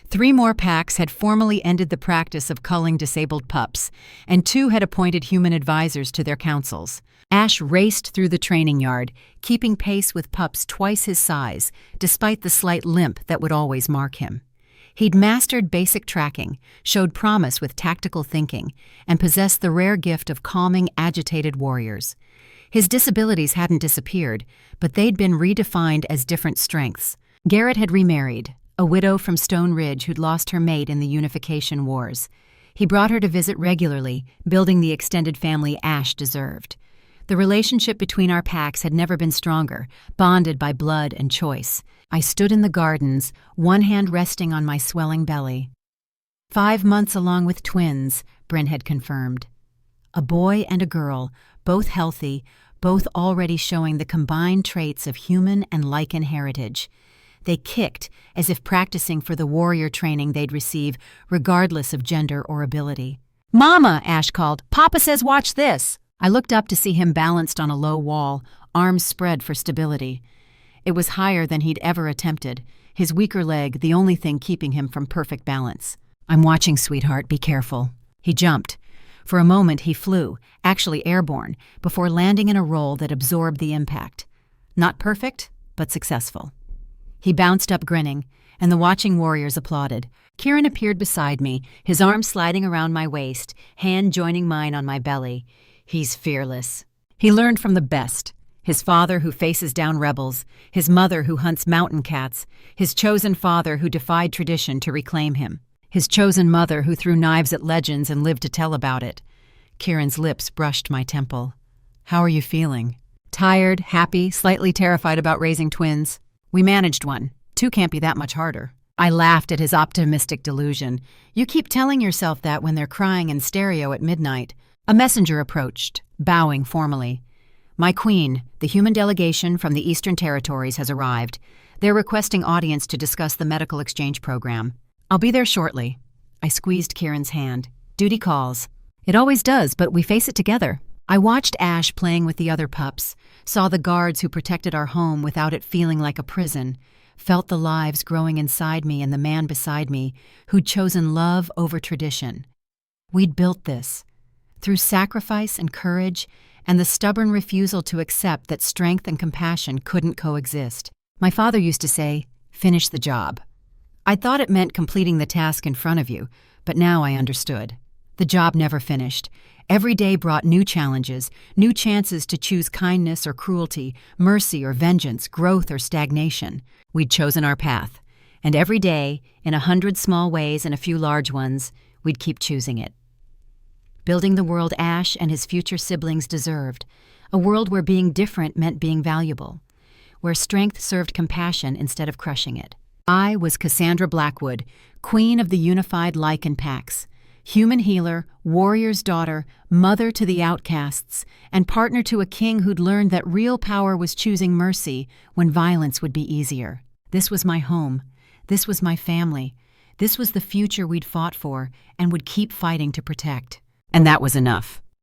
3 more packs had formally ended the practice of culling disabled pups, and 2 had appointed human advisors to their councils. Ash raced through the training yard, keeping pace with pups twice his size, despite the slight limp that would always mark him. He'd mastered basic tracking, showed promise with tactical thinking, and possessed the rare gift of calming agitated warriors. His disabilities hadn't disappeared, but they'd been redefined as different strengths. Garrett had remarried, a widow from Stone Ridge who'd lost her mate in the Unification Wars. He brought her to visit regularly, building the extended family Ash deserved. The relationship between our packs had never been stronger, bonded by blood and choice. I stood in the gardens, one hand resting on my swelling belly. 5 months along with twins, Bryn had confirmed. A boy and a girl, both healthy, both already showing the combined traits of human and lykan heritage. They kicked, as if practicing for the warrior training they'd receive, regardless of gender or ability. "Mama," Ash called, "Papa says watch this." I looked up to see him balanced on a low wall, arms spread for stability. It was higher than he'd ever attempted, his weaker leg the only thing keeping him from perfect balance. "I'm watching, sweetheart, be careful." He jumped. For a moment he flew, actually airborne, before landing in a roll that absorbed the impact. Not perfect, but successful. He bounced up grinning, and the watching warriors applauded. Kieran appeared beside me, his arm sliding around my waist, hand joining mine on my belly. He's fearless. He learned from the best. His father who faces down rebels, his mother who hunts mountain cats, his chosen father who defied tradition to reclaim him, his chosen mother who threw knives at legends and lived to tell about it. Kieran's lips brushed my temple. "How are you feeling?" Tired, happy, slightly terrified about raising twins. We managed one. Two can't be that much harder. I laughed at his optimistic delusion. You keep telling yourself that when they're crying in stereo at midnight. A messenger approached, bowing formally. My queen, the human delegation from the Eastern Territories has arrived. They're requesting audience to discuss the medical exchange program. I'll be there shortly. I squeezed Kieran's hand. Duty calls. It always does, but we face it together. I watched Ash playing with the other pups, saw the guards who protected our home without it feeling like a prison, felt the lives growing inside me and the man beside me who'd chosen love over tradition. We'd built this. Through sacrifice and courage and the stubborn refusal to accept that strength and compassion couldn't coexist. My father used to say, "Finish the job." I thought it meant completing the task in front of you, but now I understood. The job never finished. Every day brought new challenges, new chances to choose kindness or cruelty, mercy or vengeance, growth or stagnation. We'd chosen our path, and every day, in 100 small ways and a few large ones, we'd keep choosing it. Building the world Ash and his future siblings deserved, a world where being different meant being valuable, where strength served compassion instead of crushing it. I was Cassandra Blackwood, queen of the unified lykan packs, human healer, warrior's daughter, mother to the outcasts, and partner to a king who'd learned that real power was choosing mercy when violence would be easier. This was my home. This was my family. This was the future we'd fought for and would keep fighting to protect. And that was enough.